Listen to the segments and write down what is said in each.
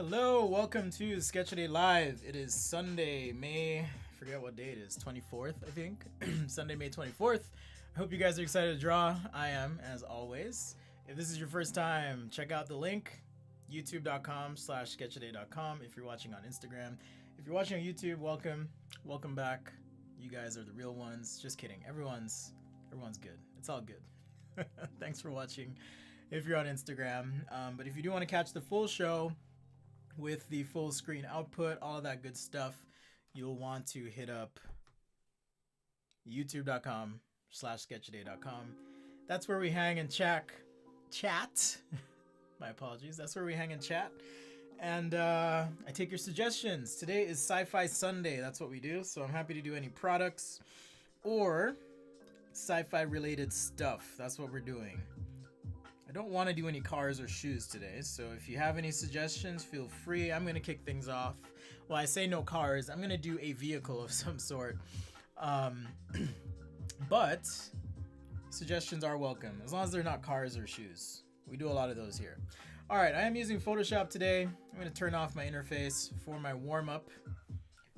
Hello, welcome to Sketch-A-Day Live. It is Sunday, I forget what day it is, 24th, I think. Sunday, May 24th. I hope you guys are excited to draw. I am, as always. If this is your first time, check out the link, youtube.com/sketchaday.com if you're watching on Instagram. If you're watching on YouTube, welcome back. You guys are the real ones. Just kidding. Everyone's good. It's all good. Thanks for watching if you're on Instagram. But if you do want to catch the full show with the full screen output, all of that good stuff, you'll want to hit up youtube.com/sketchaday.com. That's where we hang and chat. My apologies. That's where we hang and chat. And I take your suggestions. Today is Sci-Fi Sunday. That's what we do. So I'm happy to do any products or sci-fi related stuff. That's what we're doing. I don't want to do any cars or shoes today, so if you have any suggestions, feel free. I'm going to kick things off. Well, I say no cars. I'm going to do a vehicle of some sort. But suggestions are welcome, as long as they're not cars or shoes. We do a lot of those here. All right, I am using Photoshop today. I'm going to turn off my interface for my warm-up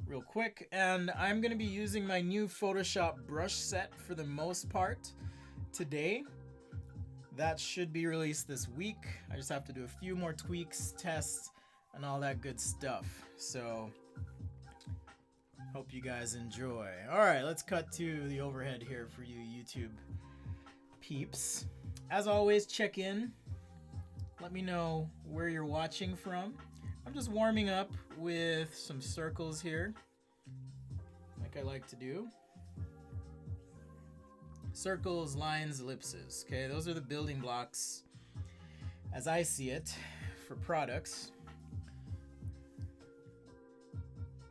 real quick, and I'm going to be using my new Photoshop brush set for the most part today. That should be released this week. I just have to do a few more tweaks, tests, and all that good stuff. So, hope you guys enjoy. All right, let's cut to the overhead here for you YouTube peeps. As always, check in. Let me know where you're watching from. I'm just warming up with some circles here, like I like to do. Circles, lines, ellipses. Okay, those are the building blocks as I see it for products.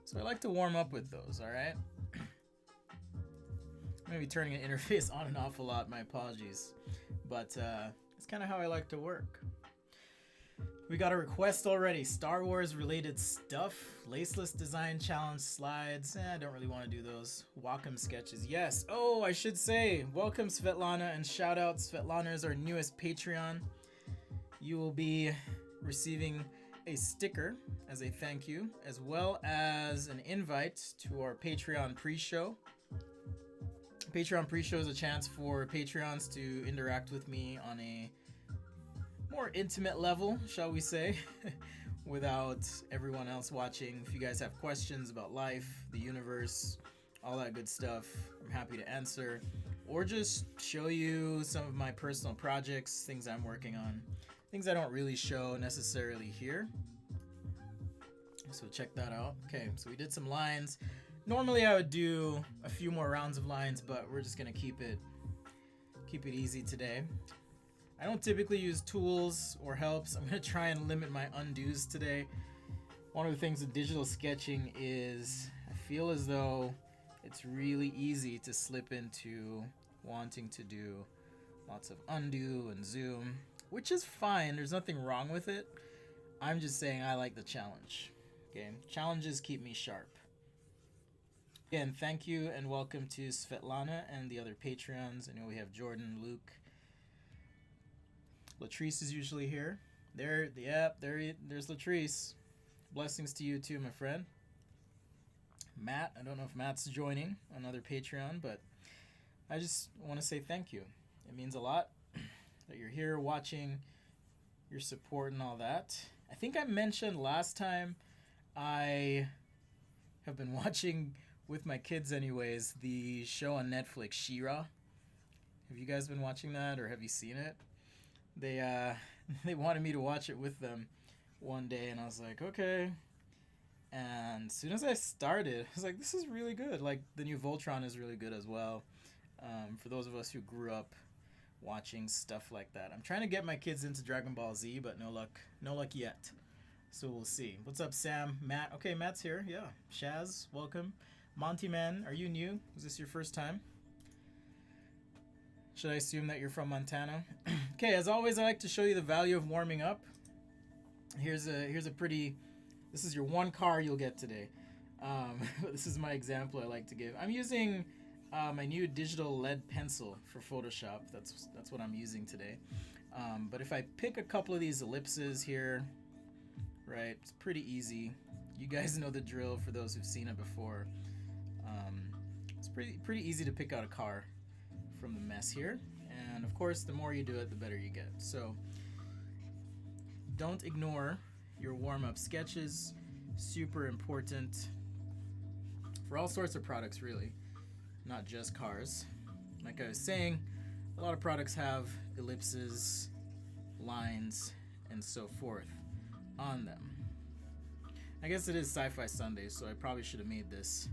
So I like to warm up with those, all right? I'm gonna be turning an interface on and off a lot, my apologies. But it's kind of how I like to work. We got a request already. Star Wars related stuff. Laceless design challenge slides. I don't really want to do those. Wacom sketches. Yes. Oh, I should say, welcome Svetlana, and shout out. Svetlana is our newest Patreon. You will be receiving a sticker as a thank you, as well as an invite to our Patreon pre-show. Patreon pre-show is a chance for Patreons to interact with me on a more intimate level, shall we say, without everyone else watching. If you guys have questions about life, the universe, all that good stuff, I'm happy to answer, or just show you some of my personal projects, things I'm working on, things I don't really show necessarily here. So check that out. Okay, so we did some lines. Normally I would do a few more rounds of lines, but we're just gonna keep it easy today. I don't typically use tools or helps. I'm going to try and limit my undos today. One of the things with digital sketching is I feel as though it's really easy to slip into wanting to do lots of undo and zoom, which is fine. There's nothing wrong with it. I'm just saying I like the challenge. Okay, challenges keep me sharp. Again, thank you and welcome to Svetlana and the other Patreons. I know we have Jordan, Luke. Latrice is usually here. There's Latrice. Blessings to you too, my friend. Matt, I don't know if Matt's joining another Patreon, but I just want to say thank you. It means a lot that you're here watching, your support and all that. I think I mentioned last time I have been watching with my kids anyways, the show on Netflix, She-Ra. Have you guys been watching that, or have you seen it? They wanted me to watch it with them one day, and I was like, okay. And as soon as I started, I was like, this is really good. Like, the new Voltron is really good as well. For those of us who grew up watching stuff like that. I'm trying to get my kids into Dragon Ball Z, but no luck yet. So we'll see. What's up, Sam? Matt? Okay, Matt's here. Yeah. Shaz, welcome. Monty Man, are you new? Is this your first time? Should I assume that you're from Montana? Okay, as always, I like to show you the value of warming up. Here's a pretty, this is your one car you'll get today. This is my example I like to give. I'm using my new digital lead pencil for Photoshop. That's what I'm using today. But if I pick a couple of these ellipses here, right? It's pretty easy. You guys know the drill for those who've seen it before. It's pretty easy to pick out a car from the mess here. And of course, the more you do it, the better you get. So don't ignore your warm-up sketches. Super important for all sorts of products, really, not just cars. Like I was saying, a lot of products have ellipses, lines, and so forth on them. I guess it is Sci-Fi Sunday, so I probably should have made this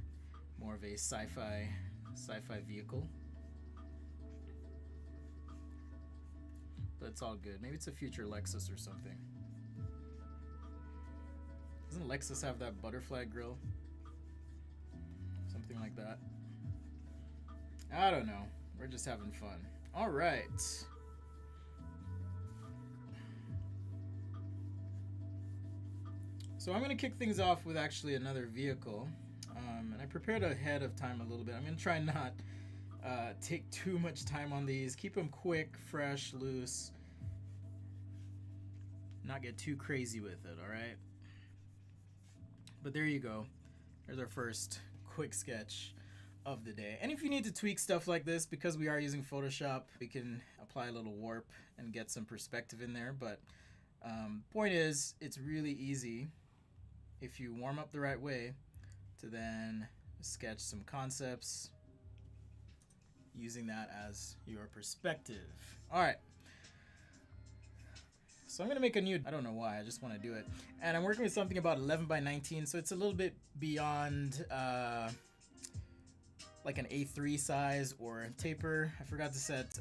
more of a sci-fi vehicle. But it's all good. Maybe it's a future Lexus or something. Doesn't Lexus have that butterfly grill? Something like that. I don't know. We're just having fun. All right. So I'm going to kick things off with actually another vehicle. And I prepared ahead of time a little bit. I'm going to try not take too much time on these. Keep them quick, fresh, loose. Not get too crazy with it, all right? But there you go. There's our first quick sketch of the day. And if you need to tweak stuff like this, because we are using Photoshop, we can apply a little warp and get some perspective in there. But point is, it's really easy if you warm up the right way to then sketch some concepts using that as your perspective. All right. So I'm going to make a new, I don't know why, I just want to do it. And I'm working with something about 11 by 19, so it's a little bit beyond like an A3 size or taper. I forgot to set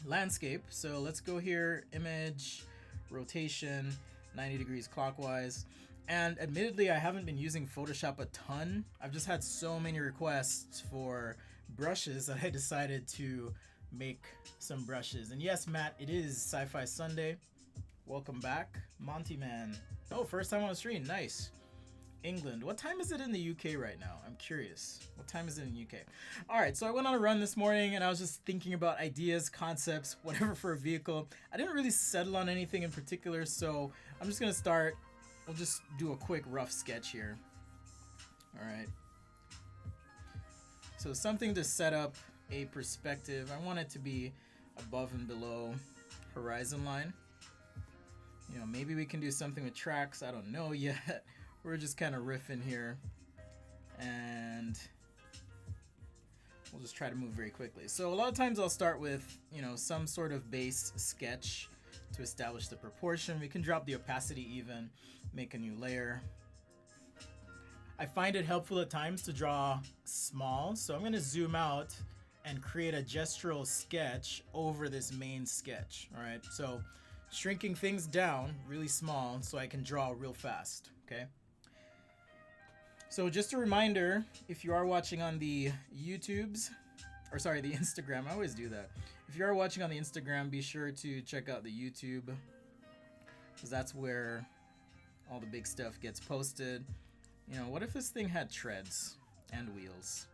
landscape. So let's go here, image, rotation, 90 degrees clockwise. And admittedly, I haven't been using Photoshop a ton. I've just had so many requests for brushes that I decided to make some brushes. And yes, Matt, it is Sci-Fi Sunday. Welcome back, Monty Man. Oh, first time on the stream. Nice. England. What time is it in the UK right now? I'm curious. What time is it in the UK? All right, so I went on a run this morning and I was just thinking about ideas, concepts, whatever for a vehicle. I didn't really settle on anything in particular, so I'm just gonna start. We'll just do a quick rough sketch here. All right. So something to set up a perspective. I want it to be above and below horizon line. You know, maybe we can do something with tracks. I don't know yet. We're just kind of riffing here. And we'll just try to move very quickly. So a lot of times I'll start with, you know, some sort of base sketch to establish the proportion. We can drop the opacity even, make a new layer. I find it helpful at times to draw small, so I'm going to zoom out and create a gestural sketch over this main sketch. All right, so shrinking things down really small so I can draw real fast. Okay, so just a reminder, if you are watching on the YouTubes, or sorry, the Instagram, I always do that. If you are watching on the Instagram, be sure to check out the YouTube, because that's where all the big stuff gets posted. You know, what if this thing had treads and wheels?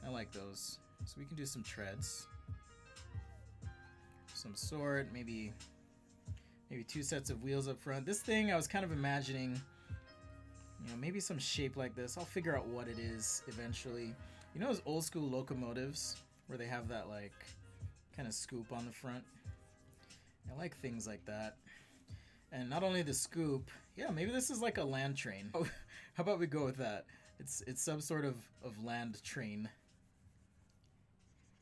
I like those. So we can do some treads. Some sort, maybe 2 sets of wheels up front. This thing I was kind of imagining, you know, maybe some shape like this. I'll figure out what it is eventually. You know those old school locomotives where they have that like kind of scoop on the front? I like things like that. And not only the scoop, yeah, maybe this is like a land train. How about we go with that? It's some sort of land train.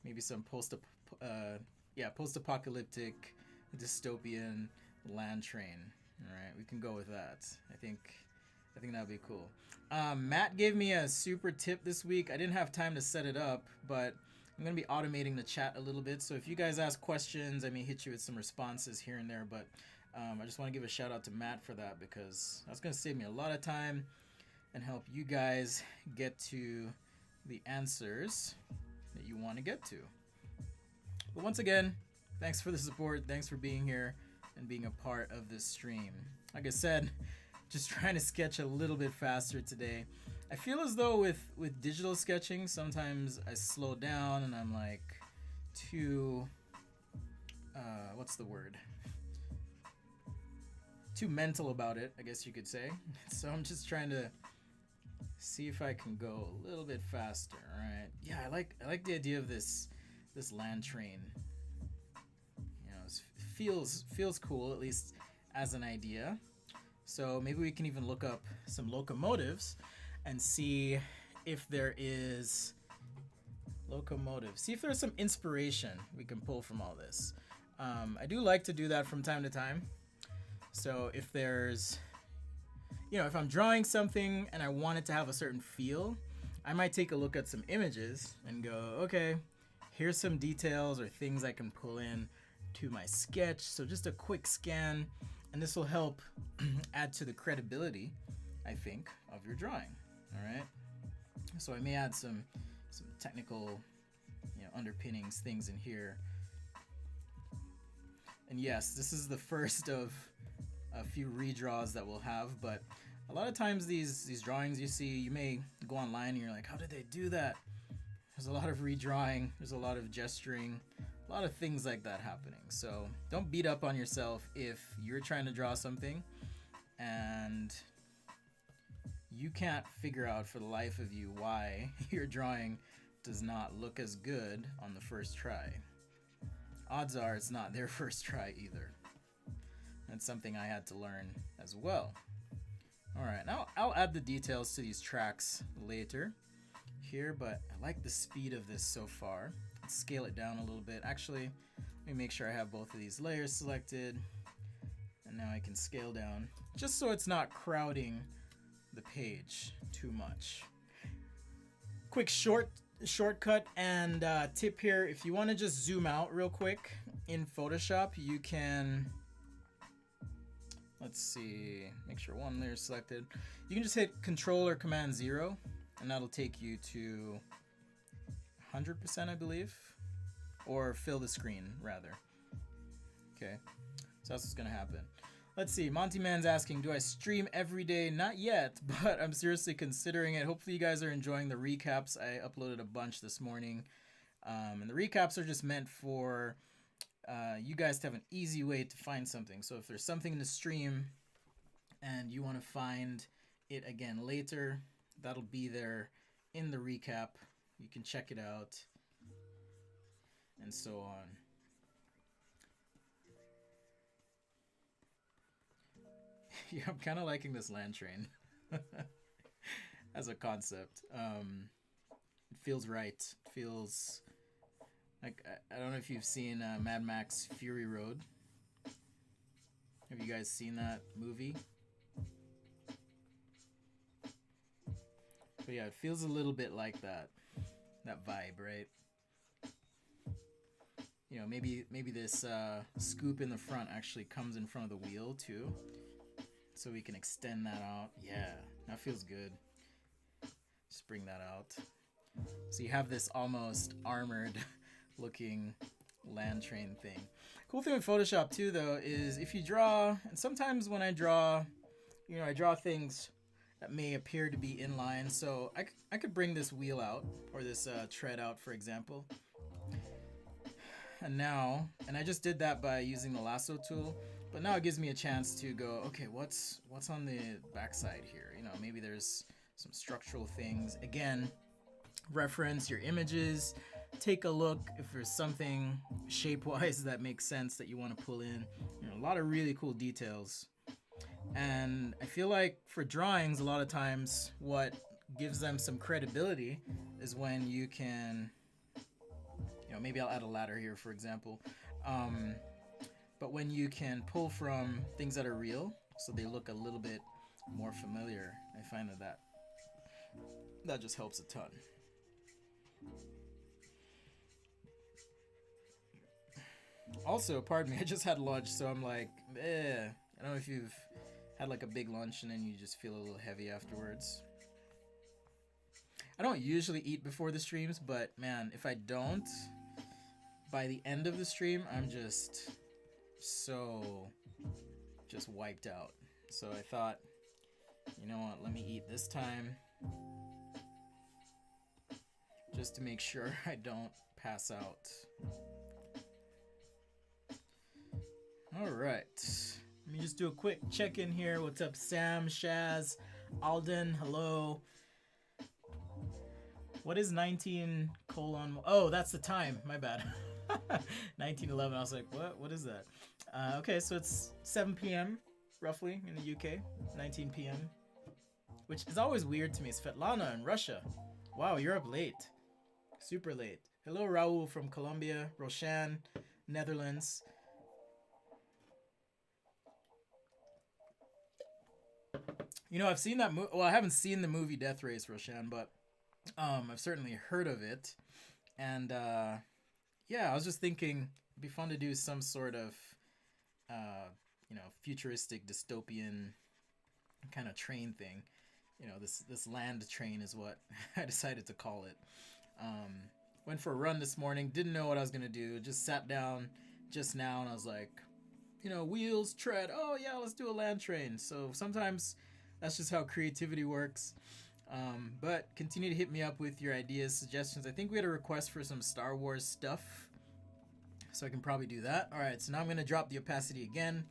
Maybe some post-apocalyptic, dystopian land train. All right, we can go with that. I think that'd be cool. Matt gave me a super tip this week. I didn't have time to set it up, but I'm gonna be automating the chat a little bit. So if you guys ask questions, I may hit you with some responses here and there, but I just want to give a shout out to Matt for that, because that's going to save me a lot of time and help you guys get to the answers that you want to get to. But once again, thanks for the support. Thanks for being here and being a part of this stream. Like I said, just trying to sketch a little bit faster today. I feel as though with digital sketching, sometimes I slow down and I'm like too, what's the word? too mental about it, I guess you could say. So I'm just trying to see if I can go a little bit faster. All right. Yeah, I like the idea of this land train. You know, it feels cool, at least as an idea. So maybe we can even look up some locomotives and see if there is see if there's some inspiration we can pull from all this. I do like to do that from time to time. So if there's, you know, if I'm drawing something and I want it to have a certain feel, I might take a look at some images and go, okay, here's some details or things I can pull in to my sketch. So just a quick scan, and this will help add to the credibility, I think, of your drawing. All right. So I may add some technical, you know, underpinnings, things in here. And yes, this is the first of a few redraws that we'll have, but a lot of times these drawings you see, you may go online and you're like, how did they do that? There's a lot of redrawing, there's a lot of gesturing, a lot of things like that happening. So don't beat up on yourself if you're trying to draw something and you can't figure out for the life of you why your drawing does not look as good on the first try. Odds are it's not their first try either. That's something I had to learn as well. Alright, now I'll add the details to these tracks later here, but I like the speed of this so far. Let's scale it down a little bit. Actually, let me make sure I have both of these layers selected. And now I can scale down, just so it's not crowding the page too much. Quick shortcut and tip here, if you want to just zoom out real quick in Photoshop, you can, let's see, make sure one layer is selected. You can just hit Control or Command 0 and that'll take you to 100%, I believe, or fill the screen rather. Okay, so that's what's gonna happen. Let's see, Monty Man's asking, do I stream every day? Not yet, but I'm seriously considering it. Hopefully you guys are enjoying the recaps. I uploaded a bunch this morning. And the recaps are just meant for you guys to have an easy way to find something. So if there's something in the stream and you want to find it again later, that'll be there in the recap. You can check it out and so on. Yeah, I'm kind of liking this land train as a concept. It feels right. It feels like, I don't know if you've seen Mad Max Fury Road. Have you guys seen that movie? But yeah, it feels a little bit like that vibe, right? You know, maybe this scoop in the front actually comes in front of the wheel too. So we can extend that out. Yeah, that feels good. Just bring that out. So you have this almost armored looking land train thing. Cool thing with Photoshop too though is if you draw, and sometimes when I draw, you know, I draw things that may appear to be inline. So I could bring this wheel out or this tread out, for example. And I just did that by using the Lasso tool. But now it gives me a chance to go, okay, what's on the backside here? You know, maybe there's some structural things. Again, reference your images. Take a look if there's something shape-wise that makes sense that you want to pull in. You know, a lot of really cool details. And I feel like for drawings, a lot of times what gives them some credibility is when you can, you know, maybe I'll add a ladder here, for example. But when you can pull from things that are real, so they look a little bit more familiar, I find that just helps a ton. Also, pardon me, I just had lunch, so I'm like, I don't know if you've had like a big lunch and then you just feel a little heavy afterwards. I don't usually eat before the streams, but man, if I don't, by the end of the stream, I'm just wiped out. So I thought, you know what, let me eat this time just to make sure I don't pass out. All right, Let me just do a quick check-in here. What's up, Sam, Shaz, Alden, hello. What is 19 colon? Oh, that's the time. My bad. 1911. I was like, what? What is that? Okay, so it's 7 p.m. roughly in the UK. 19 p.m. Which is always weird to me. Svetlana in Russia. Wow, you're up late. Super late. Hello, Raul from Colombia. Roshan, Netherlands. You know, I've seen that movie. Well, I haven't seen the movie Death Race, Roshan, but I've certainly heard of it. And yeah, I was just thinking it'd be fun to do some sort of, you know, futuristic dystopian kind of train thing. You know, this land train is what I decided to call it. Went for a run this morning. Didn't know what I was gonna do. Just sat down just now, and I was like, you know, wheels, tread. Oh yeah, let's do a land train. So sometimes that's just how creativity works. But continue to hit me up with your ideas, suggestions. I think we had a request for some Star Wars stuff, so I can probably do that. All right, so now I'm gonna drop the opacity again,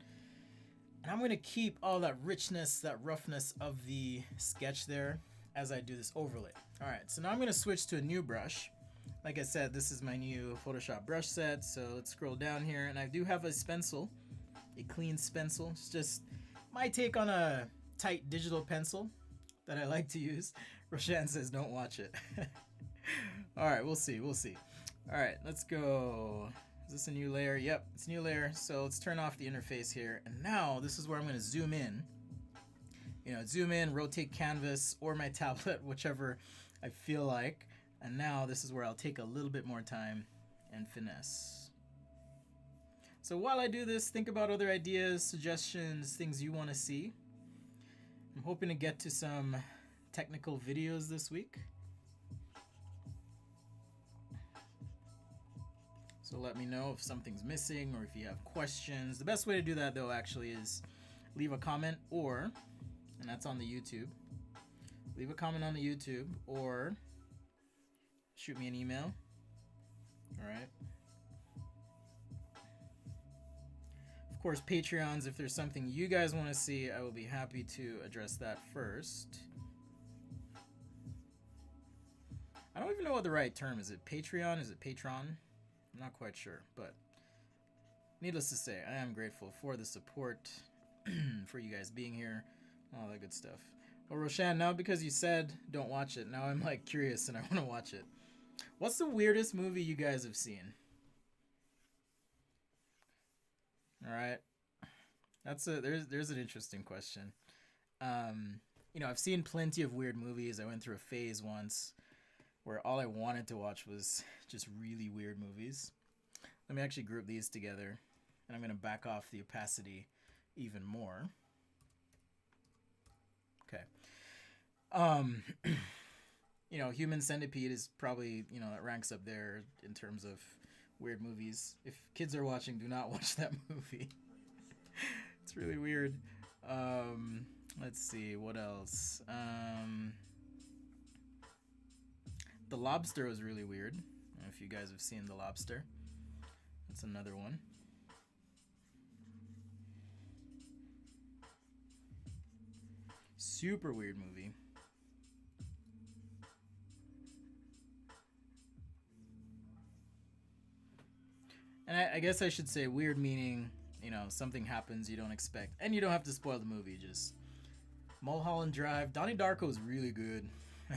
and I'm gonna keep all that richness, that roughness of the sketch there as I do this overlay. All right, so now I'm gonna switch to a new brush. Like I said, this is my new Photoshop brush set, so let's scroll down here, and I do have a stencil, a clean stencil. It's just my take on a tight digital pencil that I like to use. Roshan says don't watch it. All right, we'll see. All right, let's go. Is this a new layer? Yep, it's a new layer. So let's turn off the interface here. And now this is where I'm going to zoom in. You know, zoom in, rotate canvas or my tablet, whichever I feel like. And now this is where I'll take a little bit more time and finesse. So while I do this, think about other ideas, suggestions, things you want to see. I'm hoping to get to some technical videos this week. So let me know if something's missing or if you have questions. The best way to do that though actually is leave a comment, or, and that's on the YouTube, leave a comment on the YouTube or shoot me an email. All right. Of course, Patreons, if there's something you guys want to see, I will be happy to address that first. I don't even know what the right term is. Is it Patreon? Is it Patron? I'm not quite sure, but needless to say, I am grateful for the support, for you guys being here, all that good stuff. Well, Roshan, now because you said don't watch it, now I'm like curious and I want to watch it. What's the weirdest movie you guys have seen? All right, there's an interesting question. You know, I've seen plenty of weird movies. I went through a phase once where all I wanted to watch was just really weird movies. Let me actually group these together, and I'm gonna back off the opacity even more. Okay. You know, Human Centipede is probably, you know, that ranks up there in terms of weird movies. If kids are watching, do not watch that movie. It's really weird. Let's see, what else? The Lobster was really weird. I don't know if you guys have seen The Lobster. That's another one. Super weird movie. And I guess I should say weird meaning, you know, something happens you don't expect. And you don't have to spoil the movie, just Mulholland Drive. Donnie Darko is really good.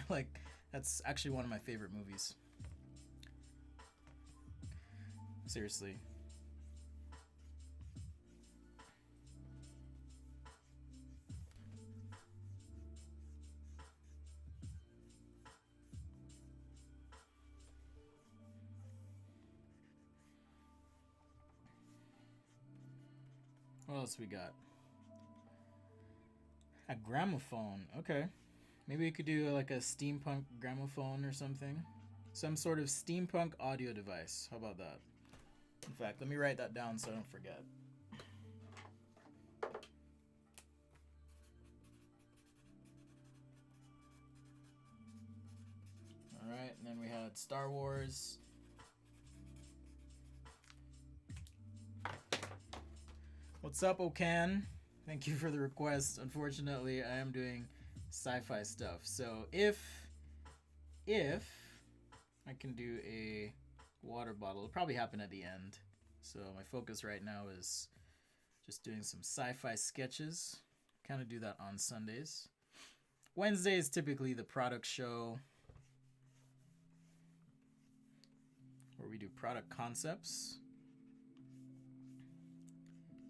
Like, that's actually one of my favorite movies. Seriously. What else we got? A gramophone. Okay. Maybe we could do like a steampunk gramophone or something. Some sort of steampunk audio device. How about that? In fact, let me write that down so I don't forget. Alright, and then we had Star Wars. What's up, Okan? Thank you for the request. Unfortunately, I am doing sci-fi stuff. So if I can do a water bottle, it'll probably happen at the end. So my focus right now is just doing some sci-fi sketches. Kind of do that on Sundays. Wednesday is typically the product show, where we do product concepts.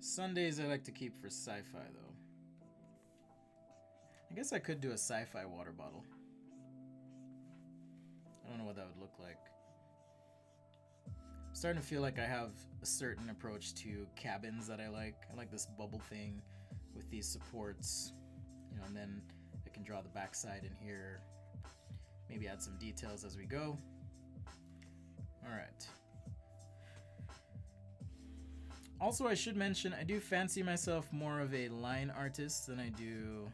Sundays I like to keep for sci-fi though. I guess I could do a sci-fi water bottle. I don't know what that would look like. I'm starting to feel like I have a certain approach to cabins that I like. I like this bubble thing with these supports, you know, and then I can draw the backside in here. Maybe add some details as we go. All right. Also, I should mention, I do fancy myself more of a line artist than I do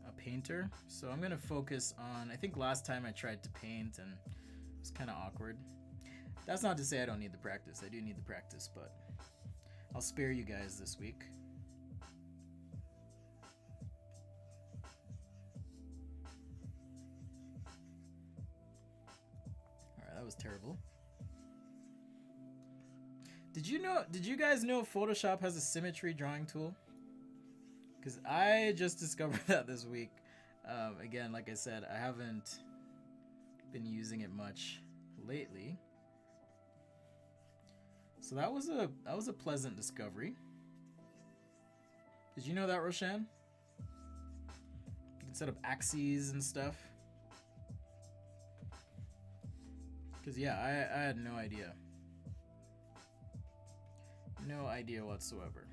a painter. So I'm gonna focus on, I think last time I tried to paint and it was kind of awkward. That's not to say I don't need the practice. I do need the practice, but I'll spare you guys this week. All right, that was terrible. Did you guys know Photoshop has a symmetry drawing tool? Because I just discovered that this week. Again, like I said, I haven't been using it much lately. So that was a pleasant discovery. Did you know that, Roshan? You can set up axes and stuff. Because yeah, I had no idea. No idea whatsoever.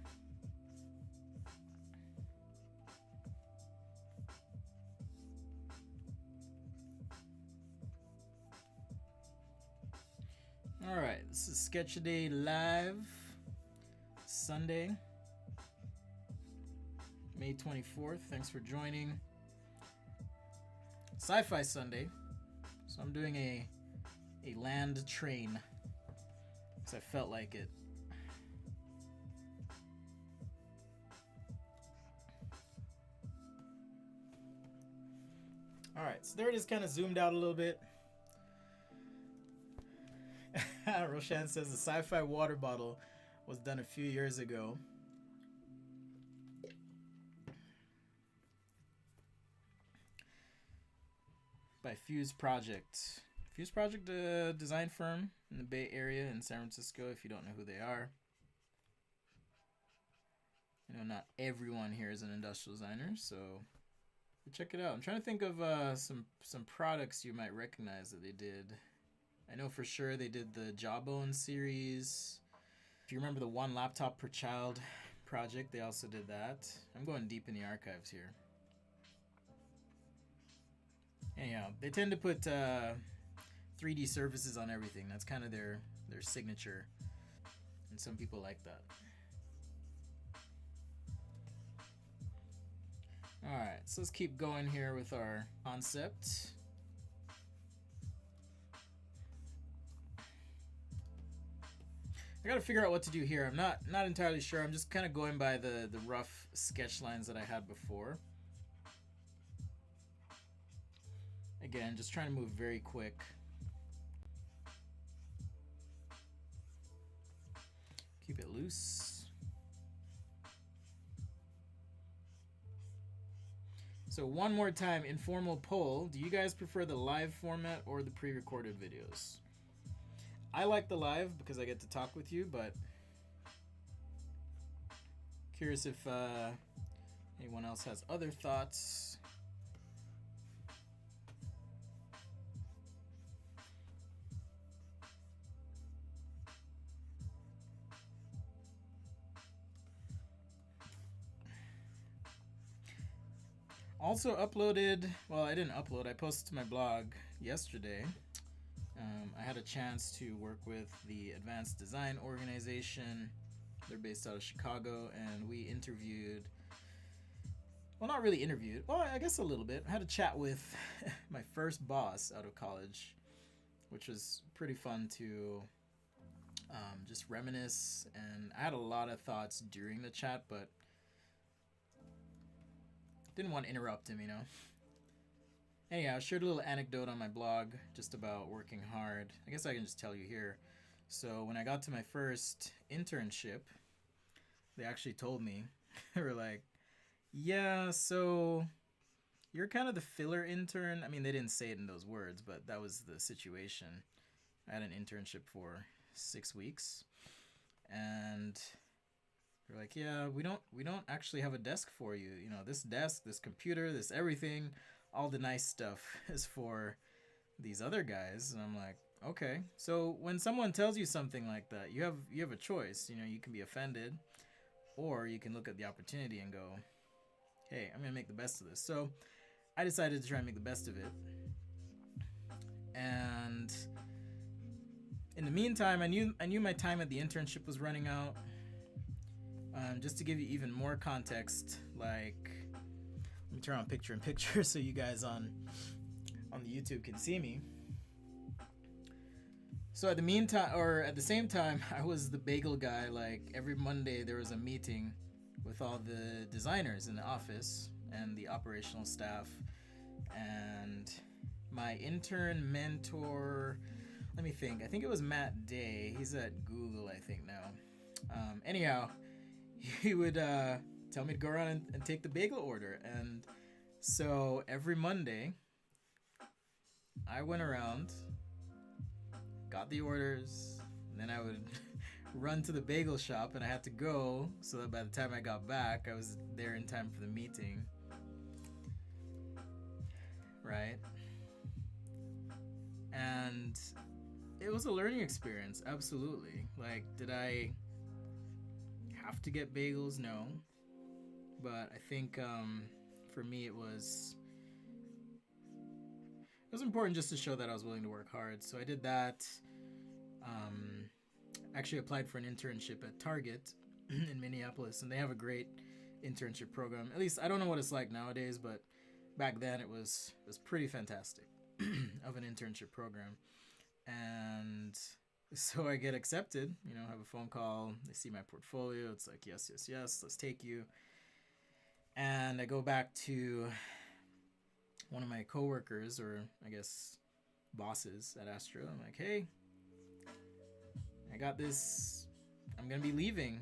All right, this is Sketch-A-Day Live, Sunday, May 24th. Thanks for joining. Sci-Fi Sunday. So I'm doing a land train because I felt like it. All right, so there it is, kind of zoomed out a little bit. Roshan says the sci-fi water bottle was done a few years ago. By Fuse Project. Fuse Project, a design firm in the Bay Area in San Francisco, if you don't know who they are. You know, not everyone here is an industrial designer, so check it out. I'm trying to think of some products you might recognize that they did. I know for sure they did the Jawbone series. If you remember the One Laptop Per Child project, they also did that. I'm going deep in the archives here. Anyhow, they tend to put 3D surfaces on everything. That's kind of their signature. And some people like that. Alright, so let's keep going here with our concept. I gotta figure out what to do here. I'm not entirely sure. I'm just kind of going by the rough sketch lines that I had before. Again, just trying to move very quick. Keep it loose. So one more time, informal poll. Do you guys prefer the live format or the pre-recorded videos? I like the live because I get to talk with you, but curious if anyone else has other thoughts. Also uploaded, well, I didn't upload, I posted to my blog yesterday. I had a chance to work with the Advanced Design Organization. They're based out of Chicago, and we interviewed, well, not really interviewed, well, I guess a little bit. I had a chat with my first boss out of college, which was pretty fun to just reminisce. And I had a lot of thoughts during the chat, but didn't want to interrupt him, you know. Anyhow, I shared a little anecdote on my blog just about working hard. I guess I can just tell you here. So when I got to my first internship, they actually told me, they were like, yeah, so you're kind of the filler intern. I mean, they didn't say it in those words, but that was the situation. I had an internship for 6 weeks, and they're like, yeah, we don't actually have a desk for you. You know, this desk, this computer, this everything, all the nice stuff is for these other guys. And I'm like, okay. So when someone tells you something like that, you have a choice. You know, you can be offended, or you can look at the opportunity and go, hey, I'm gonna make the best of this. So I decided to try and make the best of it. And in the meantime, I knew my time at the internship was running out. Just to give you even more context, like, let me turn on picture in picture so you guys on the YouTube can see me. So at the same time, I was the bagel guy. Like every Monday there was a meeting with all the designers in the office and the operational staff. And my intern mentor, let me think, I think it was Matt Day. He's at Google, I think now. Anyhow, he would tell me to go around and take the bagel order. And so every Monday, I went around, got the orders, and then I would run to the bagel shop, and I had to go so that by the time I got back, I was there in time for the meeting. Right? And it was a learning experience, absolutely. Like, did I have to get bagels? No. But I think for me it was important just to show that I was willing to work hard. So I did that. Actually applied for an internship at Target in Minneapolis, and they have a great internship program. At least I don't know what it's like nowadays, but back then it was pretty fantastic of an internship program. And so I get accepted, you know, have a phone call, they see my portfolio, it's like, yes, let's take you. And I go back to one of my coworkers, or I guess bosses at Astro. I'm like, hey, I got this, I'm gonna be leaving.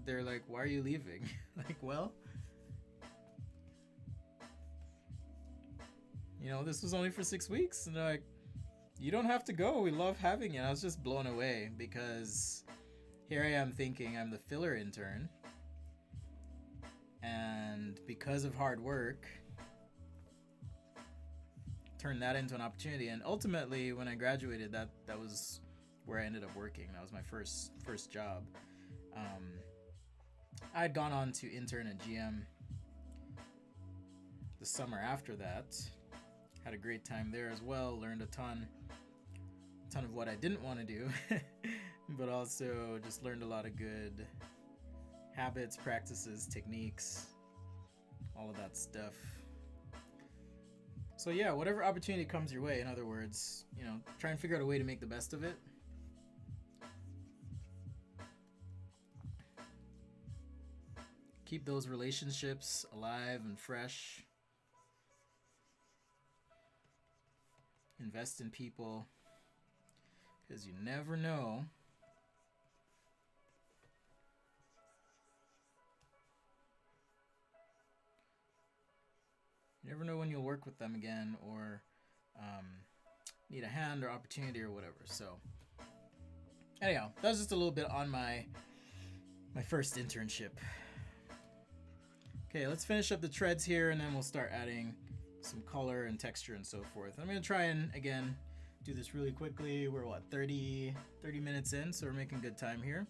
They're like, why are you leaving? Like, well, you know, this was only for 6 weeks. And they're like, you don't have to go, we love having you. And I was just blown away, because here I am thinking I'm the filler intern, and because of hard work, turned that into an opportunity. And ultimately, when I graduated, that was where I ended up working. That was my first job. I had gone on to intern at GM the summer after that. Had a great time there as well. Learned a ton of what I didn't want to do, but also just learned a lot of good habits, practices, techniques, all of that stuff. So yeah, whatever opportunity comes your way, in other words, you know, try and figure out a way to make the best of it. Keep those relationships alive and fresh. Invest in people, because you never know when you'll work with them again, or need a hand or opportunity or whatever. So anyhow, that was just a little bit on my first internship. Okay, let's finish up the treads here, and then we'll start adding some color and texture and so forth. I'm going to try and, again, do this really quickly. We're, 30 minutes in, so we're making good time here.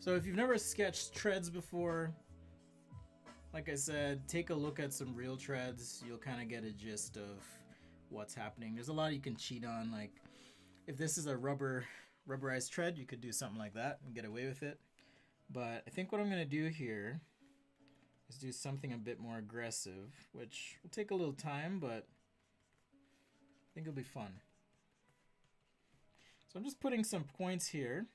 So if you've never sketched treads before, like I said, take a look at some real treads. You'll kind of get a gist of what's happening. There's a lot you can cheat on. Like if this is a rubberized tread, you could do something like that and get away with it. But I think what I'm going to do here is do something a bit more aggressive, which will take a little time, but I think it'll be fun. So I'm just putting some points here.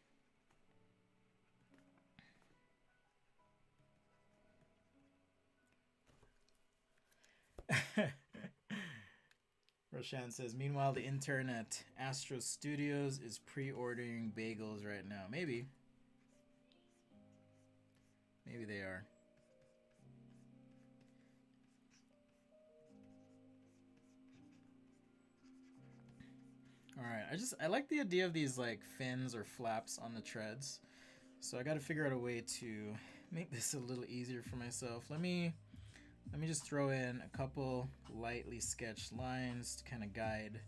Roshan says, meanwhile, the intern at Astro Studios is pre-ordering bagels right now. Maybe. Maybe they are. Alright, I like the idea of these like fins or flaps on the treads. So I gotta figure out a way to make this a little easier for myself. Let me just throw in a couple lightly sketched lines to kind of guide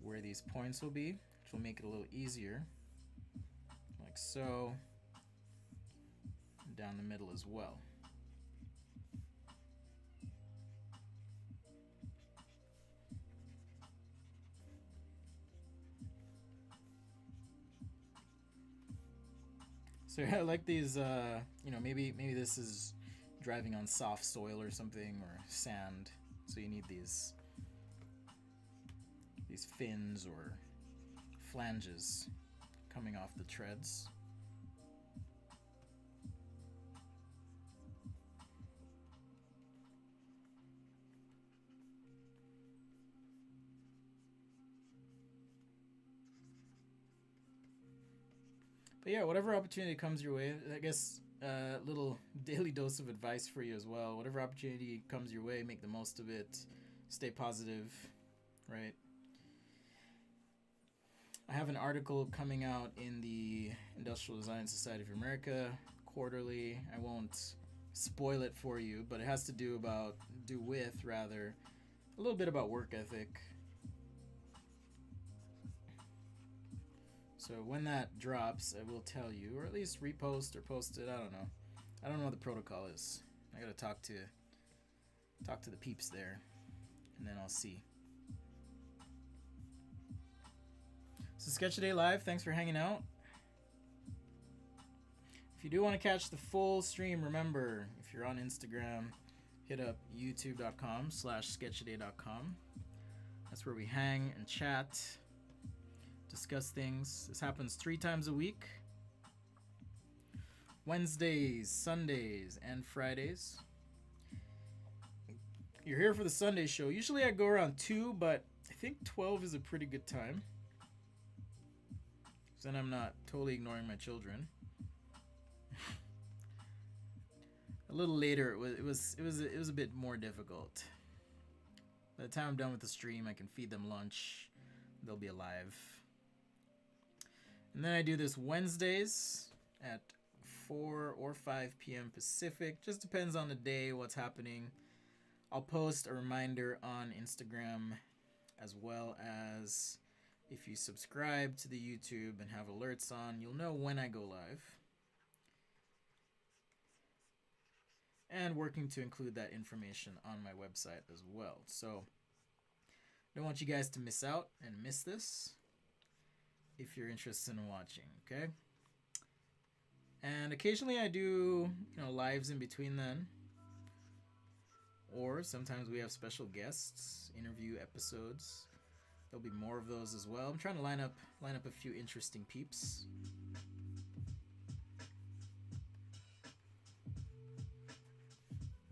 where these points will be, which will make it a little easier. Like so. And down the middle as well. So I like these, you know, maybe this is driving on soft soil or something, or sand, so you need these fins or flanges coming off the treads. But yeah, whatever opportunity comes your way, I guess a little daily dose of advice for you as well. Whatever opportunity comes your way, make the most of it. Stay positive, right? I have an article coming out in the Industrial Design Society of America quarterly. I won't spoil it for you, but it has to do with a little bit about work ethic. So when that drops, I will tell you, or at least repost or post it. I don't know. I don't know what the protocol is. I gotta talk to the peeps there, and then I'll see. So Sketch Day Live, thanks for hanging out. If you do want to catch the full stream, remember, if you're on Instagram, hit up youtube.com/sketchaday.com. That's where we hang and chat, discuss things. This happens 3 times a week. Wednesdays, Sundays, and Fridays. You're here for the Sunday show. Usually I go around 2, but I think 12 is a pretty good time. So then I'm not totally ignoring my children. A little later, it was a bit more difficult. By the time I'm done with the stream, I can feed them lunch. They'll be alive. And then I do this Wednesdays at 4 or 5 p.m. Pacific. Just depends on the day, what's happening. I'll post a reminder on Instagram, as well as if you subscribe to the YouTube and have alerts on, you'll know when I go live. And working to include that information on my website as well. So, don't want you guys to miss out and miss this if you're interested in watching, okay? And occasionally I do, lives in between then. Or sometimes we have special guests, interview episodes. There'll be more of those as well. I'm trying to line up a few interesting peeps.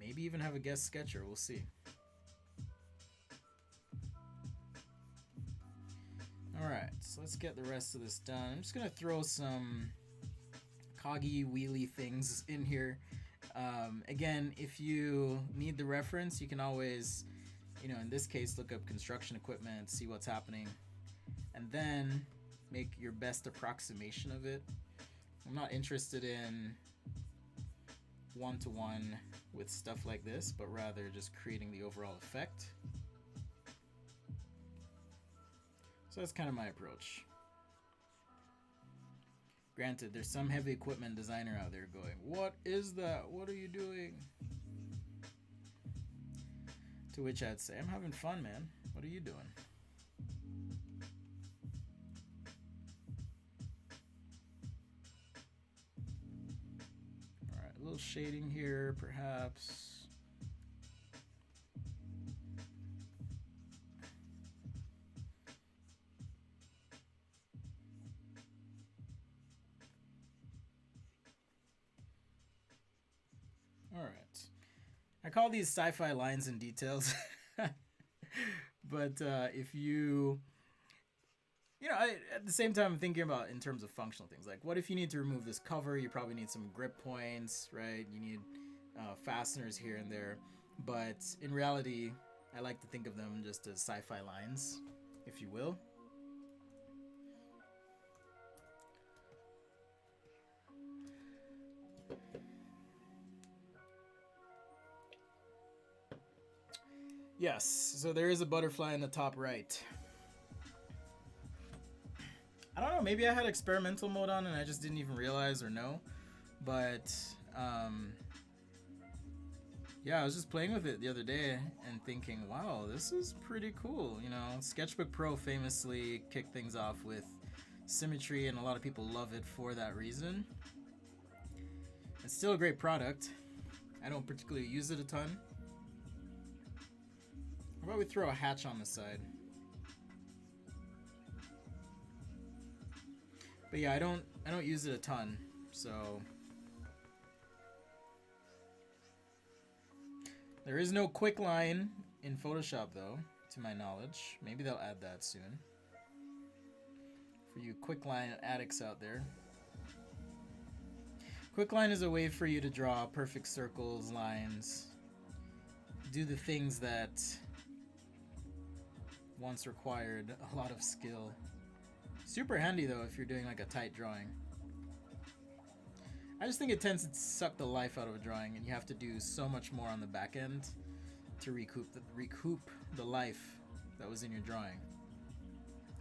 Maybe even have a guest sketcher, we'll see. Alright, so let's get the rest of this done. I'm just going to throw some coggy wheelie things in here. Again, if you need the reference, you can always, in this case, look up construction equipment, see what's happening, and then make your best approximation of it. I'm not interested in one-to-one with stuff like this, but rather just creating the overall effect. So that's kind of my approach. Granted, there's some heavy equipment designer out there going, "What is that? What are you doing?" To which I'd say, "I'm having fun, man. What are you doing?" little shading here, perhaps. All right. I call these sci-fi lines and details. But if you know, at the same time, I'm thinking about in terms of functional things. Like, what if you need to remove this cover? You probably need some grip points, right? You need fasteners here and there. But in reality, I like to think of them just as sci-fi lines, if you will. Yes, so there is a butterfly in the top right. I don't know, maybe I had experimental mode on and I just didn't even realize or know. But, yeah, I was just playing with it the other day and thinking, wow, this is pretty cool. You know, Sketchbook Pro famously kicked things off with symmetry, and a lot of people love it for that reason. It's still a great product. I don't particularly use it a ton. How about we throw a hatch on the side? But yeah, I don't use it a ton, so there is no quick line in Photoshop though, to my knowledge. Maybe they'll add that soon. For you quick line addicts out there. Quick line is a way for you to draw perfect circles, lines, do the things that once required a lot of skill. Super handy though if you're doing like a tight drawing. I just think it tends to suck the life out of a drawing, and you have to do so much more on the back end to recoup the life that was in your drawing.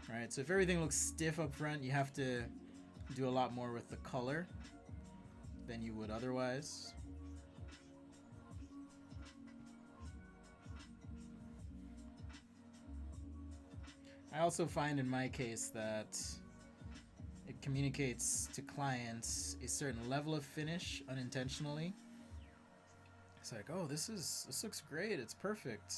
Alright, so if everything looks stiff up front, you have to do a lot more with the color than you would otherwise. I also find in my case that it communicates to clients a certain level of finish unintentionally. It's like, oh, this looks great, it's perfect.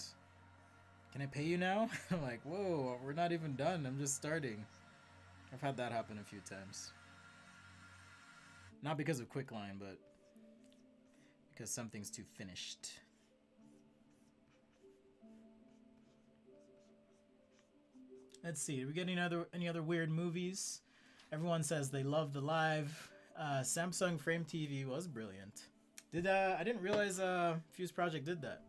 Can I pay you now? I'm like, whoa, we're not even done, I'm just starting. I've had that happen a few times. Not because of Quicklime, but because something's too finished. Let's see, did we get any other weird movies? Everyone says they love the live. Samsung Frame TV was brilliant. I didn't realize Fuse Project did that.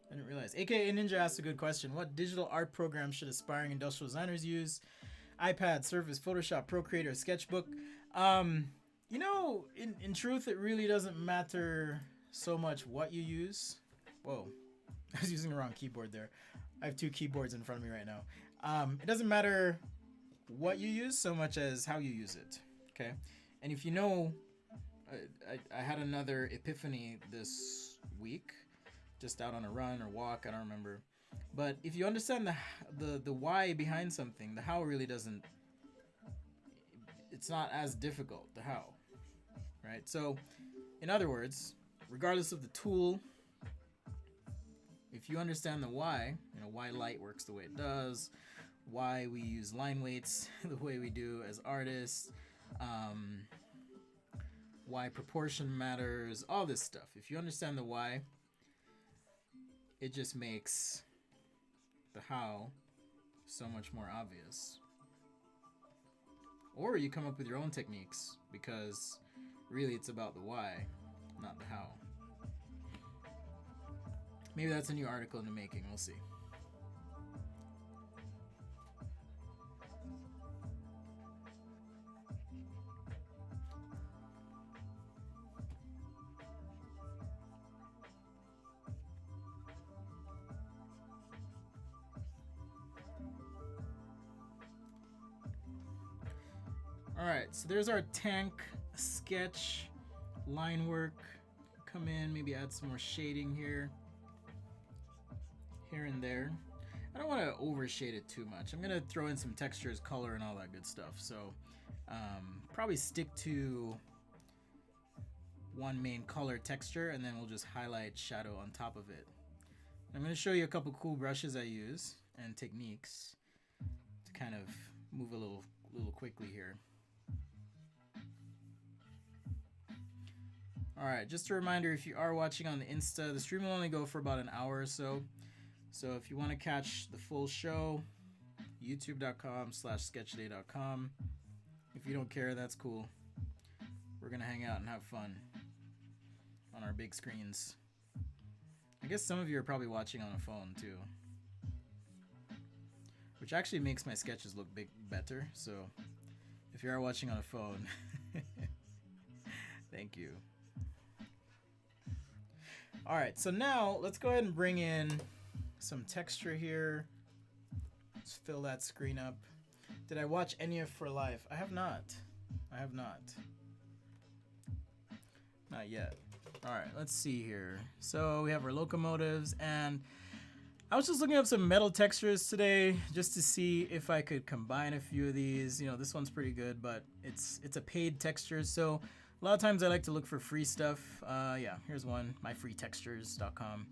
I didn't realize. AKA Ninja asked a good question. What digital art program should aspiring industrial designers use? iPad, Surface, Photoshop, Procreate, or Sketchbook? You know, in truth, it really doesn't matter so much what you use. Whoa, I was using the wrong keyboard there. I have two keyboards in front of me right now. It doesn't matter what you use so much as how you use it. Okay, and if you know, I had another epiphany this week, just out on a run or walk, I don't remember. But if you understand the why behind something, the how really doesn't. It's not as difficult, the how, right? So, in other words, regardless of the tool, if you understand the why, you know, why light works the way it does, why we use line weights the way we do as artists, why proportion matters, all this stuff. If you understand the why, it just makes the how so much more obvious. Or you come up with your own techniques, because really it's about the why, not the how. Maybe that's a new article in the making, we'll see. Alright, so there's our tank sketch, line work. Come in, maybe add some more shading here and there. I don't want to overshade it too much. I'm going to throw in some textures, color, and all that good stuff. So probably stick to one main color texture, and then we'll just highlight shadow on top of it. I'm going to show you a couple cool brushes I use and techniques to kind of move a little quickly here. Alright, just a reminder, if you are watching on the Insta, the stream will only go for about an hour or so. So if you want to catch the full show, youtube.com/sketchday.com. If you don't care, that's cool. We're going to hang out and have fun on our big screens. I guess some of you are probably watching on a phone too, which actually makes my sketches look better. So if you are watching on a phone, thank you. Alright, so now let's go ahead and bring in some texture here. Let's fill that screen up. Did I watch any of For Life? I have not. Not yet. Alright, let's see here. So we have our locomotives, and I was just looking up some metal textures today just to see if I could combine a few of these. You know, this one's pretty good, but it's a paid texture, so a lot of times I like to look for free stuff. Yeah, here's one, myfreetextures.com.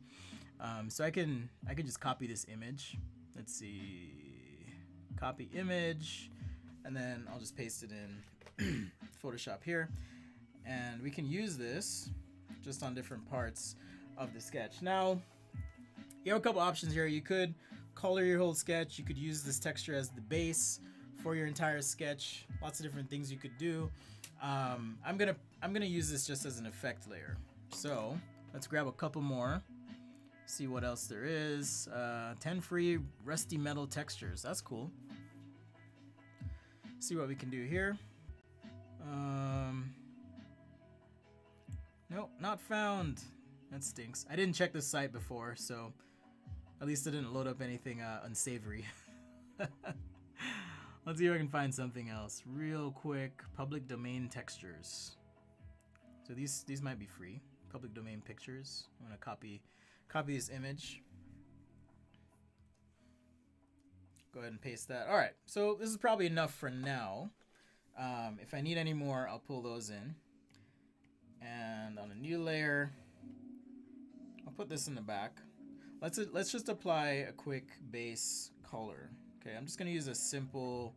So I can just copy this image. Let's see, copy image, and then I'll just paste it in Photoshop here, and we can use this just on different parts of the sketch. Now, you have a couple options here. You could color your whole sketch. You could use this texture as the base for your entire sketch. Lots of different things you could do. I'm gonna use this just as an effect layer. So let's grab a couple more. See what else there is. 10 free rusty metal textures. That's cool. See what we can do here. Nope, not found. That stinks. I didn't check this site before, so at least I didn't load up anything unsavory. Let's see if I can find something else real quick. Public domain textures. So these might be free. Public domain pictures. I'm gonna copy this image. Go ahead and paste that. All right, so this is probably enough for now. If I need any more, I'll pull those in. And on a new layer, I'll put this in the back. Let's just apply a quick base color. Okay, I'm just gonna use a simple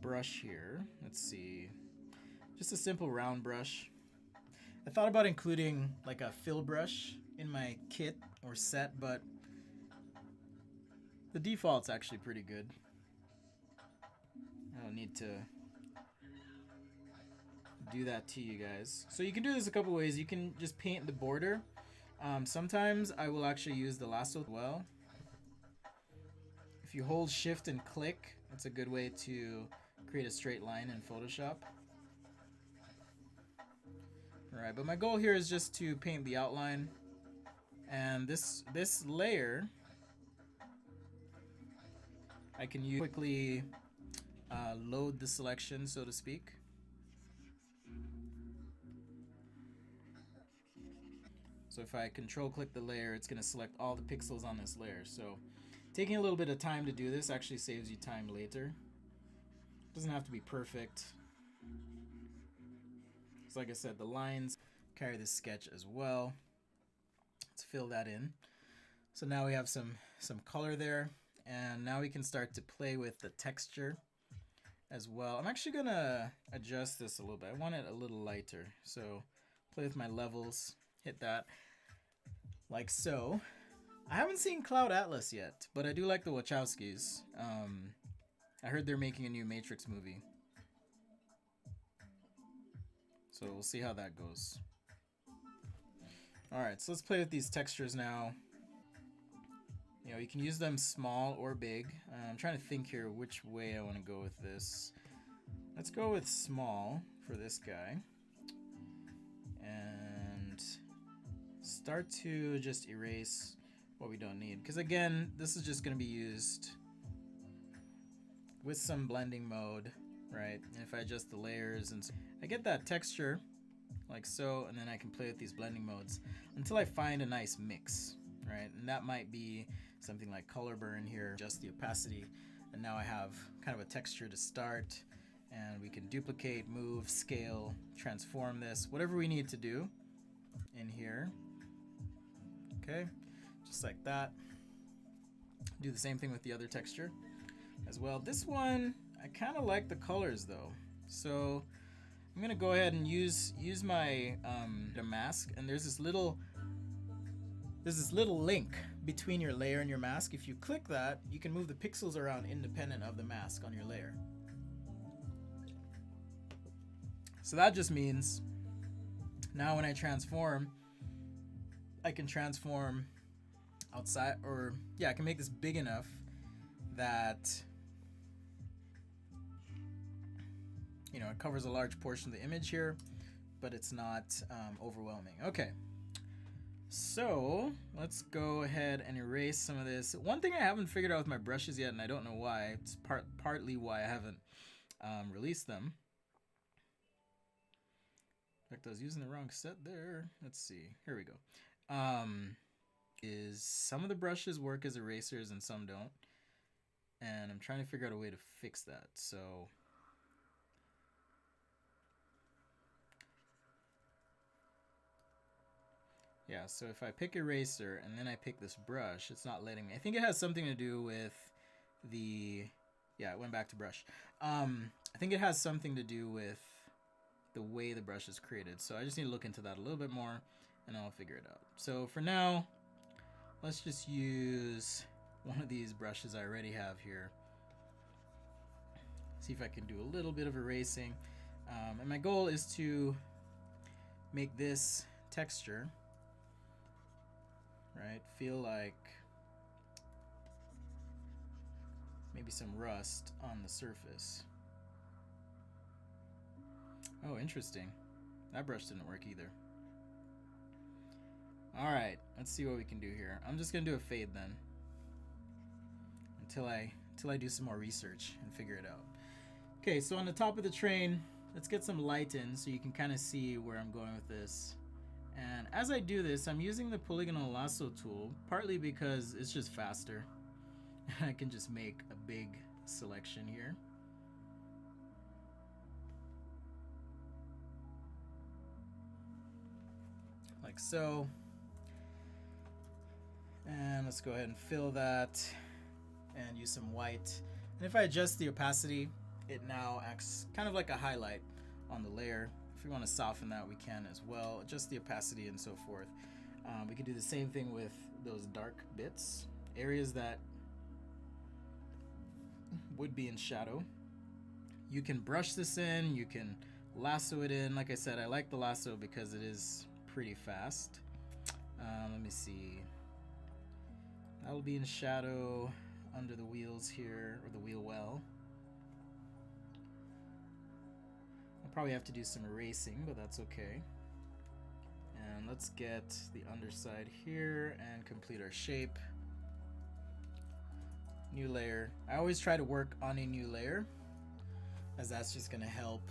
brush here. Let's see, just a simple round brush. I thought about including like a fill brush in my kit or set, but the default's actually pretty good. I don't need to do that to you guys. So you can do this a couple ways. You can just paint the border. Sometimes I will actually use the lasso as well. If you hold shift and click, that's a good way to create a straight line in Photoshop. Alright, but my goal here is just to paint the outline. And this layer, I can quickly load the selection, so to speak. So if I control click the layer, it's going to select all the pixels on this layer. So taking a little bit of time to do this actually saves you time later. It doesn't have to be perfect. So like I said, the lines carry this sketch as well. Let's fill that in. So now we have some color there, and now we can start to play with the texture as well. I'm actually gonna adjust this a little bit. I want it a little lighter, so play with my levels, hit that like so. I haven't seen Cloud Atlas yet, but I do like the Wachowskis. I heard they're making a new Matrix movie, so we'll see how that goes. Alright, so let's play with these textures now. You know, you can use them small or big. I'm trying to think here which way I want to go with this. Let's go with small for this guy. And start to just erase what we don't need. Because again, this is just going to be used with some blending mode, right? And if I adjust the layers, and so I get that texture like so, and then I can play with these blending modes until I find a nice mix, right? And that might be something like color burn here, adjust the opacity, and now I have kind of a texture to start, And we can duplicate, move, scale, transform this, whatever we need to do in here. Okay, just like that. Do the same thing with the other texture as well. This one, I kind of like the colors though. So I'm gonna go ahead and use my the mask, and there's this little link between your layer and your mask. If you click that, you can move the pixels around independent of the mask on your layer. So that just means now when I transform, I can transform outside, or yeah, I can make this big enough that, you know, it covers a large portion of the image here, but it's not overwhelming. Okay, so let's go ahead and erase some of this. One thing I haven't figured out with my brushes yet, and I don't know why, it's partly why I haven't released them. In fact, I was using the wrong set there. Let's see. Here we go. Is some of the brushes work as erasers and some don't. And I'm trying to figure out a way to fix that. So yeah, so if I pick eraser and then I pick this brush, it's not letting me. I think it has something to do with the, yeah, it went back to brush. I think it has something to do with the way the brush is created. So I just need to look into that a little bit more and I'll figure it out. So for now, let's just use one of these brushes I already have here. See if I can do a little bit of erasing. And my goal is to make this texture, right, feel like maybe some rust on the surface. Oh, interesting. That brush didn't work either. All right, let's see what we can do here. I'm just gonna do a fade then, until I do some more research and figure it out. Okay, so on the top of the train, let's get some light in so you can kind of see where I'm going with this. And as I do this, I'm using the Polygonal Lasso tool, partly because it's just faster. I can just make a big selection here. Like so. And let's go ahead and fill that and use some white. And if I adjust the opacity, it now acts kind of like a highlight on the layer. If we want to soften that, we can as well. Adjust the opacity and so forth. We can do the same thing with those dark bits, areas that would be in shadow. You can brush this in, you can lasso it in. Like I said, I like the lasso because it is pretty fast. Let me see. That'll be in shadow under the wheels here, or the wheel well. I'll probably have to do some erasing, but that's okay. And let's get the underside here and complete our shape. New layer. I always try to work on a new layer, as that's just gonna help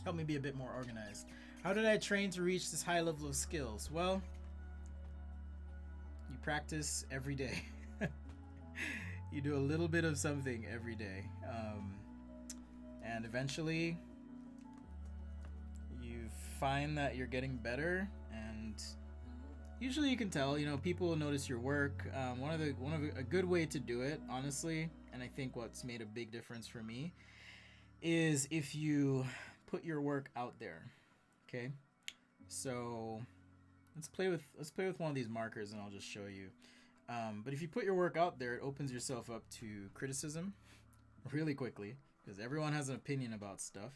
help me be a bit more organized. How did I train to reach this high level of skills? Well, you practice every day. You do a little bit of something every day, and eventually you find that you're getting better. And usually you can tell, you know, people will notice your work. A good way to do it, honestly, and I think what's made a big difference for me, is if you put your work out there. Okay, so let's play with one of these markers and I'll just show you. But if you put your work out there, it opens yourself up to criticism really quickly, because everyone has an opinion about stuff.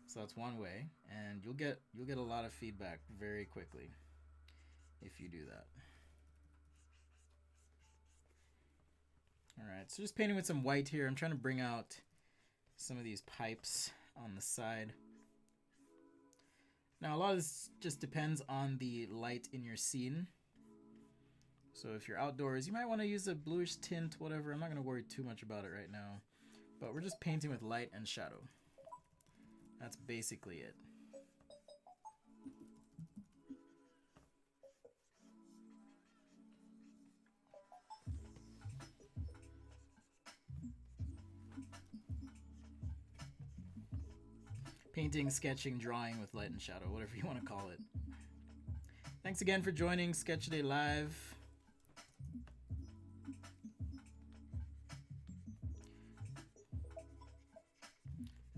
So that's one way, and you'll get a lot of feedback very quickly if you do that. All right, so just painting with some white here. I'm trying to bring out some of these pipes on the side. Now, a lot of this just depends on the light in your scene. So if you're outdoors, you might want to use a bluish tint, whatever. I'm not going to worry too much about it right now. But we're just painting with light and shadow. That's basically it. Painting, sketching, drawing with light and shadow, whatever you want to call it. Thanks again for joining Sketch Day Live.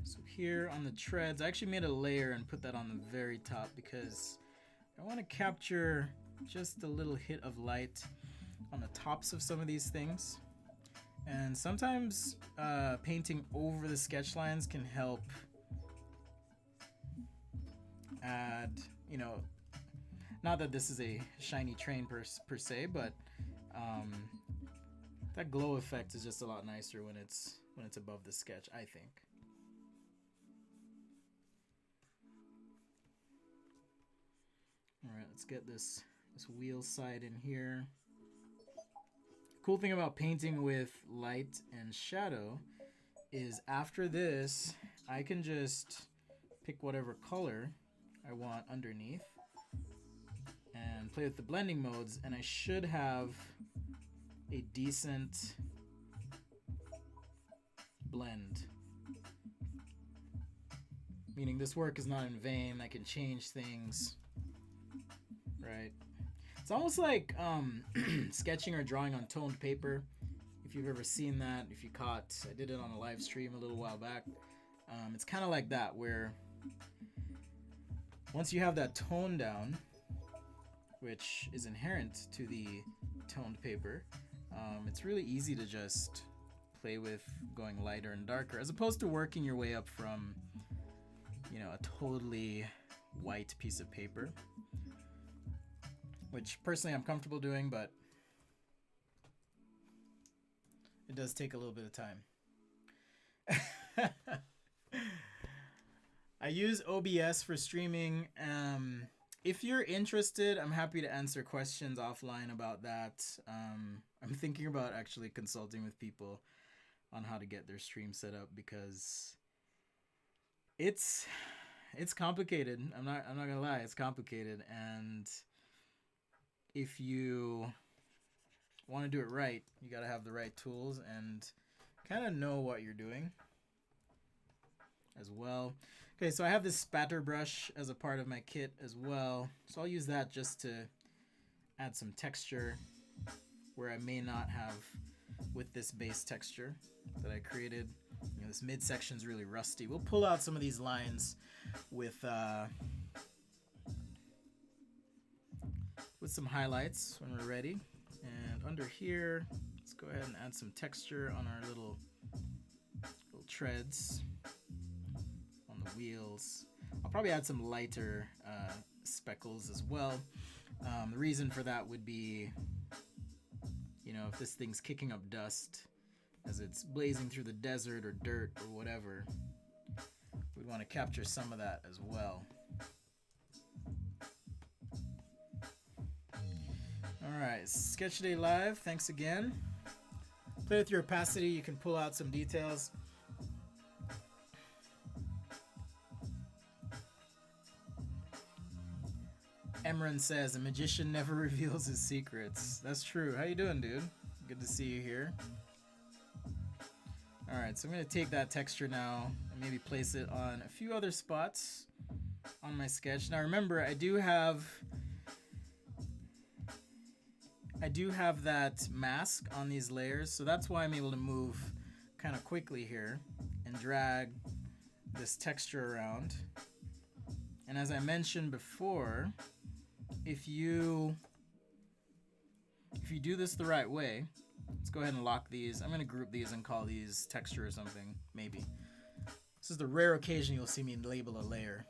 So here on the treads, I actually made a layer and put that on the very top because I want to capture just a little hit of light on the tops of some of these things. And sometimes painting over the sketch lines can help add, you know, not that this is a shiny train per se, but that glow effect is just a lot nicer when it's above the sketch, I think. All right, let's get this wheel side in here. Cool thing about painting with light and shadow is after this, I can just pick whatever color I want underneath and play with the blending modes, and I should have a decent blend. Meaning this work is not in vain. I can change things, right? It's almost like sketching or drawing on toned paper. If you've ever seen that, if you caught, I did it on a live stream a little while back. It's kind of like that, where once you have that tone down, which is inherent to the toned paper, it's really easy to just play with going lighter and darker, as opposed to working your way up from, you know, a totally white piece of paper, which personally I'm comfortable doing, but it does take a little bit of time. I use OBS for streaming. If you're interested, I'm happy to answer questions offline about that. I'm thinking about actually consulting with people on how to get their stream set up, because it's complicated. I'm not gonna lie, it's complicated, and if you want to do it right, you got to have the right tools and kind of know what you're doing as well. Okay, so I have this Spatter Brush as a part of my kit as well, so I'll use that just to add some texture where I may not have with this base texture that I created. You know, this midsection is really rusty. We'll pull out some of these lines with some highlights when we're ready. And under here, let's go ahead and add some texture on our little treads on the wheels. I'll probably add some lighter speckles as well. The reason for that would be, you know, if this thing's kicking up dust as it's blazing through the desert or dirt or whatever, we'd want to capture some of that as well. Alright, Sketch Day Live, thanks again. Play with your opacity, you can pull out some details. Emran says, a magician never reveals his secrets. That's true. How you doing, dude? Good to see you here. Alright, so I'm going to take that texture now and maybe place it on a few other spots on my sketch. Now remember, I do have that mask on these layers, so that's why I'm able to move kind of quickly here and drag this texture around. And as I mentioned before, if you do this the right way, let's go ahead and lock these. I'm going to group these and call these texture or something, maybe. This is the rare occasion you'll see me label a layer.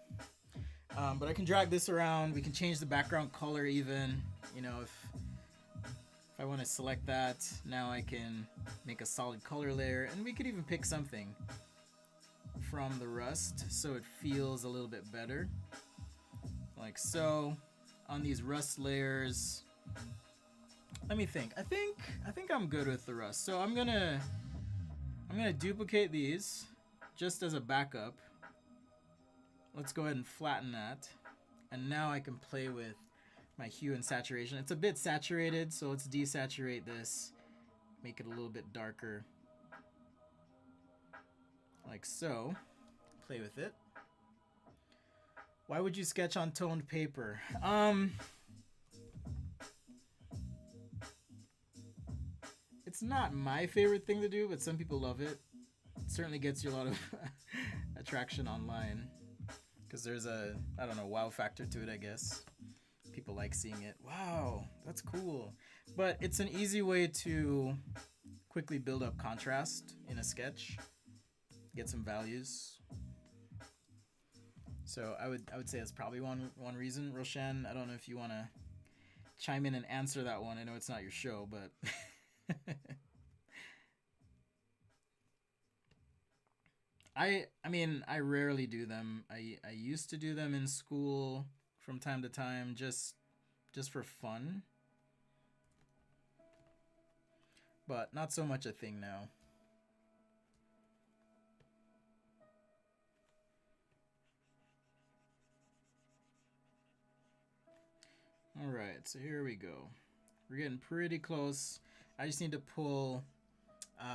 But I can drag this around. We can change the background color even, you know, if I want to select that, now I can make a solid color layer, and we could even pick something from the rust so it feels a little bit better, like so. On these rust layers, let me think. I think I'm good with the rust, so I'm gonna duplicate these just as a backup. Let's go ahead and flatten that, and now I can play with my hue and saturation. It's a bit saturated, so let's desaturate this, make it a little bit darker, like so. Play with it. Why would you sketch on toned paper? It's not my favorite thing to do, but some people love it. It certainly gets you a lot of attraction online because there's a, I don't know, wow factor to it, I guess. People like seeing it. Wow, that's cool. But it's an easy way to quickly build up contrast in a sketch, get some values. So I would say that's probably one reason. Roshan, I don't know if you want to chime in and answer that one. I know it's not your show, but I mean, I rarely do them. I used to do them in school from time to time, just for fun, but not so much a thing now. All right, so here we go. We're getting pretty close. I just need to pull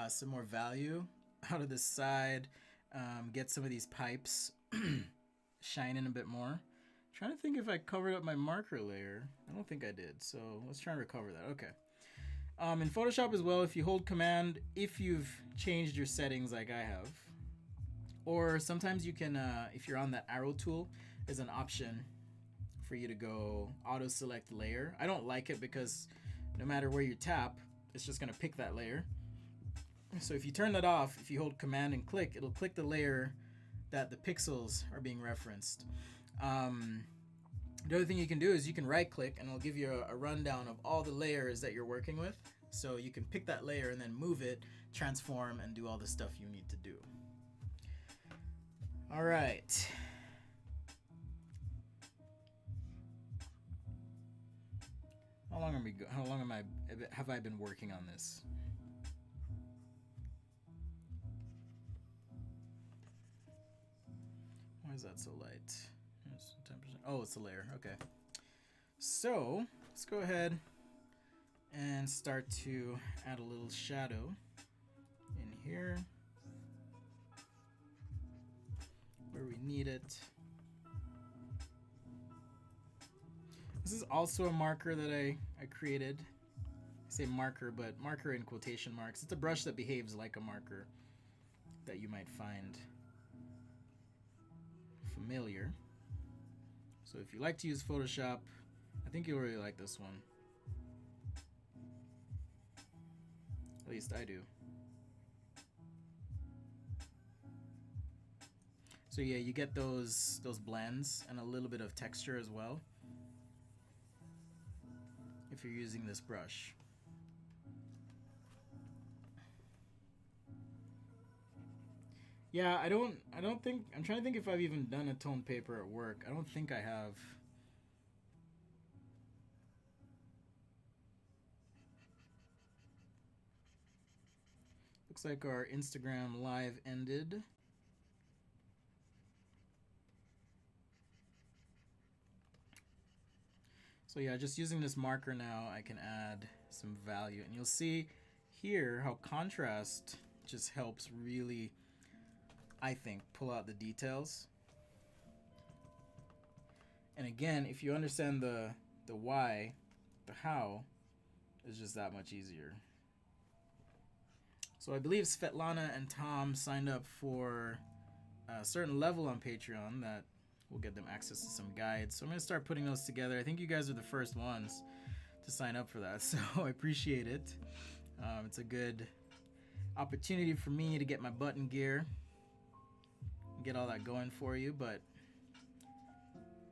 some more value out of this side, get some of these pipes shining a bit more. Trying to think if I covered up my marker layer. I don't think I did, so let's try and recover that. Okay. In Photoshop as well, if you hold Command, if you've changed your settings like I have, or sometimes you can, if you're on that arrow tool, there's an option for you to go auto select layer. I don't like it because no matter where you tap, it's just gonna pick that layer. So if you turn that off, if you hold Command and click, it'll click the layer that the pixels are being referenced. The other thing you can do is you can right click and it'll give you a rundown of all the layers that you're working with. So you can pick that layer and then move it, transform, and do all the stuff you need to do. All right. How long have I been working on this? Why is that so light? 10%. Oh, it's a layer. Okay. So let's go ahead and start to add a little shadow in here where we need it. This is also a marker that I created. I say marker, but marker in quotation marks. It's a brush that behaves like a marker that you might find familiar. So if you like to use Photoshop, I think you'll really like this one. At least I do. So yeah, you get those blends and a little bit of texture as well if you're using this brush. Yeah, I don't think, I'm trying to think if I've even done a toned paper at work. I don't think I have. Looks like our Instagram live ended. So yeah, just using this marker now, I can add some value. And you'll see here how contrast just helps really, I think, pull out the details. And again, if you understand the why, the how, is just that much easier. So I believe Svetlana and Tom signed up for a certain level on Patreon that will get them access to some guides. So I'm going to start putting those together. I think you guys are the first ones to sign up for that, so I appreciate it. It's a good opportunity for me to get my button gear, get all that going for you, but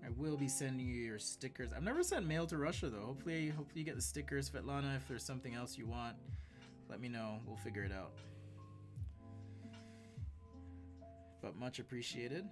I will be sending you your stickers. I've never sent mail to Russia though. Hopefully you get the stickers, Svetlana. If there's something else you want, let me know. We'll figure it out. But much appreciated.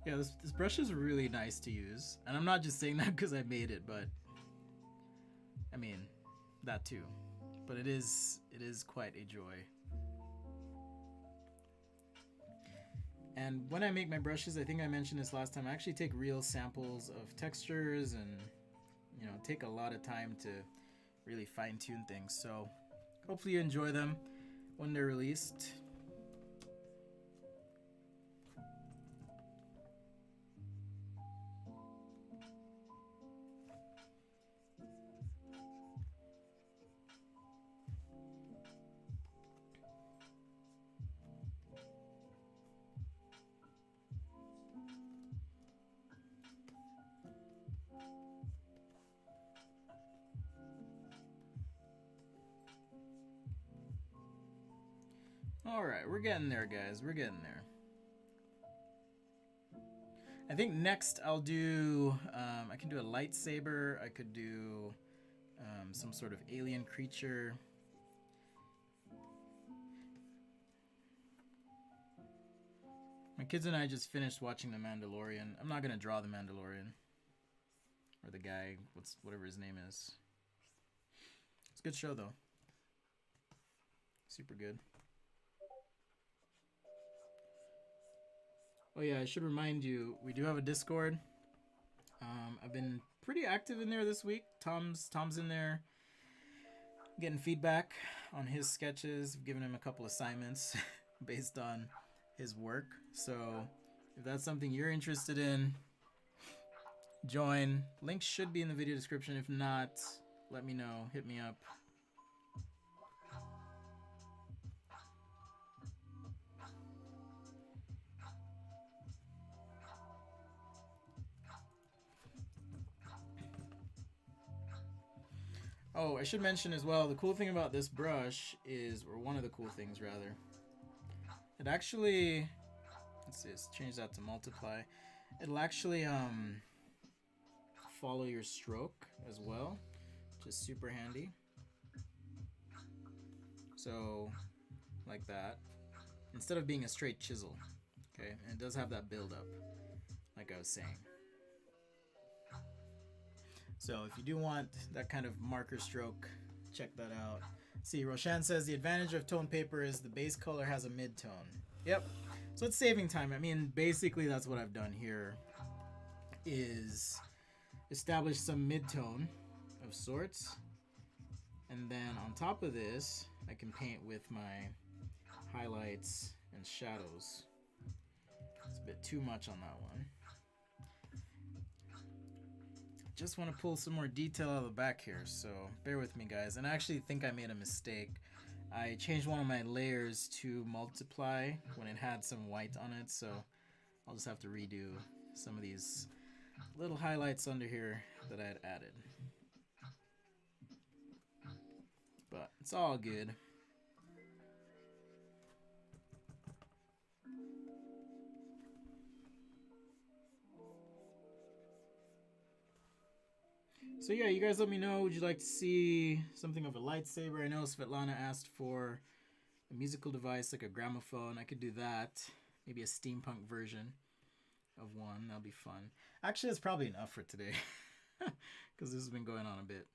Yeah, this brush is really nice to use. And I'm not just saying that because I made it, but I mean, that too. But it is quite a joy. And when I make my brushes, I think I mentioned this last time, I actually take real samples of textures and, you know, take a lot of time to really fine tune things. So hopefully you enjoy them when they're released. All right, we're getting there, guys. We're getting there. I think next I'll do, I can do a lightsaber. I could do some sort of alien creature. My kids and I just finished watching The Mandalorian. I'm not going to draw The Mandalorian. Or the guy, whatever his name is. It's a good show, though. Super good. Oh yeah, I should remind you, we do have a Discord. I've been pretty active in there this week. Tom's in there getting feedback on his sketches. I've given him a couple assignments based on his work. So if that's something you're interested in, join. Links should be in the video description. If not, let me know. Hit me up. Oh, I should mention as well, the cool thing about this brush is, or one of the cool things rather, it actually, let's see, let's change that to multiply. It'll actually follow your stroke as well, which is super handy. So, like that, instead of being a straight chisel, okay? And it does have that build up, like I was saying. So if you do want that kind of marker stroke, check that out. See, Roshan says the advantage of tone paper is the base color has a mid-tone. Yep. So it's saving time. I mean, basically that's what I've done here, is establish some mid-tone of sorts. And then on top of this, I can paint with my highlights and shadows. It's a bit too much on that one. Just want to pull some more detail out of the back here, so bear with me, guys. And I actually think I made a mistake. I changed one of my layers to multiply when it had some white on it, so I'll just have to redo some of these little highlights under here that I had added. But it's all good. So yeah, you guys let me know, would you like to see something of a lightsaber? I know Svetlana asked for a musical device like a gramophone. I could do that. Maybe a steampunk version of one. That'll be fun. Actually, that's probably enough for today because this has been going on a bit.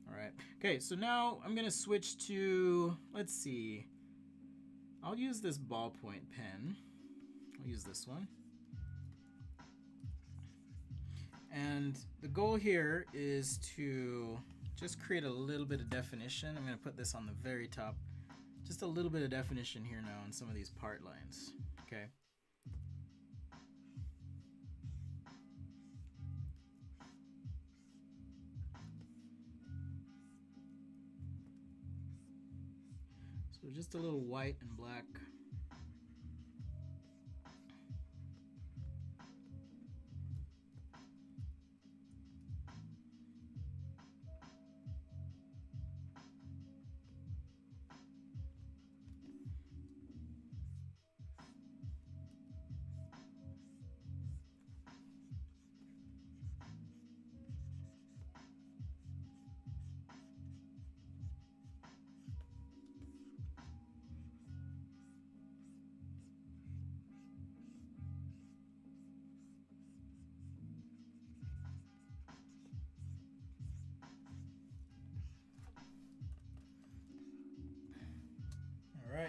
All right. Okay, so now I'm going to switch to, let's see. I'll use this ballpoint pen. I'll use this one. And the goal here is to just create a little bit of definition. I'm going to put this on the very top. Just a little bit of definition here now on some of these part lines. Okay. So just a little white and black.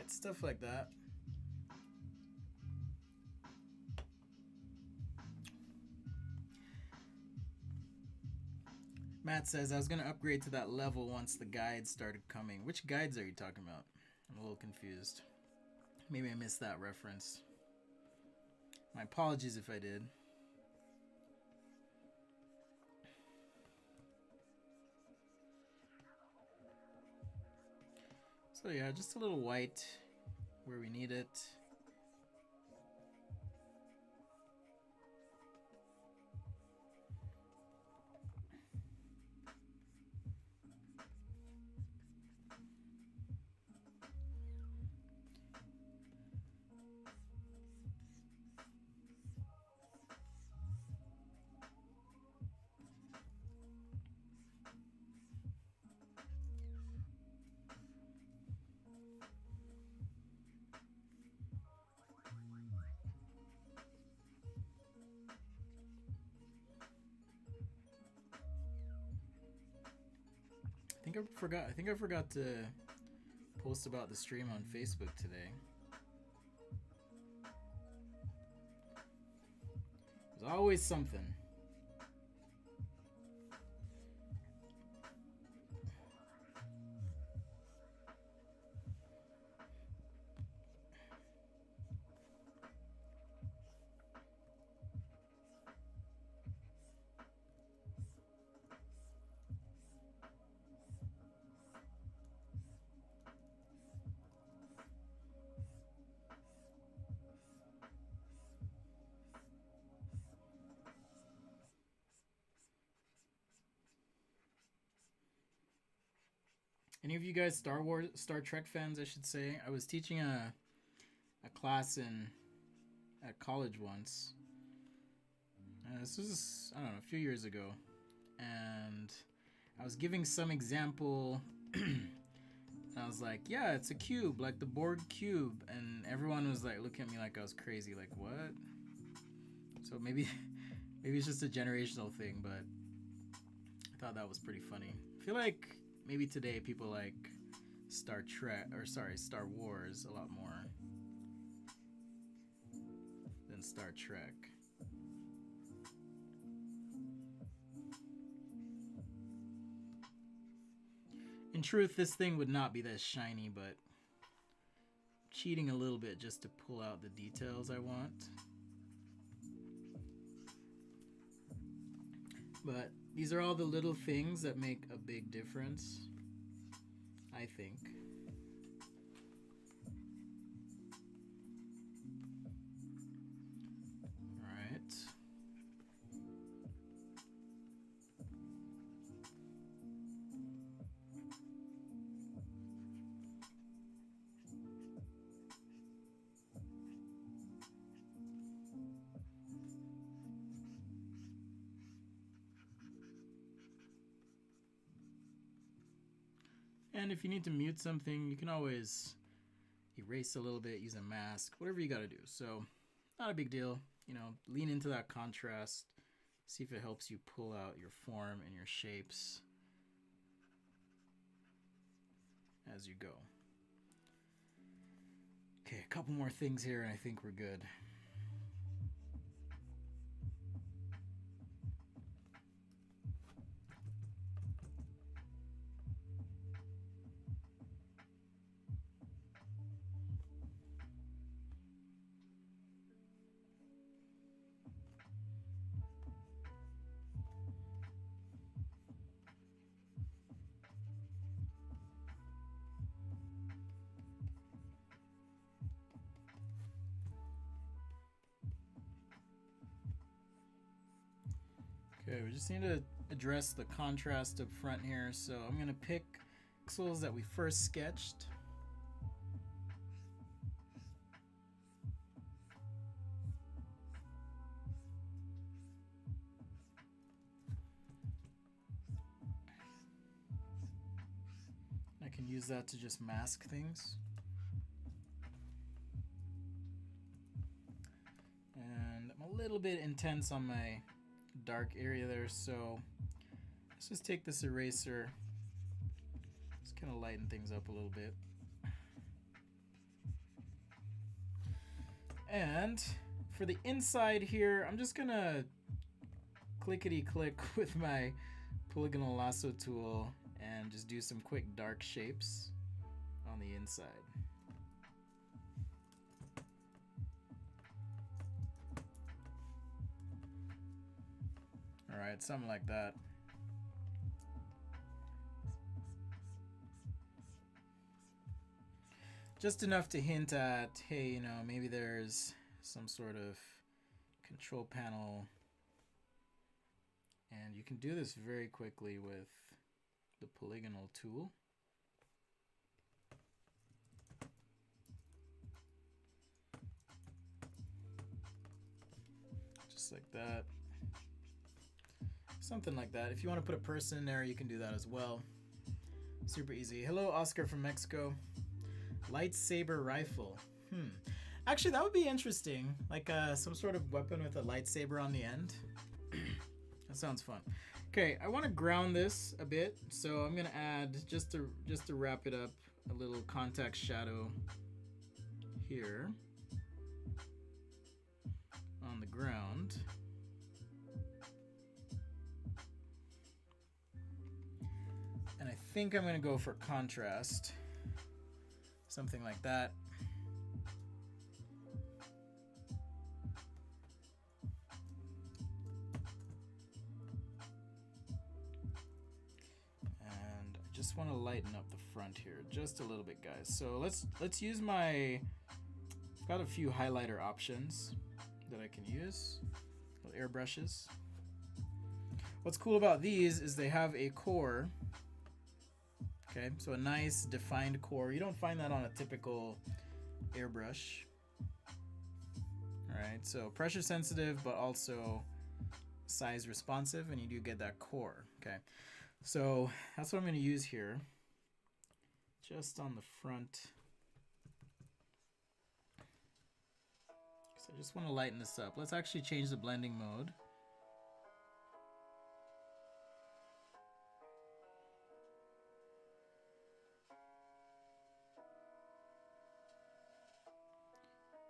right, stuff like that. Matt says, I was going to upgrade to that level once the guides started coming. Which guides are you talking about? I'm a little confused. Maybe I missed that reference. My apologies if I did. So yeah, just a little white where we need it. I think I forgot to post about the stream on Facebook today. There's always something. Any of you guys Star Trek fans, I should say? I was teaching a class at college once. This was, I don't know, a few years ago. And I was giving some example. I was like, yeah, it's a cube, like the Borg cube. And everyone was like, looking at me like I was crazy. Like, what? So maybe it's just a generational thing, but I thought that was pretty funny. I feel like maybe today people like Star Wars a lot more than Star Trek. In truth, this thing would not be that shiny, but cheating a little bit just to pull out the details I want. But these are all the little things that make a big difference, I think. All right. And if you need to mute something, you can always erase a little bit, use a mask, whatever you gotta do. So, not a big deal. You know, lean into that contrast. See if it helps you pull out your form and your shapes as you go. Okay, a couple more things here and I think we're good. Okay, we just need to address the contrast up front here. So I'm going to pick pixels that we first sketched. I can use that to just mask things. And I'm a little bit intense on my dark area there, so let's just take this eraser, just kind of lighten things up a little bit. And for the inside here, I'm just gonna clickety-click with my Polygonal Lasso tool and just do some quick dark shapes on the inside. All right, something like that. Just enough to hint at, hey, you know, maybe there's some sort of control panel. And you can do this very quickly with the Polygonal tool. Just like that. Something like that. If you want to put a person in there, you can do that as well. Super easy. Hello, Oscar from Mexico. Lightsaber Rifle. Actually, that would be interesting. Like some sort of weapon with a lightsaber on the end. That sounds fun. Okay, I want to ground this a bit, so I'm gonna add just to wrap it up a little contact shadow here on the ground. And I think I'm gonna go for contrast. Something like that. And I just want to lighten up the front here just a little bit, guys. So let's use my, I've got a few highlighter options that I can use, little airbrushes. What's cool about these is they have a core. Okay, so a nice defined core. You don't find that on a typical airbrush. All right, so pressure sensitive, but also size responsive, and you do get that core. Okay, so that's what I'm going to use here, just on the front. So I just want to lighten this up. Let's actually change the blending mode.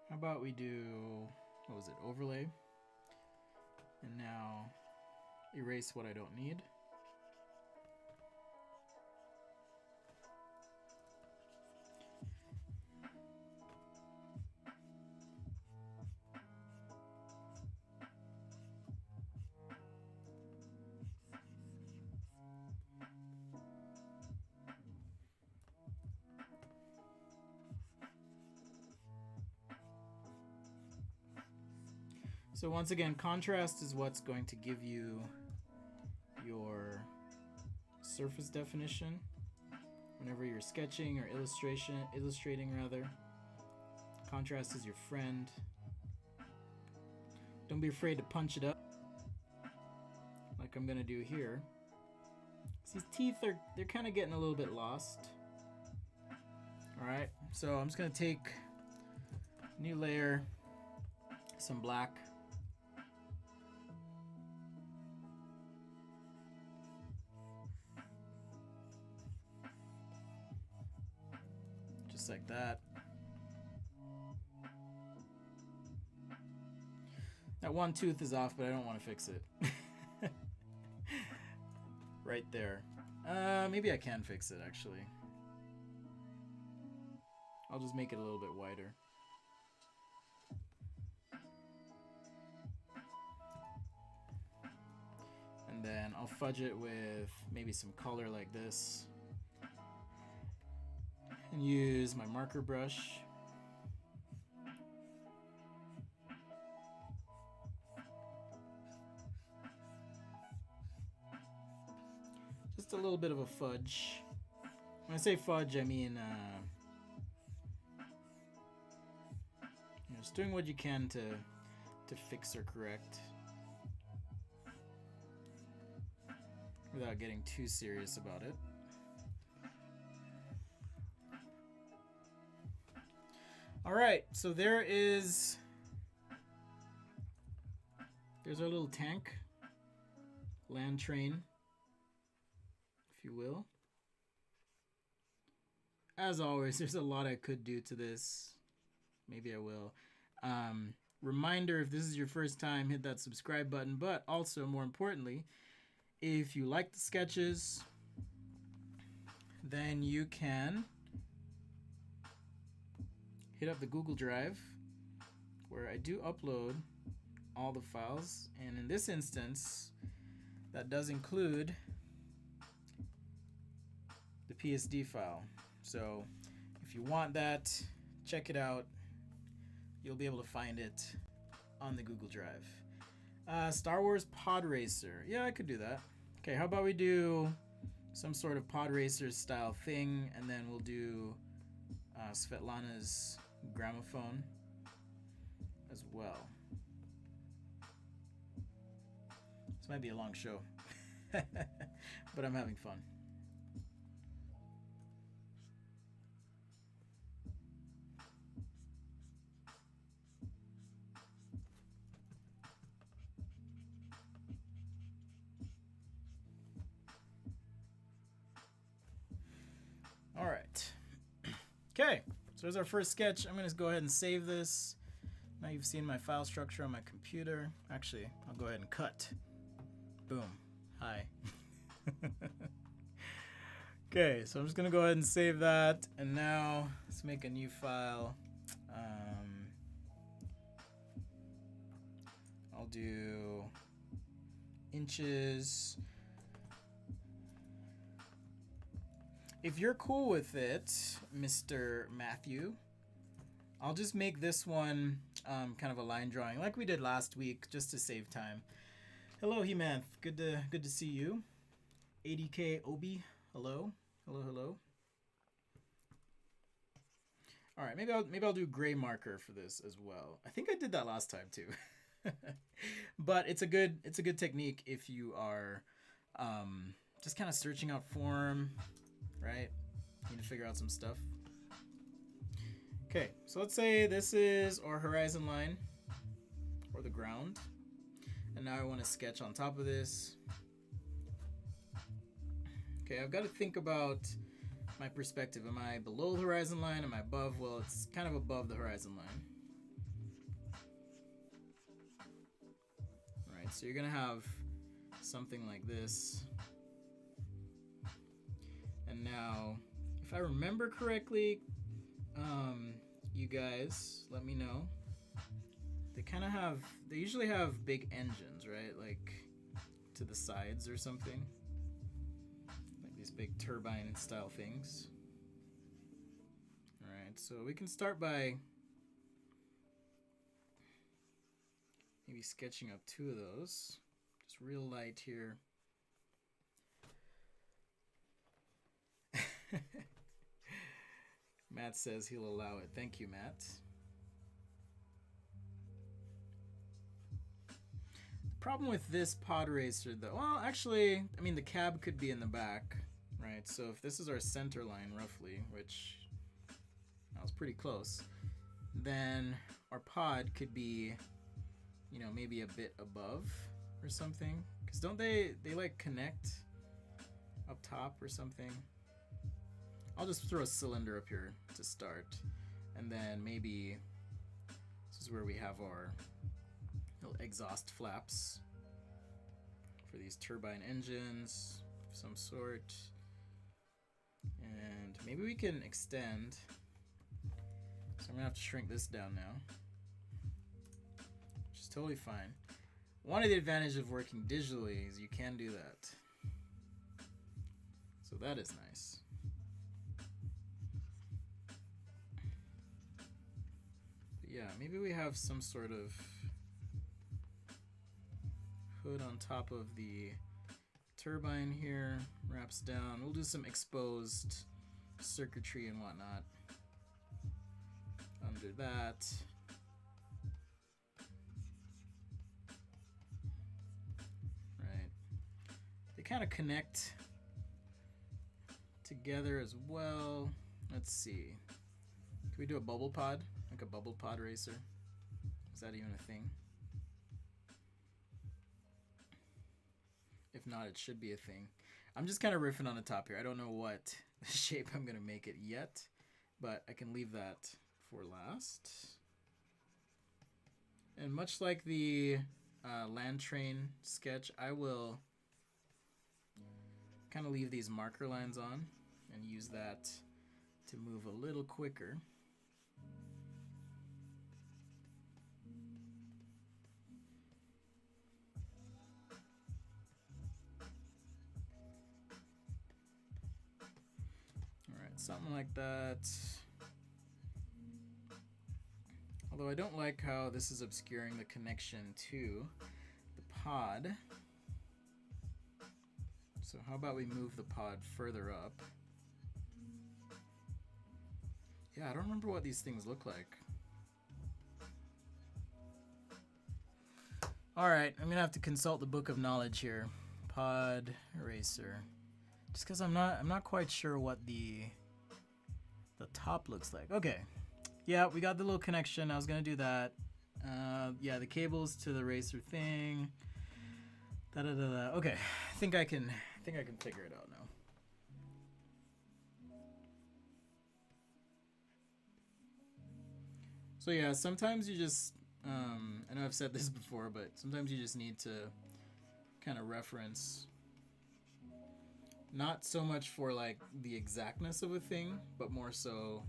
How about we do, what was it, overlay? And now erase what I don't need. So once again, contrast is what's going to give you your surface definition whenever you're sketching or illustrating rather. Contrast is your friend. Don't be afraid to punch it up like I'm gonna do here. These teeth they're kind of getting a little bit lost. All right, so I'm just gonna take new layer, some black. Just like that. That one tooth is off, but I don't want to fix it. Right there. Maybe I can fix it actually. I'll just make it a little bit wider. And then I'll fudge it with maybe some color like this. And use my marker brush. Just a little bit of a fudge. When I say fudge, I mean just doing what you can to fix or correct without getting too serious about it. All right, so there's our little tank, land train, if you will. As always, there's a lot I could do to this. Maybe I will. Reminder, if this is your first time, hit that subscribe button. But also, more importantly, if you like the sketches, then you can hit up the Google Drive where I do upload all the files. And in this instance, that does include the PSD file. So if you want that, check it out. You'll be able to find it on the Google Drive. Star Wars Pod Racer. Yeah, I could do that. Okay, how about we do some sort of Pod Racer style thing, and then we'll do Svetlana's Gramophone as well. This might be a long show, but I'm having fun. All right. Okay, so there's our first sketch. I'm going to go ahead and save this. Now you've seen my file structure on my computer. Actually, I'll go ahead and cut. Boom. Hi. Okay, so I'm just going to go ahead and save that. And now let's make a new file. I'll do inches. If you're cool with it, Mr. Matthew, I'll just make this one kind of a line drawing like we did last week, just to save time. Hello, He-Man. Good to see you. 80K Obi. Hello. Hello. All right, maybe I'll do gray marker for this as well. I think I did that last time too. But it's a good technique if you are just kind of searching out form. Right? Need to figure out some stuff. Okay, so let's say this is our horizon line, or the ground. And now I want to sketch on top of this. Okay, I've got to think about my perspective. Am I below the horizon line? Am I above? Well, it's kind of above the horizon line. Alright, so you're going to have something like this. And now, if I remember correctly, you guys, let me know. They usually have big engines, right? Like to the sides or something. Like these big turbine style things. Alright, so we can start by maybe sketching up 2 of those. Just real light here. Matt says he'll allow it. Thank you, Matt. The problem with this pod racer, though, well, actually, I mean, the cab could be in the back, right? So if this is our center line, roughly, which that was pretty close, then our pod could be, you know, maybe a bit above or something. Because don't they like connect up top or something? I'll just throw a cylinder up here to start, and then maybe this is where we have our little exhaust flaps for these turbine engines of some sort. And maybe we can extend. So I'm gonna have to shrink this down now, which is totally fine. One of the advantages of working digitally is you can do that. So that is nice. Yeah, maybe we have some sort of hood on top of the turbine here, wraps down. We'll do some exposed circuitry and whatnot under that. Right. They kind of connect together as well. Let's see. Can we do a bubble pod? Like a bubble pod racer? Is that even a thing? If not, it should be a thing. I'm just kind of riffing on the top here. I don't know what shape I'm going to make it yet, but I can leave that for last. And much like the land train sketch, I will kind of leave these marker lines on and use that to move a little quicker. All right, something like that. Although I don't like how this is obscuring the connection to the pod. So how about we move the pod further up? Yeah, I don't remember what these things look like. All right, I'm gonna have to consult the book of knowledge here. Pod eraser. Just because I'm not quite sure what the top looks like. Okay. Yeah, we got the little connection. I was gonna do that. Yeah, the cables to the eraser thing. Okay, I think I can figure it out now. So yeah, sometimes you just I know I've said this before, but sometimes you just need to kind of reference, not so much for like the exactness of a thing, but more so,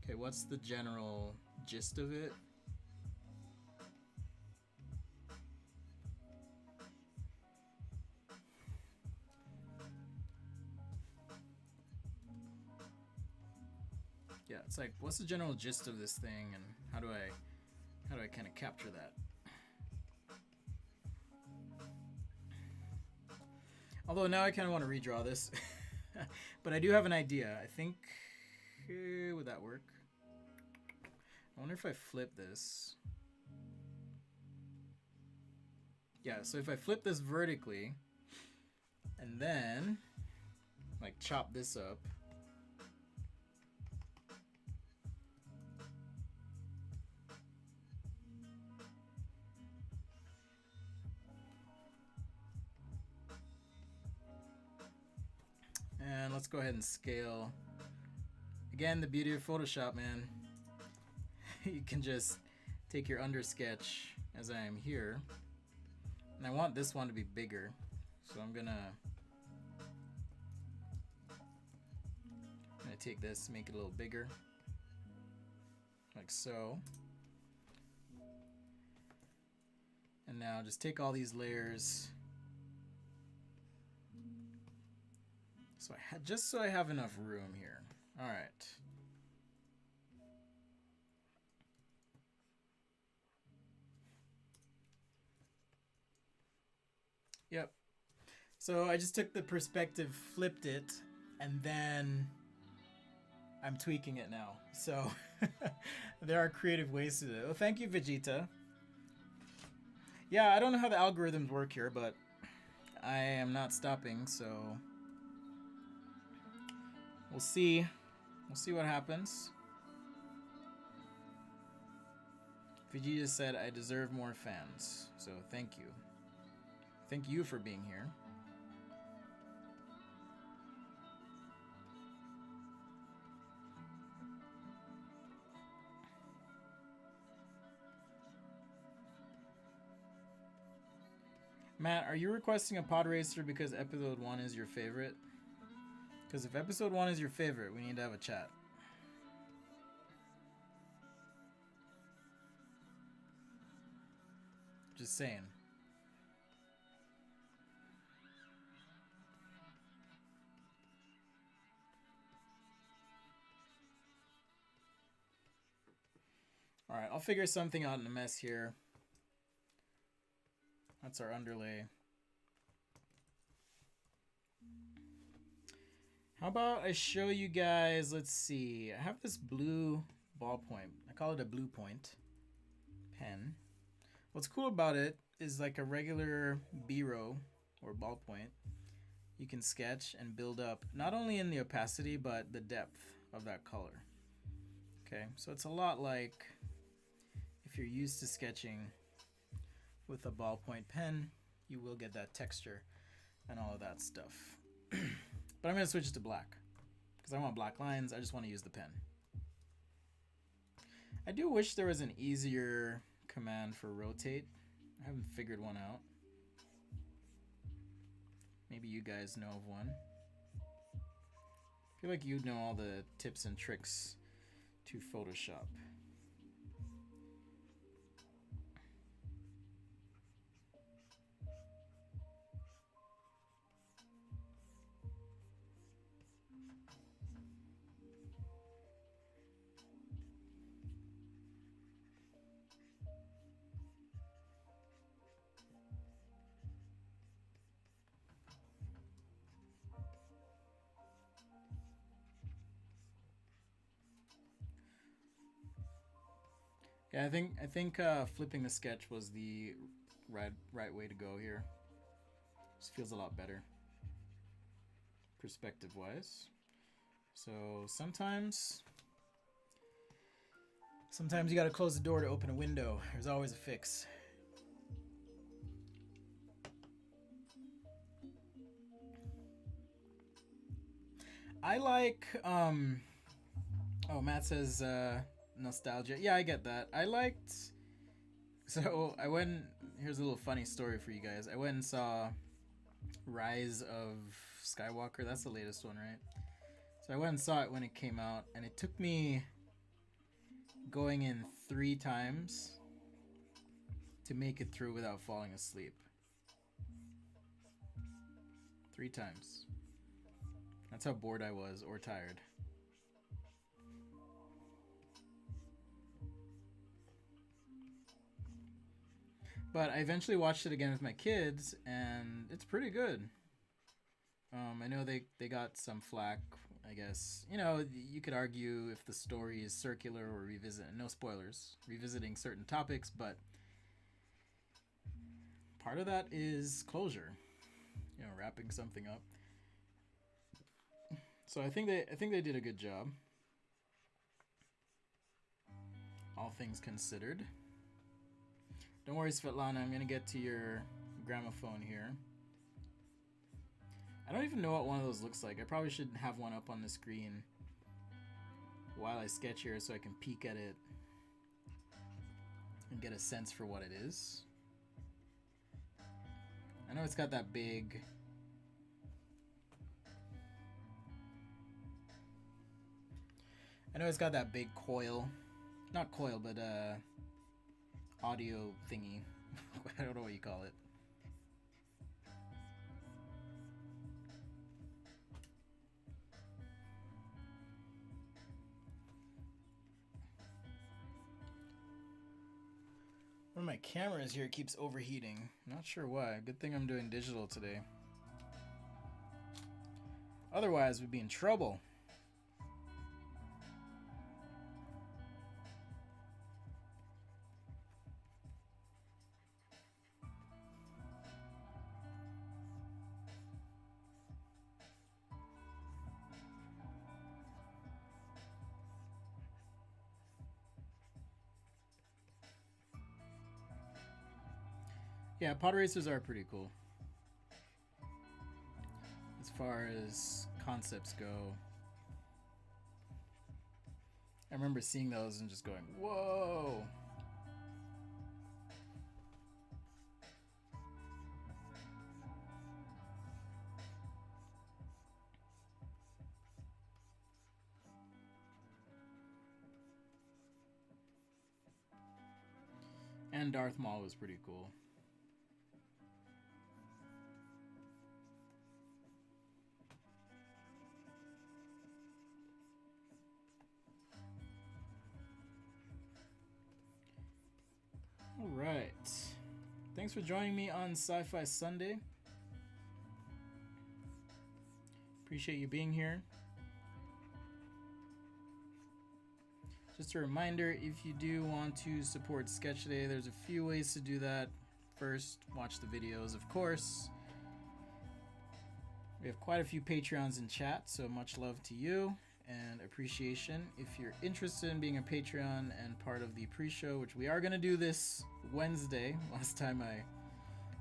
okay, what's the general gist of it? Yeah, it's like, what's the general gist of this thing, and how do I kind of capture that? Although now I kind of want to redraw this, but I do have an idea. I think, would that work? I wonder if I flip this. Yeah, so if I flip this vertically, and then like chop this up, and let's go ahead and scale. Again, the beauty of Photoshop, man. You can just take your undersketch as I am here. And I want this one to be bigger. So I'm gonna take this, make it a little bigger. Like so. And now just take all these layers. So just so I have enough room here. All right. Yep. So I just took the perspective, flipped it, and then I'm tweaking it now. So there are creative ways to do it. Oh, thank you, Vegeta. Yeah, I don't know how the algorithms work here, but I am not stopping, so we'll see. We'll see what happens. Vegeta said I deserve more fans, so thank you. Thank you for being here. Matt, are you requesting a pod racer because episode 1 is your favorite? Because if episode 1 is your favorite, we need to have a chat. Just saying. Alright, I'll figure something out in a mess here. That's our underlay. How about I show you guys, let's see. I have this blue ballpoint. I call it a blue point pen. What's cool about it is like a regular biro or ballpoint. You can sketch and build up not only in the opacity but the depth of that color. Okay, so it's a lot like if you're used to sketching with a ballpoint pen, you will get that texture and all of that stuff. But I'm going to switch it to black because I want black lines. I just want to use the pen. I do wish there was an easier command for rotate. I haven't figured one out. Maybe you guys know of one. I feel like you'd know all the tips and tricks to Photoshop. Yeah, I think flipping the sketch was the right way to go here. Just feels a lot better, perspective wise. So sometimes you got to close the door to open a window. There's always a fix. I like oh, Matt says nostalgia. Yeah, I get that. I liked, so I went, here's a little funny story for you guys. I went and saw Rise of Skywalker. That's the latest one, right? So I went and saw it when it came out, and it took me going in 3 times to make it through without falling asleep. 3 times. That's how bored I was, or tired. But I eventually watched it again with my kids, and it's pretty good. I know they got some flack, I guess. You know, you could argue if the story is circular or no spoilers, revisiting certain topics, but part of that is closure. You know, wrapping something up. So I think they did a good job. All things considered. Don't worry, Svetlana, I'm gonna get to your gramophone here. I don't even know what one of those looks like. I probably should have one up on the screen while I sketch here so I can peek at it and get a sense for what it is. I know it's got that big... coil. Not coil, but audio thingy. I don't know what you call it. One of my cameras here keeps overheating. Not sure why. Good thing I'm doing digital today. Otherwise, we'd be in trouble. Yeah, pod racers are pretty cool. As far as concepts go. I remember seeing those and just going, whoa! And Darth Maul was pretty cool. All right. Thanks for joining me on Sci-Fi Sunday. Appreciate you being here. Just a reminder, if you do want to support Sketch Day, there's a few ways to do that. First, watch the videos, of course. We have quite a few Patreons in chat, so much love to you and appreciation. If you're interested in being a Patreon and part of the pre-show, which we are going to do this Wednesday, last time I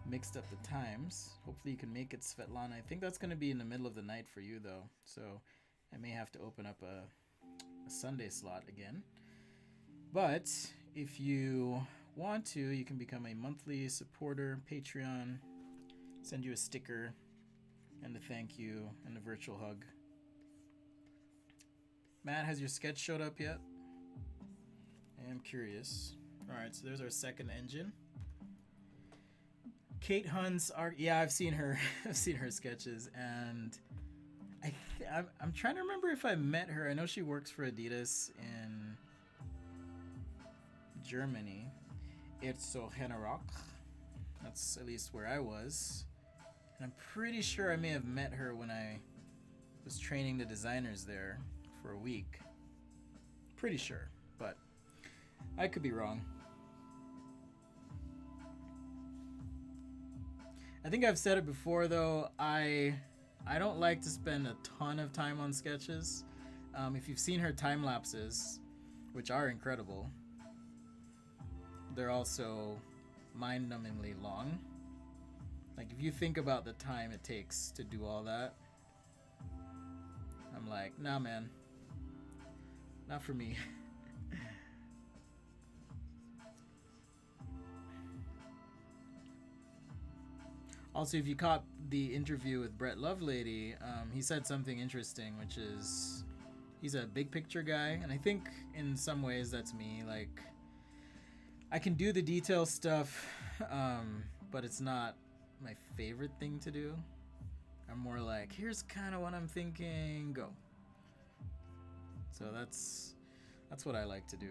mixed up the times. Hopefully you can make it, Svetlana. I think that's going to be in the middle of the night for you, though, so I may have to open up a Sunday slot again. But if you want to, you can become a monthly supporter, Patreon, send you a sticker and a thank you and a virtual hug. Matt, has your sketch showed up yet? I am curious. Alright, so there's our second engine. Kate Hunt's art. Yeah, I've seen her. I've seen her sketches, and I'm trying to remember if I met her. I know she works for Adidas in Germany. It's so Generok. That's at least where I was. And I'm pretty sure I may have met her when I was training the designers there for a week. Pretty sure, but I could be wrong. I think I've said it before though, I don't like to spend a ton of time on sketches. If you've seen her time lapses, which are incredible, they're also mind-numbingly long. Like if you think about the time it takes to do all that, I'm like, nah man, not for me. Also, if you caught the interview with Brett Lovelady, he said something interesting, which is he's a big picture guy, and I think in some ways that's me. Like, I can do the detail stuff, but it's not my favorite thing to do. I'm more like, here's kind of what I'm thinking, go. So that's what I like to do.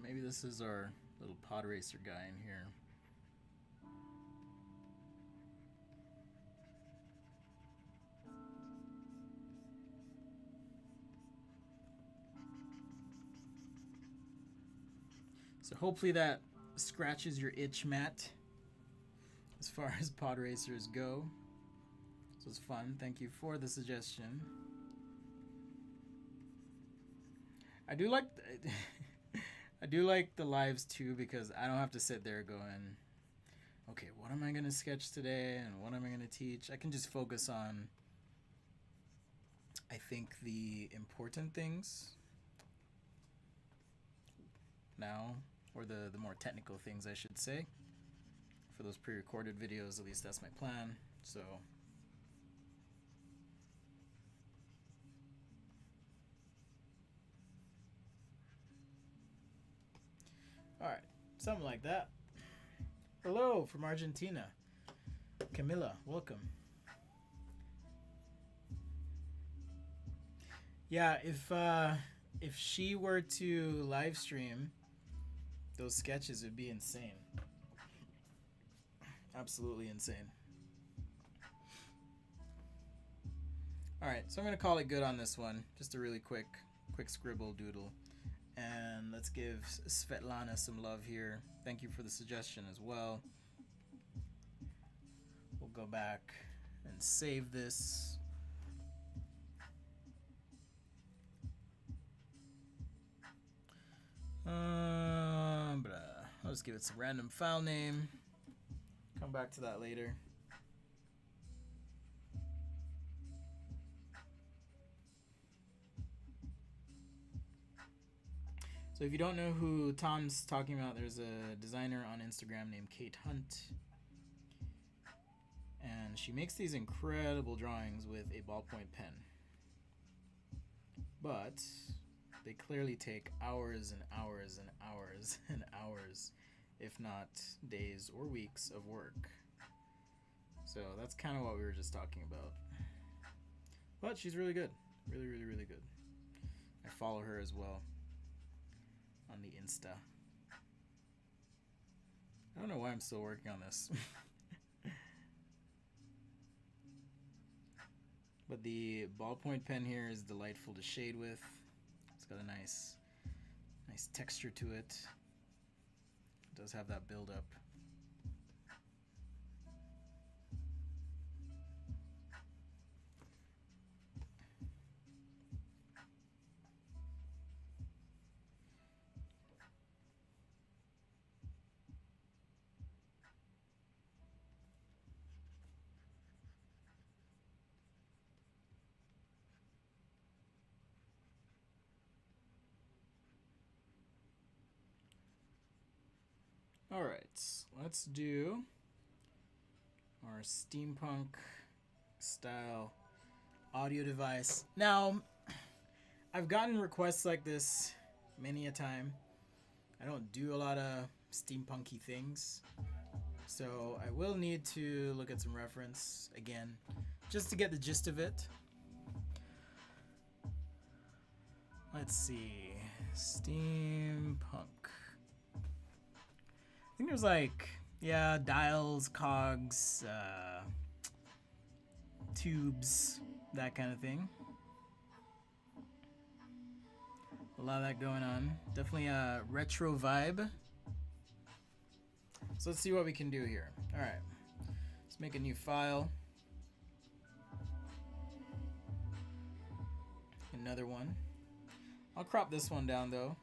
Maybe this is our little pod racer guy in here. So hopefully that scratches your itch, Matt, as far as pod racers go. This was fun. Thank you for the suggestion. I do like the lives too, because I don't have to sit there going, okay, what am I going to sketch today and what am I going to teach? I can just focus on, I think, the important things now, or the more technical things, I should say. For those pre-recorded videos, at least that's my plan. So all right, something like that. Hello from Argentina, Camilla, welcome. Yeah, if she were to live stream those sketches, it would be insane. Absolutely insane. All right, so I'm gonna call it good on this one. Just a really quick scribble doodle. And let's give Svetlana some love here. Thank you for the suggestion as well. We'll go back and save this. I'll just give it some random file name. Come back to that later. So if you don't know who Tom's talking about, there's a designer on Instagram named Kate Hunt. And she makes these incredible drawings with a ballpoint pen. But they clearly take hours and hours and hours and hours, if not days or weeks of work. So that's kind of what we were just talking about. But she's really good. Really, really, really good. I follow her as well on the Insta. I don't know why I'm still working on this. But the ballpoint pen here is delightful to shade with. It's got a nice texture to it. It does have that build up. All right, let's do our steampunk style audio device. Now, I've gotten requests like this many a time. I don't do a lot of steampunky things, so I will need to look at some reference again, just to get the gist of it. Let's see, steampunk. I think there's like, yeah, dials, cogs, tubes, that kind of thing. A lot of that going on. Definitely a retro vibe. So let's see what we can do here. All right, let's make a new file. Another one. I'll crop this one down though.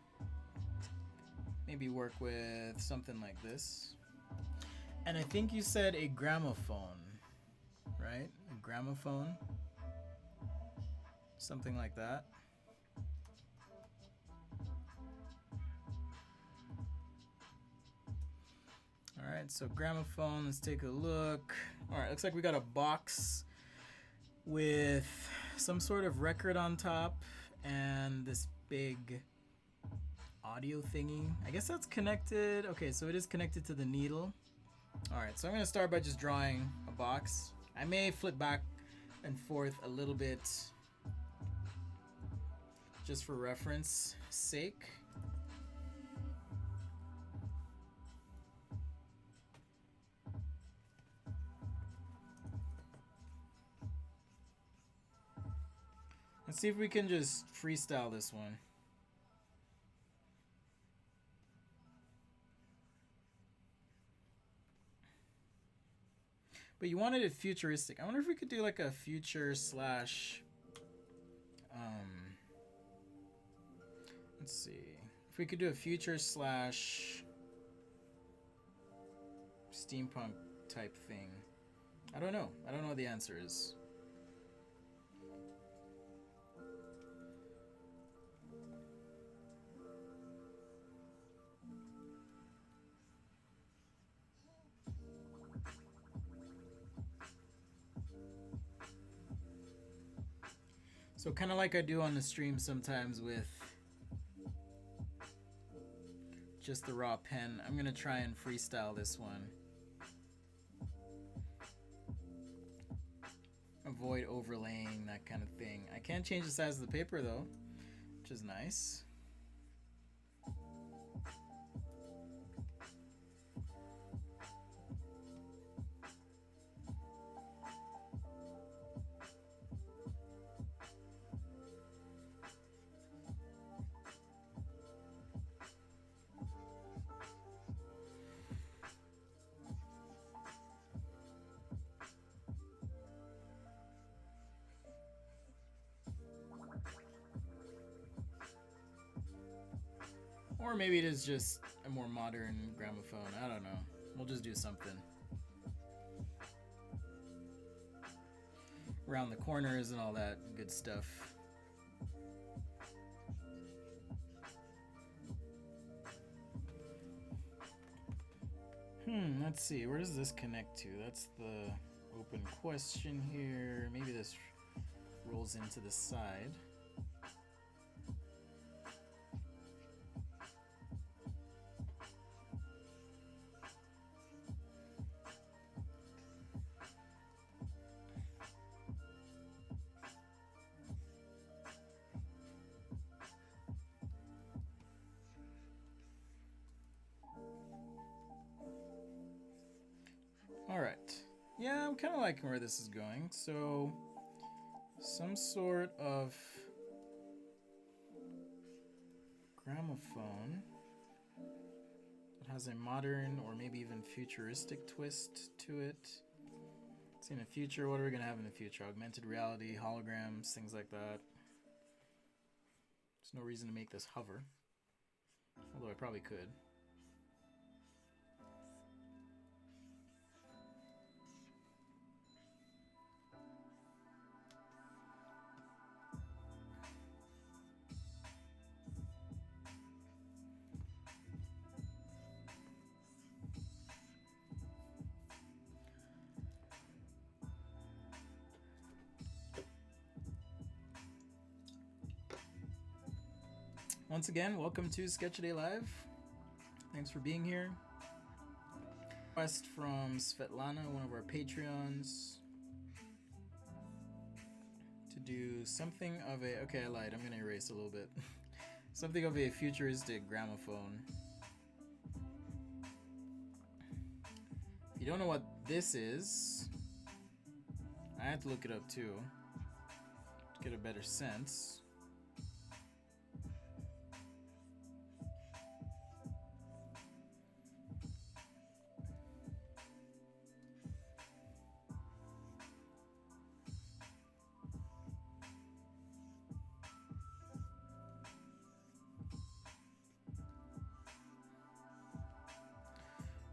Maybe work with something like this. And I think you said a gramophone, right? A gramophone. Something like that. All right, so gramophone, let's take a look. All right, looks like we got a box with some sort of record on top and this big audio thingy. I guess that's connected. Okay, so it is connected to the needle. All right, so I'm gonna start by just drawing a box. I may flip back and forth a little bit just for reference sake. Let's see if we can just freestyle this one. But you wanted it futuristic. I wonder if we could do like a future slash, let's see. If we could do a future slash steampunk type thing. I don't know. I don't know what the answer is. So kind of like I do on the stream sometimes with just the raw pen, I'm gonna try and freestyle this one. Avoid overlaying, that kind of thing. I can't change the size of the paper though, which is nice. Or maybe it is just a more modern gramophone. I don't know. We'll just do something. Around the corners and all that good stuff. Let's see. Where does this connect to? That's the open question here. Maybe this rolls into the side. Alright, yeah, I'm kind of liking where this is going. So, some sort of gramophone that has a modern or maybe even futuristic twist to it. Let's see, in the future, what are we going to have in the future? Augmented reality, holograms, things like that. There's no reason to make this hover, although I probably could. Once again, welcome to Sketch A Day Live. Thanks for being here. Request from Svetlana, one of our Patreons, to do something of a... Okay, I lied. I'm going to erase a little bit. Something of a futuristic gramophone. If you don't know what this is, I had to look it up too to get a better sense.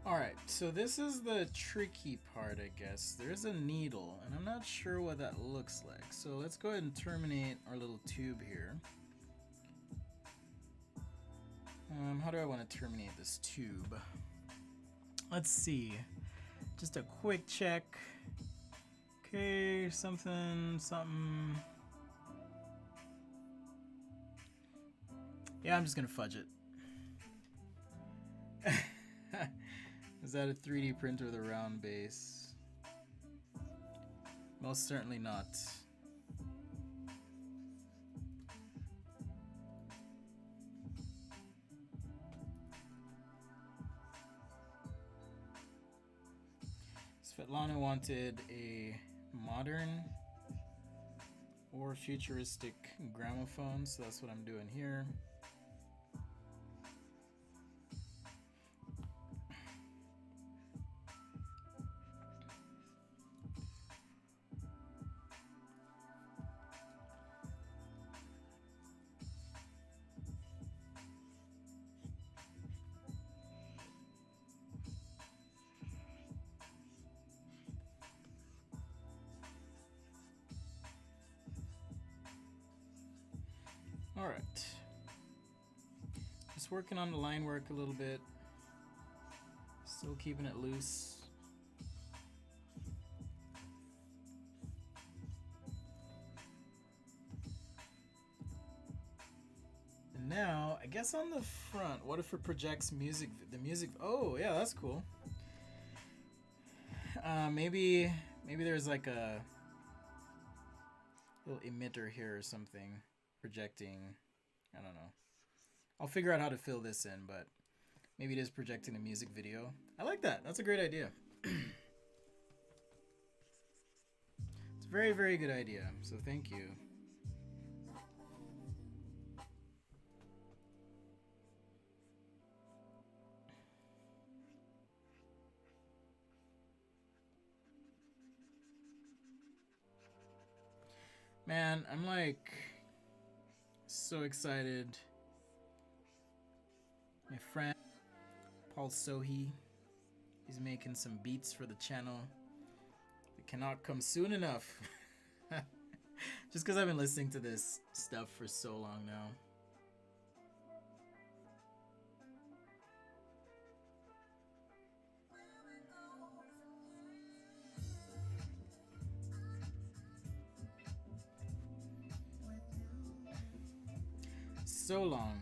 Alright, so this is the tricky part, I guess. There's a needle, and I'm not sure what that looks like. So let's go ahead and terminate our little tube here. How do I want to terminate this tube? Let's see. Just a quick check. Okay, something. Yeah, I'm just gonna fudge it. Is that a 3D printer with a round base? Most certainly not. Svetlana wanted a modern or futuristic gramophone, so that's what I'm doing here. All right, just working on the line work a little bit, still keeping it loose. And now, I guess on the front, what if it projects the music? Oh yeah, that's cool. Maybe there's like a little emitter here or something. Projecting, I don't know. I'll figure out how to fill this in, but maybe it is projecting the music video. I like that. That's a great idea. It's a very, very good idea. So thank you. Man, I'm like so excited. My friend Paul Sohi, he's making some beats for the channel. It cannot come soon enough. Just because I've been listening to this stuff for so long now. So long.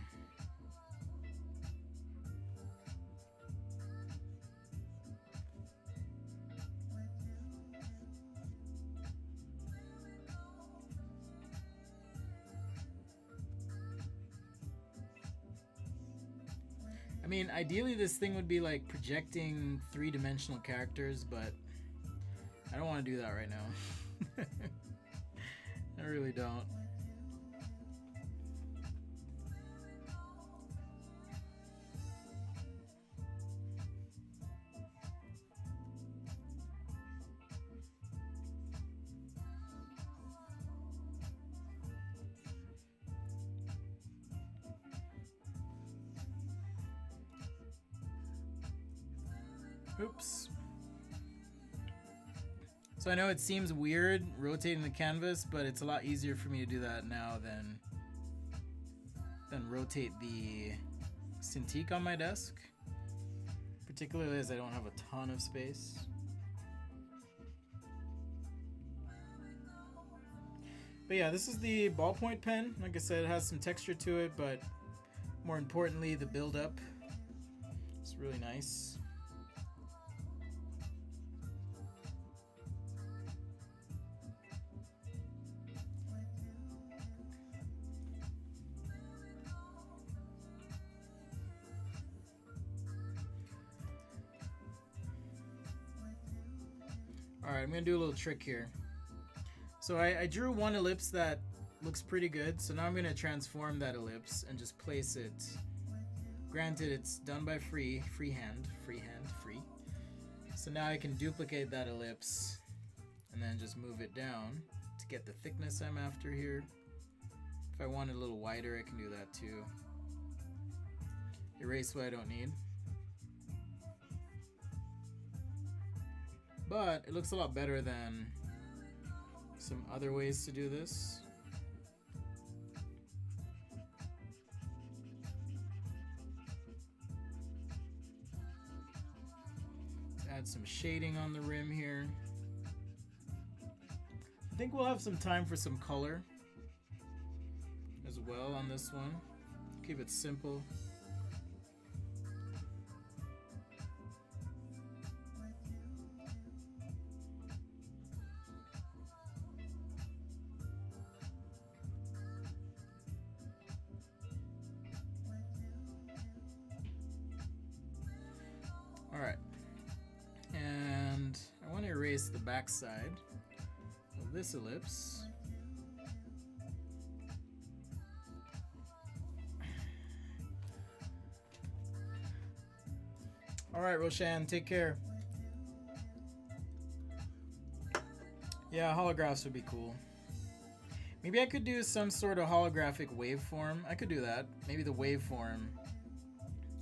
I mean, ideally this thing would be like projecting three-dimensional characters, but I don't want to do that right now. I really don't. Oops. So I know it seems weird rotating the canvas, but it's a lot easier for me to do that now than rotate the Cintiq on my desk, particularly as I don't have a ton of space. But yeah, this is the ballpoint pen. Like I said, it has some texture to it, but More importantly, the build-up is really nice. Alright, I'm going to do a little trick here. So I drew one ellipse that looks pretty good, so now I'm going to transform that ellipse and just place it. Granted, it's done by freehand. So now I can duplicate that ellipse and then just move it down to get the thickness I'm after here. If I want it a little wider, I can do that too. Erase what I don't need. But it looks a lot better than some other ways to do this. Let's add some shading on the rim here. I think we'll have some time for some color as well on this one. Keep it simple. Alright, and I want to erase the back side of this ellipse. Alright, Roshan, take care. Yeah, holographs would be cool. Maybe I could do some sort of holographic waveform. I could do that. Maybe the waveform,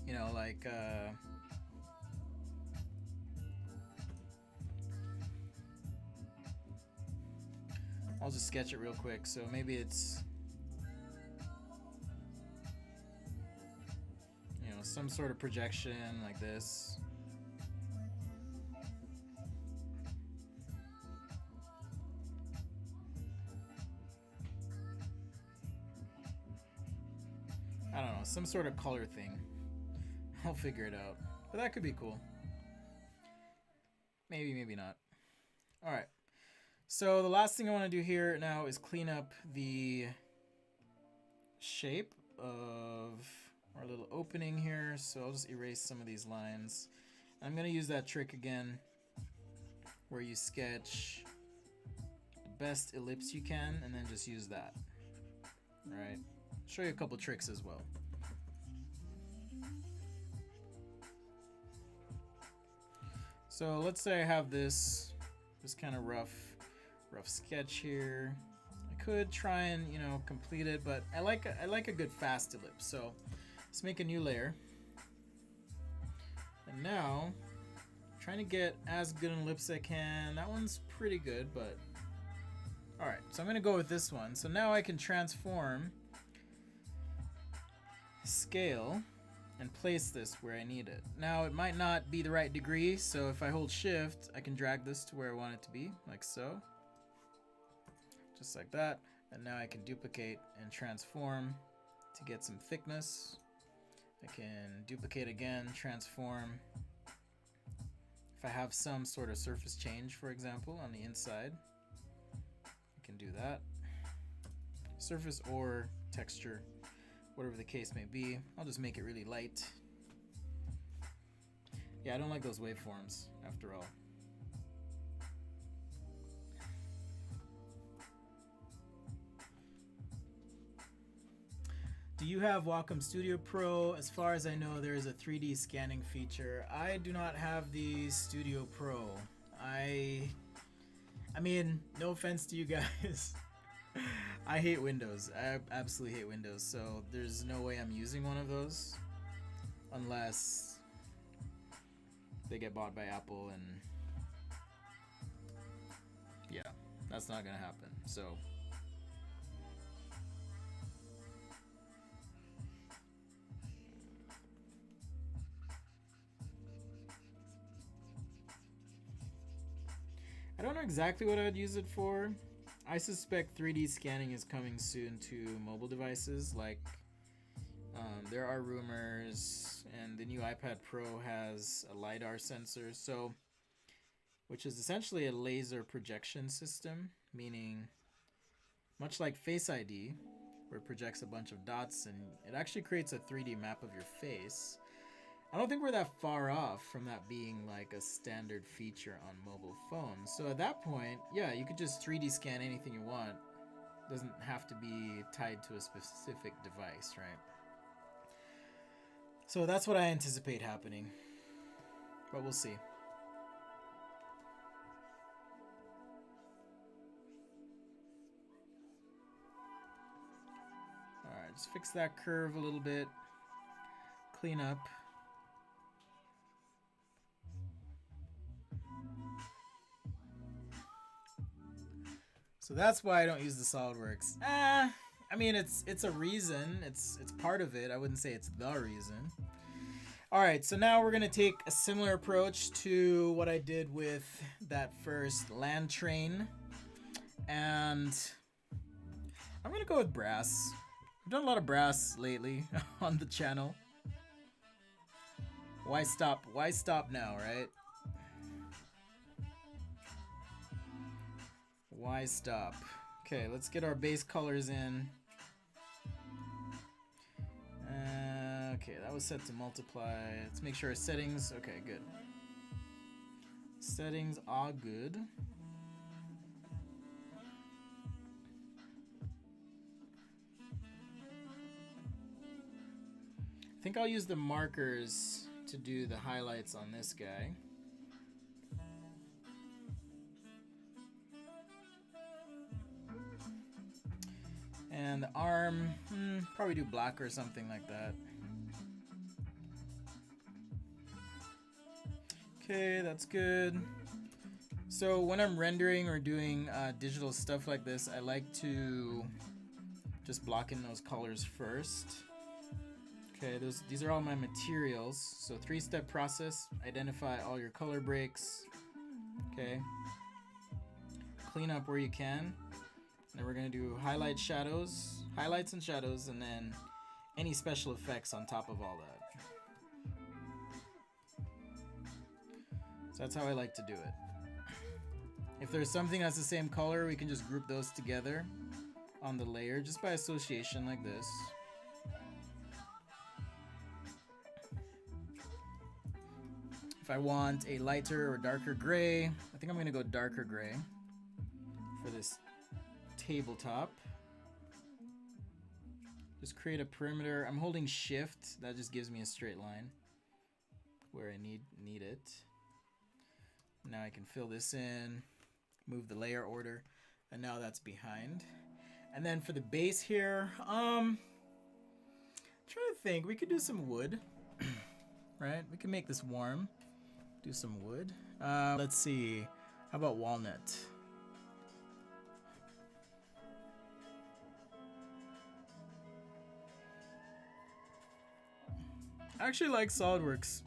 you know, like, I'll just sketch it real quick. So maybe it's, you know, some sort of projection like this. I don't know, some sort of color thing. I'll figure it out. But that could be cool. Maybe, maybe not. All right. So the last thing I want to do here now is clean up the shape of our little opening here. So I'll just erase some of these lines. I'm going to use that trick again where you sketch the best ellipse you can and then just use that. All right. Show you a couple tricks as well. So let's say I have this kind of rough sketch here. I could try and, you know, complete it, but I like a good fast ellipse. So let's make a new layer. And now I'm trying to get as good an ellipse as I can. That one's pretty good, but all right. So I'm gonna go with this one. So now I can transform, scale, and place this where I need it. Now it might not be the right degree, so if I hold shift, I can drag this to where I want it to be, like so. Just like that. And now I can duplicate and transform to get some thickness. I can duplicate again, transform. If I have some sort of surface change, for example, on the inside, I can do that. Surface or texture, whatever the case may be. I'll just make it really light. Yeah, I don't like those waveforms, after all. Do you have Wacom Studio Pro? As far as I know, there is a 3D scanning feature. I do not have the Studio Pro. I mean, no offense to you guys. I hate Windows. I absolutely hate Windows, so there's no way I'm using one of those unless they get bought by Apple, and yeah, that's not gonna happen. So I don't know exactly what I'd use it for. I suspect 3D scanning is coming soon to mobile devices like there are rumors, and the new iPad Pro has a LiDAR sensor, so which is essentially a laser projection system, meaning much like Face ID, where it projects a bunch of dots and it actually creates a 3D map of your face. I don't think we're that far off from that being like a standard feature on mobile phones. So at that point, yeah, you could just 3D scan anything you want. Doesn't have to be tied to a specific device, right? So that's what I anticipate happening, but we'll see. All right, just fix that curve a little bit, clean up. So that's why I don't use the SolidWorks. I mean, it's a reason. It's part of it. I wouldn't say it's the reason. All right, so now we're gonna take a similar approach to what I did with that first land train, and I'm gonna go with brass. I've done a lot of brass lately on the channel. Why stop? Why stop now, right? Why stop? Okay, let's get our base colors in. Okay, that was set to multiply. Let's make sure our settings, okay, good. Settings are good. I think I'll use the markers to do the highlights on this guy. And the arm, probably do black or something like that. Okay, that's good. So when I'm rendering or doing digital stuff like this, I like to just block in those colors first. Okay, these are all my materials. So 3-step process, identify all your color breaks. Okay. Clean up where you can. Then we're gonna do highlights and shadows, and then any special effects on top of all that. So that's how I like to do it. If there's something that's the same color, we can just group those together on the layer just by association like this. If I want a lighter or darker gray, I think I'm gonna go darker gray for this tabletop. Just create a perimeter. I'm holding shift. That just gives me a straight line where I need it. Now I can fill this in, move the layer order, and now that's behind. And then for the base here, I'm trying to think. We could do some wood, right? We can make this warm. Do some wood. Let's see. How about walnut? I actually like SolidWorks.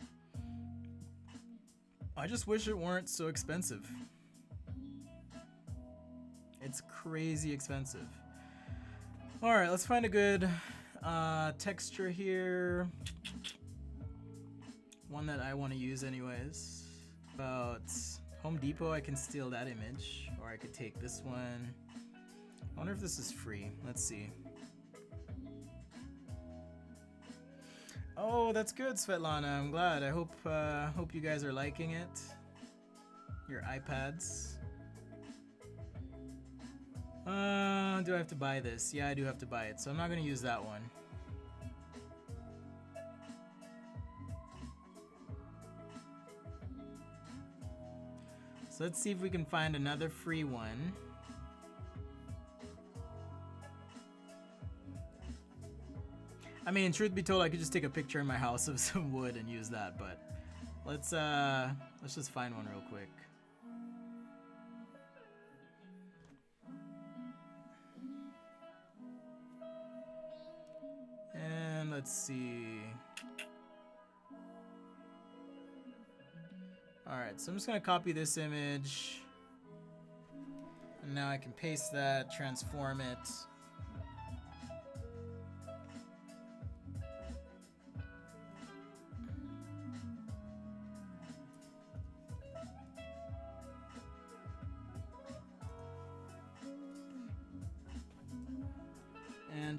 I just wish it weren't so expensive. It's crazy expensive. All right, let's find a good texture here. One that I want to use anyways. About Home Depot, I can steal that image, or I could take this one. I wonder if this is free. Let's see. Oh, that's good, Svetlana. I'm glad. I hope you guys are liking it. Your iPads. Do I have to buy this? Yeah, I do have to buy it, so I'm not gonna use that one. So let's see if we can find another free one. I mean, truth be told, I could just take a picture in my house of some wood and use that, but let's just find one real quick. And let's see. Alright, so I'm just gonna copy this image. And now I can paste that, transform it.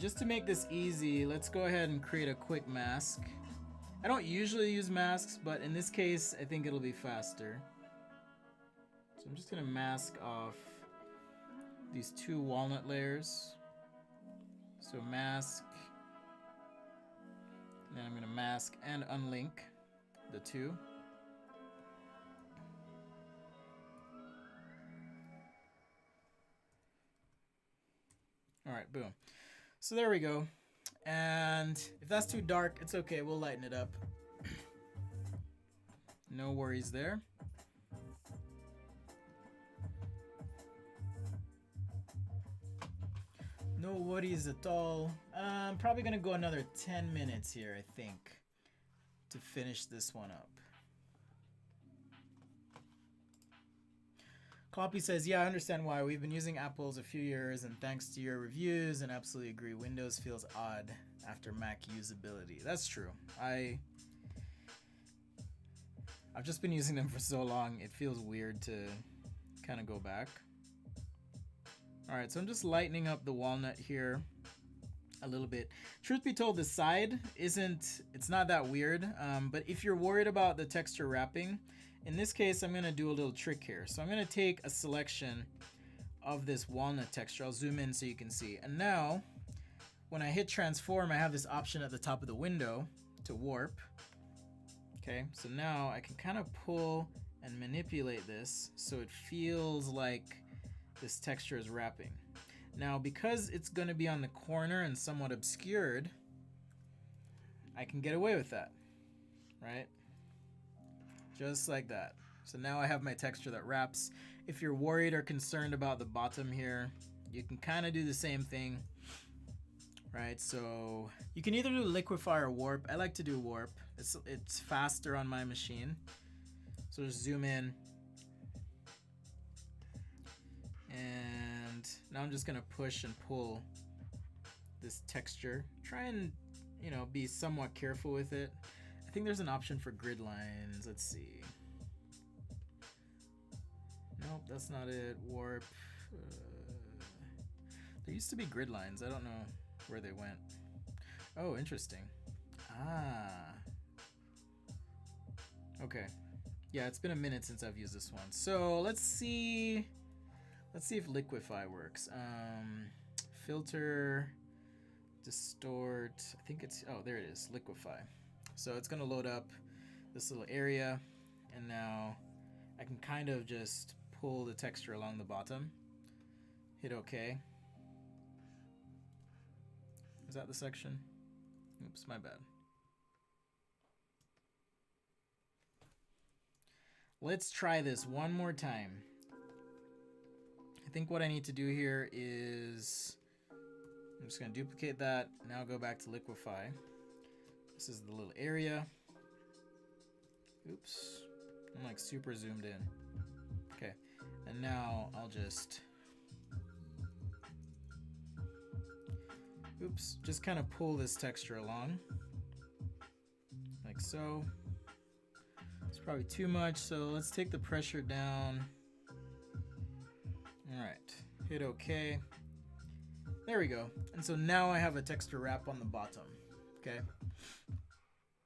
just to make this easy, let's go ahead and create a quick mask. I don't usually use masks, but in this case, I think it'll be faster. So I'm just gonna mask off these 2 walnut layers. So mask, and then I'm gonna mask and unlink the 2. All right, boom. So there we go. And if that's too dark, it's okay, we'll lighten it up. No worries there. No worries at all. I'm probably gonna go another 10 minutes here, I think, to finish this one up. Copy says, yeah, I understand why. We've been using Apples a few years, and thanks to your reviews, and absolutely agree, Windows feels odd after Mac usability. That's true. I've just been using them for so long, it feels weird to kind of go back. All right, so I'm just lightening up the walnut here a little bit. Truth be told, the side it's not that weird, but if you're worried about the texture wrapping, in this case, I'm gonna do a little trick here. So I'm gonna take a selection of this walnut texture. I'll zoom in so you can see. And now, when I hit transform, I have this option at the top of the window to warp. Okay, so now I can kind of pull and manipulate this so it feels like this texture is wrapping. Now, because it's gonna be on the corner and somewhat obscured, I can get away with that, right? Just like that. So now I have my texture that wraps. If you're worried or concerned about the bottom here, you can kind of do the same thing, right? So you can either do liquefy or warp. I like to do warp. It's faster on my machine. So just zoom in. And now I'm just gonna push and pull this texture. Try and, be somewhat careful with it. I think there's an option for grid lines. Let's see. Nope, that's not it. Warp. There used to be grid lines. I don't know where they went. Oh, interesting. Okay. Yeah, it's been a minute since I've used this one. So let's see if liquefy works. Filter, distort. I think it's, oh, there it is, liquefy. So it's gonna load up this little area, and now I can kind of just pull the texture along the bottom. Hit OK. Is that the section? Oops, my bad. Let's try this one more time. I think what I need to do here is, I'm just gonna duplicate that, now go back to liquefy. This is the little area. Oops, I'm like super zoomed in. Okay, and now I'll just, just kind of pull this texture along, like so. It's probably too much, so let's take the pressure down. All right, hit OK. There we go. And so now I have a texture wrap on the bottom, okay?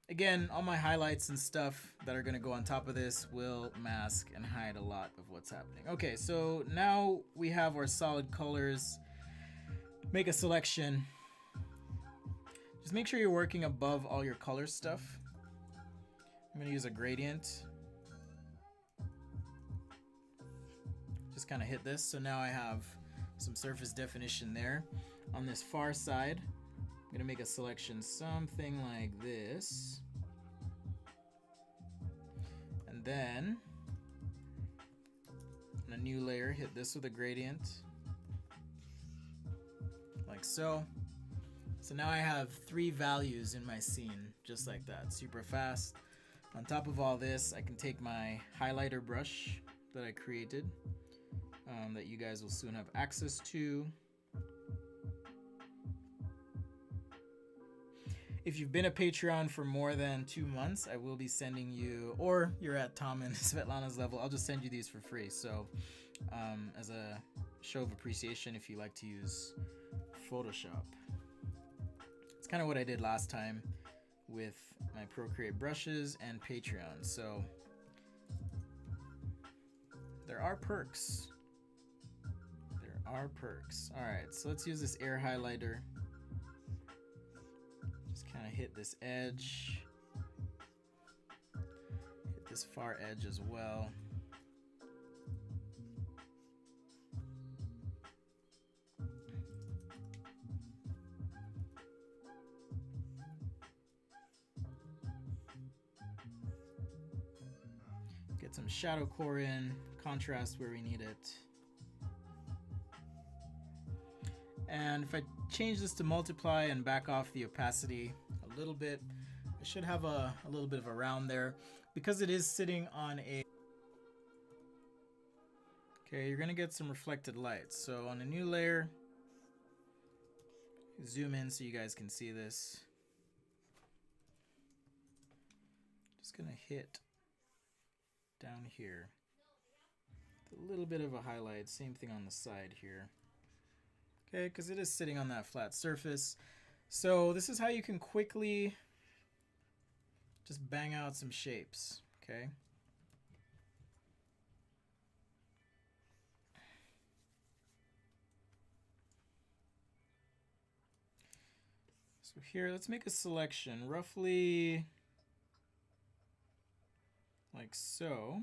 Again, all my highlights and stuff that are gonna go on top of this will mask and hide a lot of what's happening. Okay, so now we have our solid colors. Make a selection. Just make sure you're working above all your color stuff. I'm gonna use a gradient. Just kind of hit this, so now I have some surface definition there. On this far side, I'm gonna make a selection something like this. And then, on a new layer, hit this with a gradient. Like so. So now I have 3 values in my scene, just like that, super fast. On top of all this, I can take my highlighter brush that I created, that you guys will soon have access to. If you've been a Patreon for more than 2 months, I will be sending you, or you're at Tom and Svetlana's level, I'll just send you these for free. So as a show of appreciation, if you like to use Photoshop. It's kind of what I did last time with my Procreate brushes and Patreon. So there are perks. There are perks. All right, so let's use this air highlighter. Just kind of hit this edge. Hit this far edge as well. Get some shadow core in, contrast where we need it. And if I change this to multiply and back off the opacity a little bit, I should have a little bit of a round there. Because it is sitting on a... Okay, you're gonna get some reflected light. So on a new layer, zoom in so you guys can see this. Just gonna hit down here. A little bit of a highlight, same thing on the side here. Okay, because it is sitting on that flat surface. So this is how you can quickly just bang out some shapes, okay? So here, let's make a selection, roughly like so.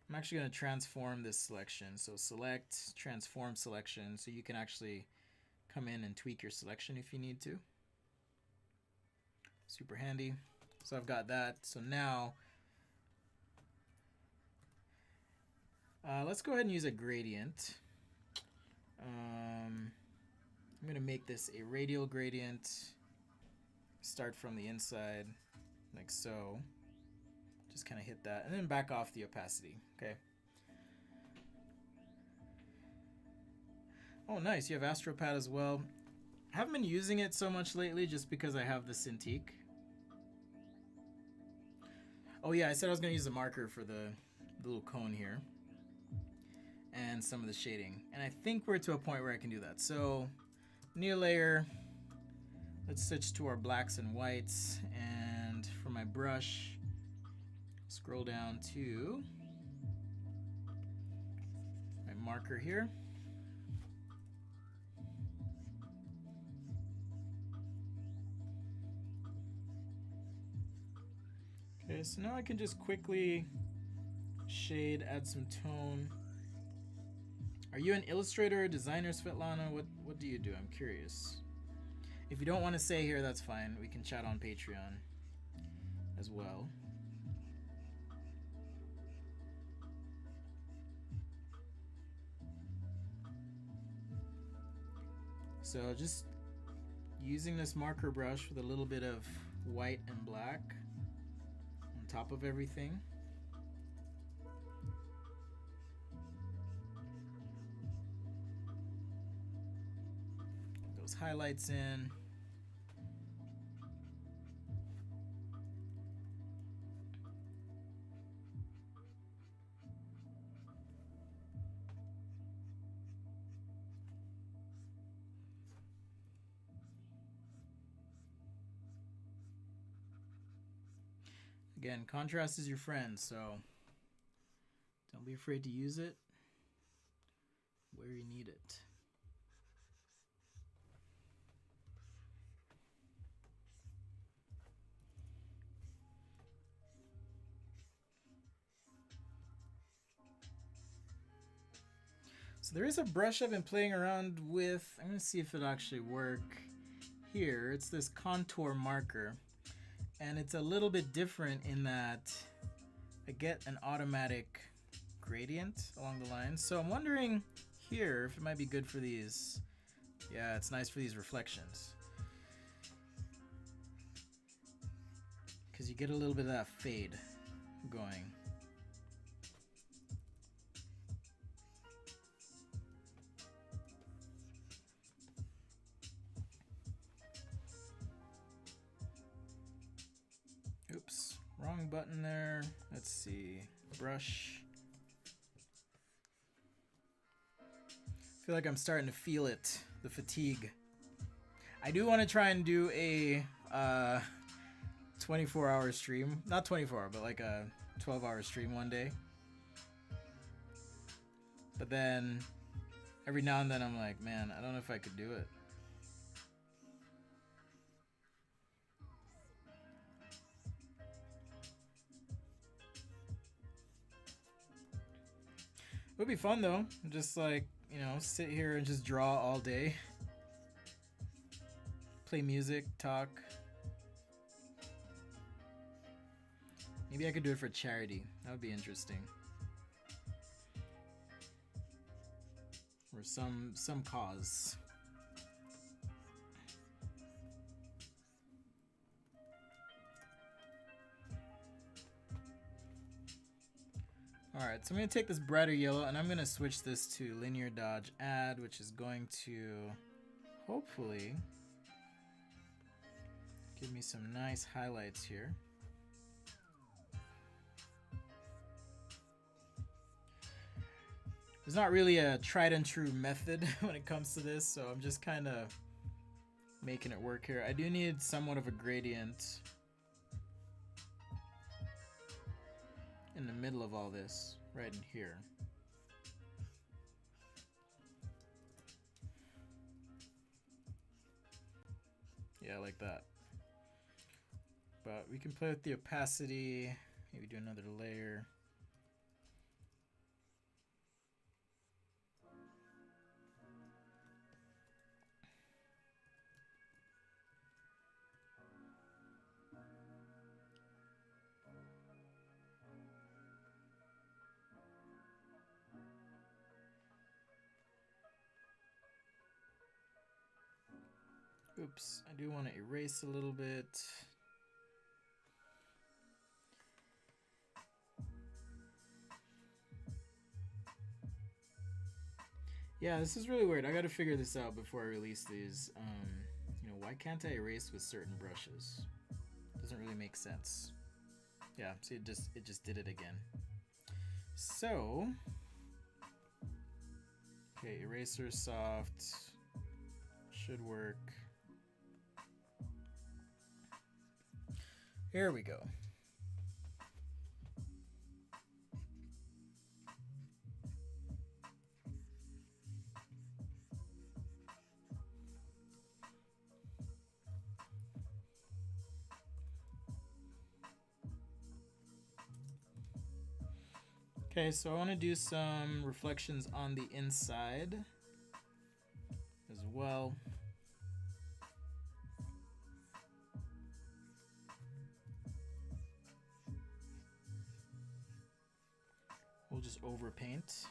I'm actually going to transform this selection. So select, transform selection, so you can actually come in and tweak your selection if you need to. Super handy. So I've got that. So now, let's go ahead and use a gradient. I'm going to make this a radial gradient. Start from the inside, like so. Just kind of hit that, and then back off the opacity, okay? Oh, nice, you have AstroPad as well. I haven't been using it so much lately just because I have the Cintiq. Oh yeah, I said I was gonna use a marker for the little cone here. And some of the shading. And I think we're to a point where I can do that. So, new layer. Let's switch to our blacks and whites. And for my brush, scroll down to my marker here. Okay, so now I can just quickly shade, add some tone. Are you an illustrator or designer, Svetlana? What do you do? I'm curious. If you don't want to say here, that's fine. We can chat on Patreon as well. So just using this marker brush with a little bit of white and black on top of everything. Those highlights in. Again, contrast is your friend, so don't be afraid to use it where you need it. So there is a brush I've been playing around with. I'm going to see if it'll actually work here. It's this contour marker. And it's a little bit different in that I get an automatic gradient along the line. So I'm wondering here if it might be good for these. Yeah, it's nice for these reflections. Because you get a little bit of that fade going. Oops, wrong button there. Let's see, brush. I feel like I'm starting to feel it, the fatigue. I do want to try and do a 24-hour stream. Not 24-hour, but like a 12-hour stream one day. But then every now and then I'm like, man, I don't know if I could do it. It would be fun though. Just like, you know, sit here and just draw all day. Play music, talk. Maybe I could do it for charity. That would be interesting. Or some cause. Alright, so I'm going to take this brighter yellow and I'm going to switch this to linear dodge add, which is going to hopefully give me some nice highlights here. There's not really a tried and true method when it comes to this, so I'm just kind of making it work here. I do need somewhat of a gradient in the middle of all this, right in here. Yeah, like that. But we can play with the opacity, maybe do another layer. Oops, I do want to erase a little bit. Yeah, this is really weird. I gotta figure this out before I release these. You know, why can't I erase with certain brushes? Doesn't really make sense. Yeah, see, it just did it again. So, okay, eraser soft should work. Here we go. Okay, so I want to do some reflections on the inside as well. We'll just overpaint.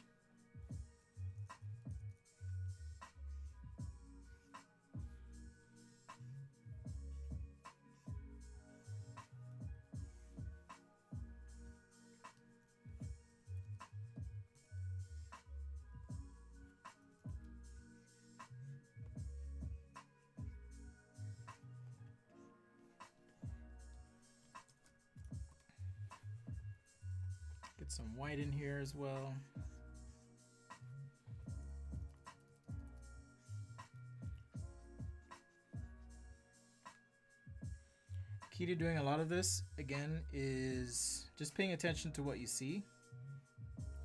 Get some white in here as well. Key to doing a lot of this, again, is just paying attention to what you see.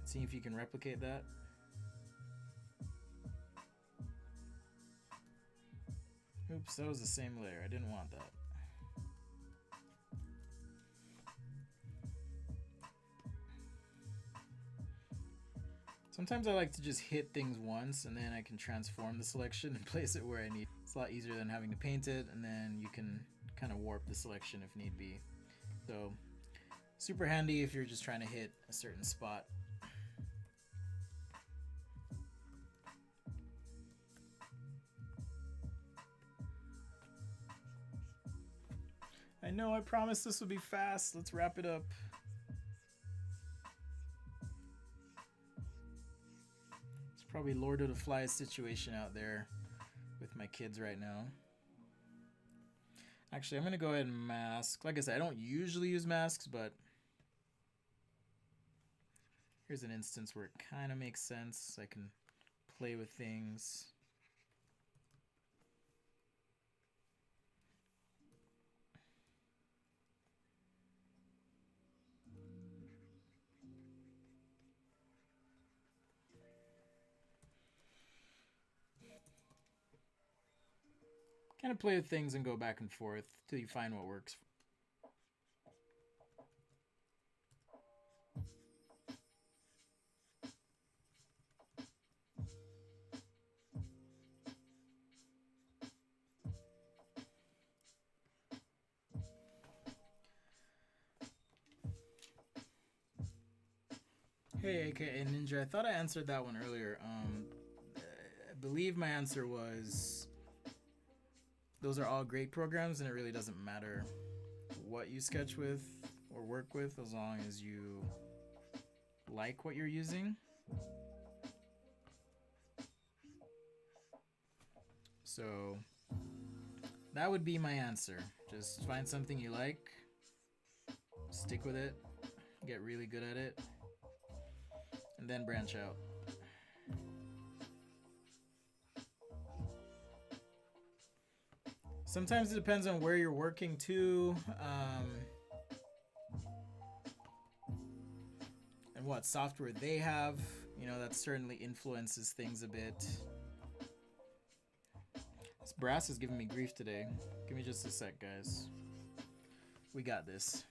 Seeing if you can replicate that. Oops, that was the same layer. I didn't want that. Sometimes I like to just hit things once and then I can transform the selection and place it where I need. It's a lot easier than having to paint it, and then you can kind of warp the selection if need be. So super handy if you're just trying to hit a certain spot. I know, I promised this would be fast. Let's wrap it up. It's probably Lord of the Flies situation out there with my kids right now. Actually, I'm going to go ahead and mask. Like I said, I don't usually use masks, but here's an instance where it kind of makes sense. I can play with things. kind of play with things and go back and forth till you find what works. Hey, aka Ninja, I thought I answered that one earlier. I believe my answer was those are all great programs, and it really doesn't matter what you sketch with or work with as long as you like what you're using. So that would be my answer. Just find something you like, stick with it, get really good at it, and then branch out. Sometimes it depends on where you're working too, and what software they have. You know, that certainly influences things a bit. This brass is giving me grief today. Give me just a sec, guys. We got this.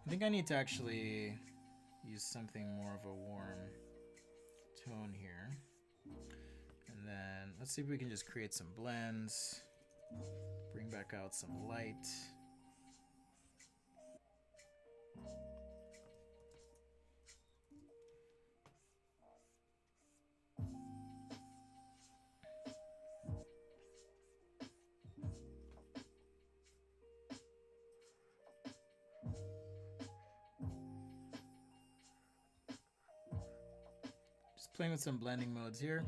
I think I need to actually use something more of a warm tone here. And then let's see if we can just create some blends. Bring back out some light. Just playing with some blending modes here.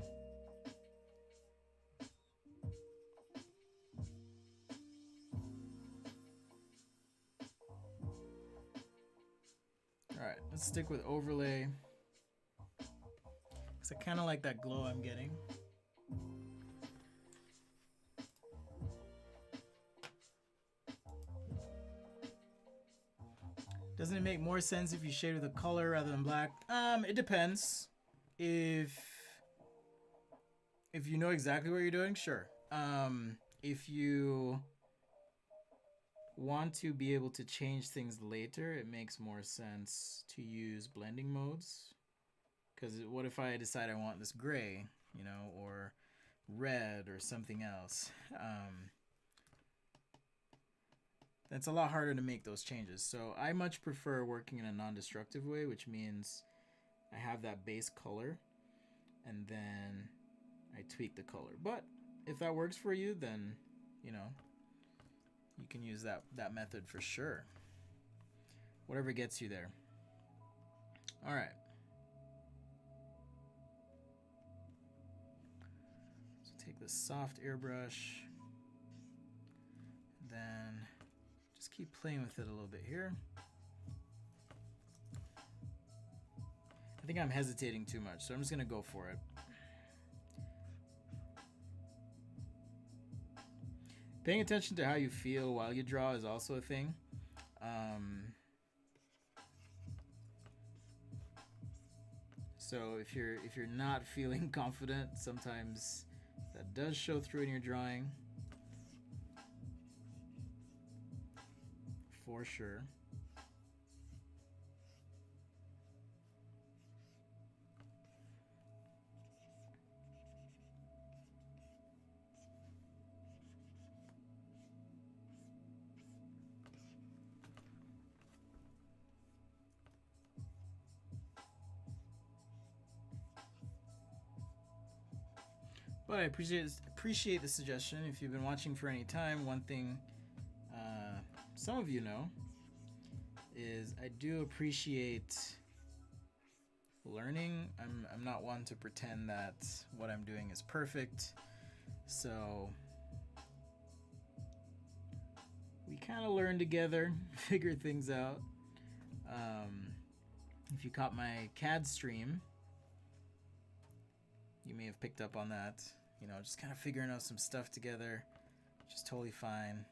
Alright, let's stick with overlay. Because I kind of like that glow I'm getting. Doesn't it make more sense if you shade with a color rather than black? It depends. If you know exactly what you're doing, sure. If you want to be able to change things later, it makes more sense to use blending modes. Because what if I decide I want this gray, you know, or red or something else? That's a lot harder to make those changes. So I much prefer working in a non-destructive way, which means I have that base color and then I tweak the color. But if that works for you, then, you know, you can use that method for sure. Whatever gets you there. All right. So take this soft airbrush, then just keep playing with it a little bit here. I think I'm hesitating too much, so I'm just gonna go for it. Paying attention to how you feel while you draw is also a thing. So if you're not feeling confident, sometimes that does show through in your drawing. For sure. But I appreciate the suggestion. If you've been watching for any time, one thing some of you know is I do appreciate learning. I'm not one to pretend that what I'm doing is perfect. So we kind of learn together, figure things out. If you caught my CAD stream, you may have picked up on that. You know, just kind of figuring out some stuff together, which is totally fine.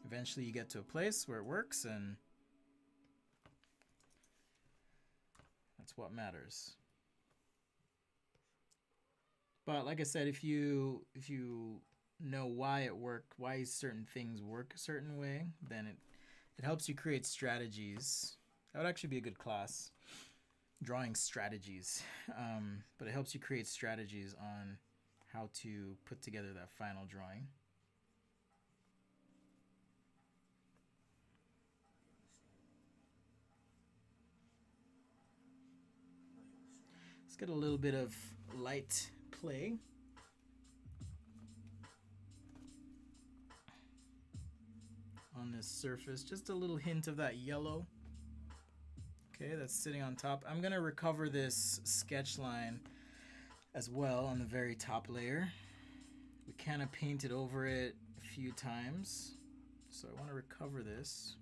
If eventually you get to a place where it works, and that's what matters. But like I said, if you know why it worked, why certain things work a certain way, then it helps you create strategies. That would actually be a good class, drawing strategies. But it helps you create strategies on how to put together that final drawing. Let's get a little bit of light play. On this surface, just a little hint of that yellow. Okay, that's sitting on top. I'm gonna recover this sketch line as well on the very top layer. We kind of painted over it a few times, so I want to recover this.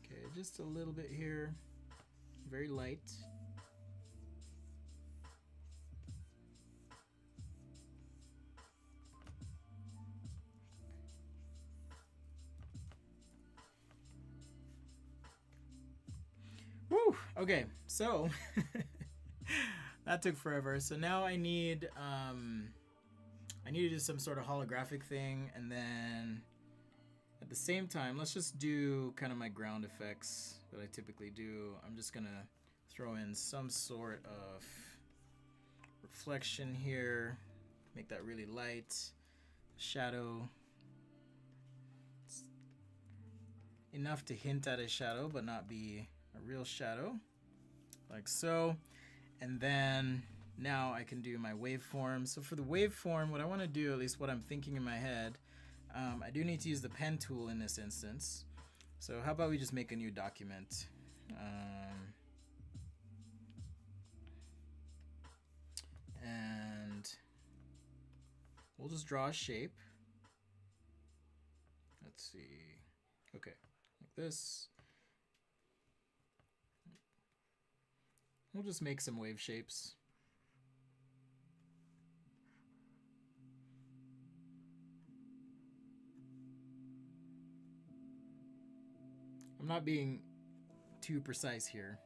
Okay, just a little bit here, very light. Woo! Okay, so that took forever. So now I need to do some sort of holographic thing, and then at the same time, let's just do kind of my ground effects that I typically do. I'm just gonna throw in some sort of reflection here, make that really light, shadow. It's enough to hint at a shadow, but not be a real shadow, like so. And then now I can do my waveform. So for the waveform, what I want to do, at least what I'm thinking in my head, I do need to use the pen tool in this instance. So how about we just make a new document? And we'll just draw a shape. Let's see. Okay, like this. We'll just make some wave shapes. I'm not being too precise here.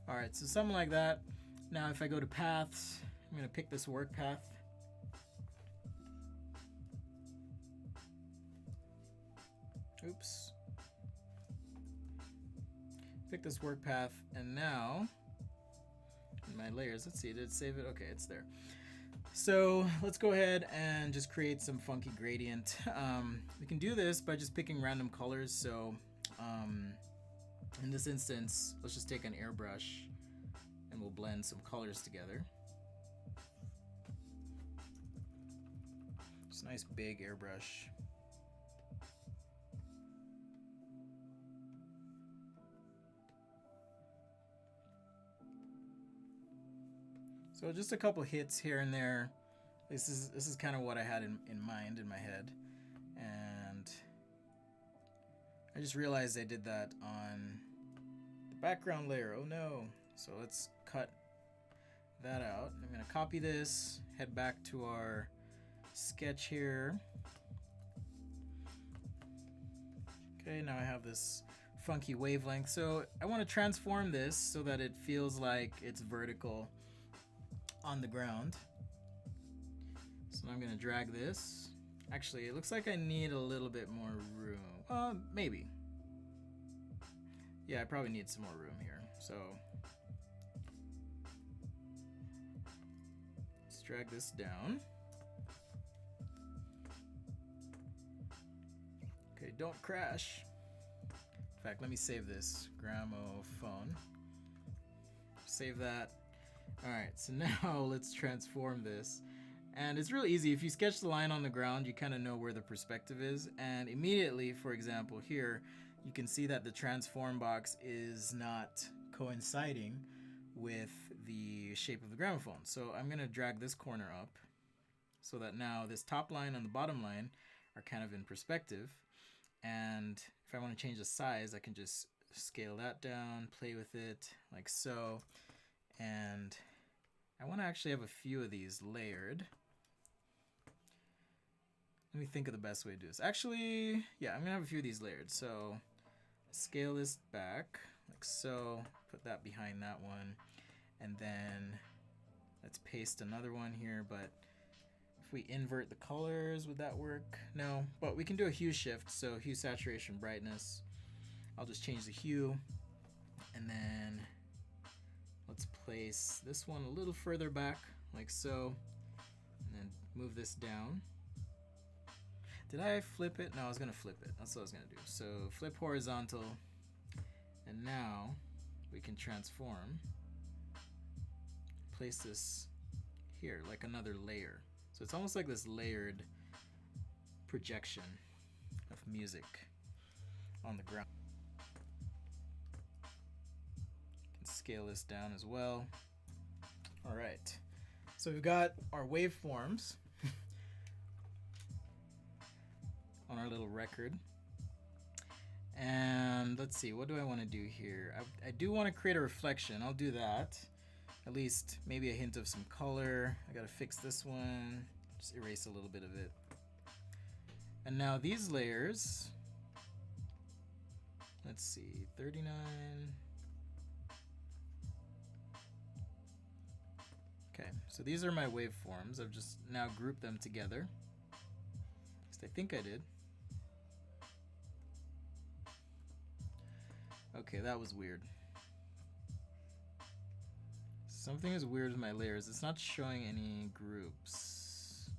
All right, so something like that. Now if I go to paths, I'm gonna pick this work path. Oops. Pick this work path, and now in my layers, let's see, did it save it? Okay, it's there. So let's go ahead and just create some funky gradient. We can do this by just picking random colors. So in this instance, let's just take an airbrush and we'll blend some colors together. Just a nice big airbrush. So just a couple hits here and there. This is kind of what I had in mind in my head, and I just realized I did that on the background layer. Oh no! So let's cut that out. I'm gonna copy this, head back to our sketch here. Okay, now I have this funky wavelength. So I want to transform this so that it feels like it's vertical on the ground. So I'm gonna drag this. Actually, it looks like I need a little bit more room. Maybe. Yeah, I probably need some more room here. So let's drag this down. Okay, don't crash. In fact, let me save this. Gramophone. Save that. Alright, so now let's transform this. And it's really easy. If you sketch the line on the ground, you kind of know where the perspective is. And immediately, for example, here, you can see that the transform box is not coinciding with the shape of the gramophone. So I'm going to drag this corner up so that now this top line and the bottom line are kind of in perspective. And if I want to change the size, I can just scale that down, play with it like so. And I want to actually have a few of these layered. Let me think of the best way to do this. Actually, yeah, I'm gonna have a few of these layered. So scale this back like so, put that behind that one, and then let's paste another one here. But if we invert the colors, would that work? No, but we can do a hue shift. So hue, saturation, brightness. I'll just change the hue, and then let's place this one a little further back like so, and then move this down. Did I flip it? No, I was gonna flip it. That's what I was gonna do. So flip horizontal, and now we can transform. Place this here like another layer. So it's almost like this layered projection of music on the ground. Can scale this down as well. All right. So we've got our waveforms on our little record. And let's see, what do I want to do here? I do want to create a reflection. I'll do that. At least maybe a hint of some color. I gotta fix this one. Just erase a little bit of it. And now these layers, let's see, 39. Okay, so these are my waveforms. I've just now grouped them together. At least I think I did. Okay, that was weird. Something is weird with my layers. It's not showing any groups.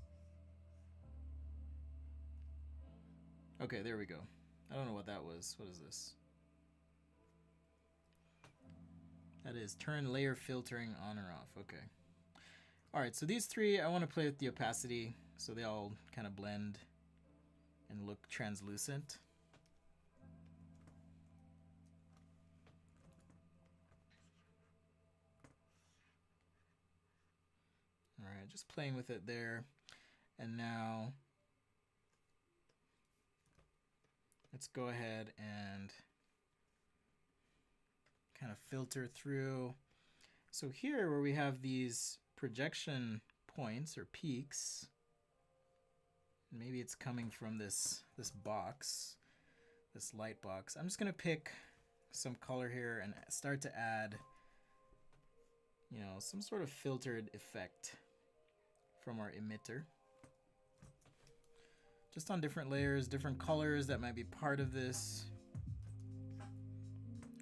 Okay, there we go. I don't know what that was. What is this? That is turn layer filtering on or off. Okay. Alright, so these three, I want to play with the opacity so they all kind of blend and look translucent. Alright, just playing with it there. And now let's go ahead and kind of filter through. So here where we have these projection points or peaks, maybe it's coming from this box, this light box. I'm just gonna pick some color here and start to add, you know, some sort of filtered effect from our emitter. Just on different layers, different colors that might be part of this.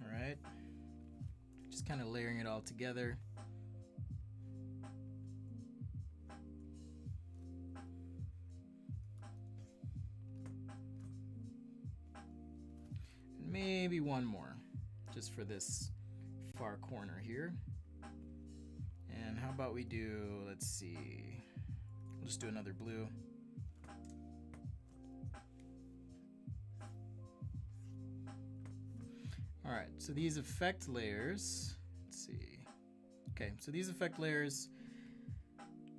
All right, just kind of layering it all together. And maybe one more, just for this far corner here. And how about we do, let's see, we'll just do another blue. All right, so these effect layers, let's see. Okay, so these effect layers,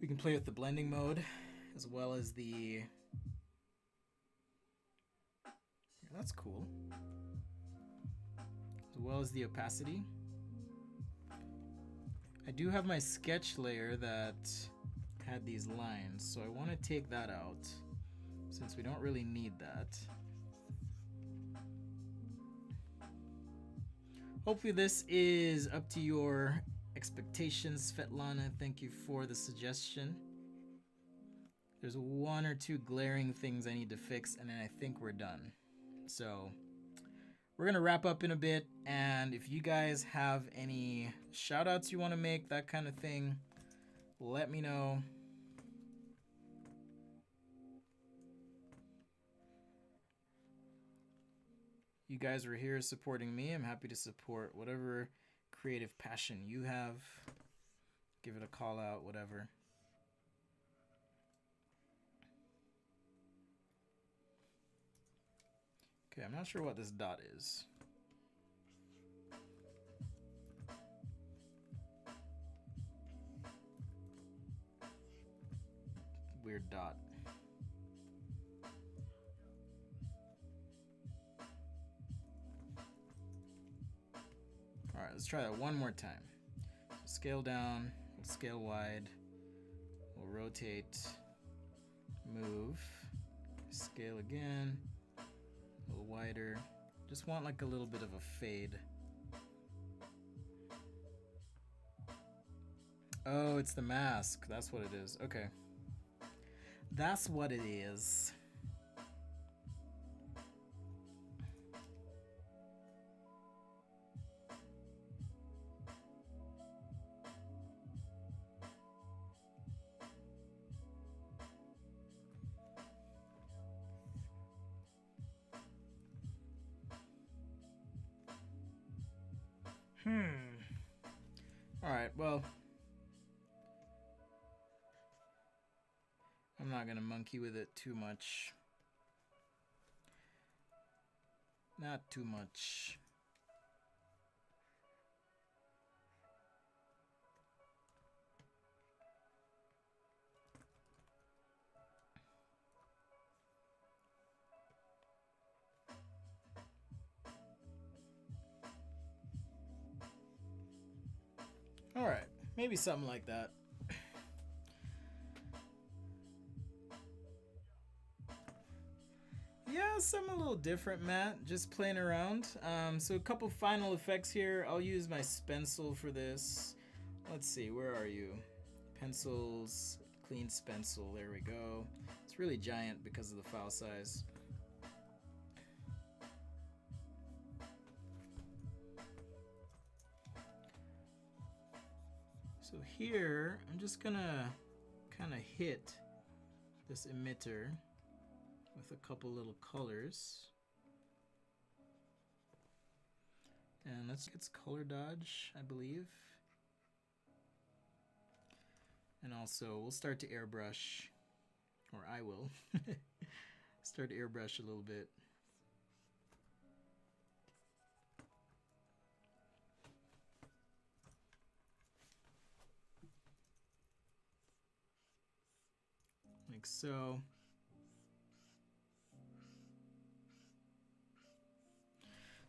we can play with the blending mode as well as the, yeah, that's cool. As well as the opacity. I do have my sketch layer that had these lines, so I want to take that out since we don't really need that. Hopefully this is up to your expectations, Svetlana. Thank you for the suggestion. There's one or two glaring things I need to fix, and then I think we're done. So we're gonna wrap up in a bit, and if you guys have any shout outs you want to make, that kind of thing, let me know. You guys are here supporting me. I'm happy to support whatever creative passion you have. Give it a call out, whatever. Okay, I'm not sure what this dot is. Weird dot. All right, let's try that one more time. Scale down, we'll scale wide, we'll rotate, move, scale again, a little wider. Just want like a little bit of a fade. Oh, it's the mask. That's what it is. Okay. That's what it is. All right, well, I'm not gonna monkey with it too much. Not too much. All right, maybe something like that. Yeah, something a little different, Matt. Just playing around. So a couple final effects here. I'll use my stencil for this. Let's see, where are you? Pencils, clean stencil. There we go. It's really giant because of the file size. So here, I'm just gonna kind of hit this emitter with a couple little colors. And let's get color dodge, I believe. And also, we'll start to airbrush, or I will start to airbrush a little bit. Like so.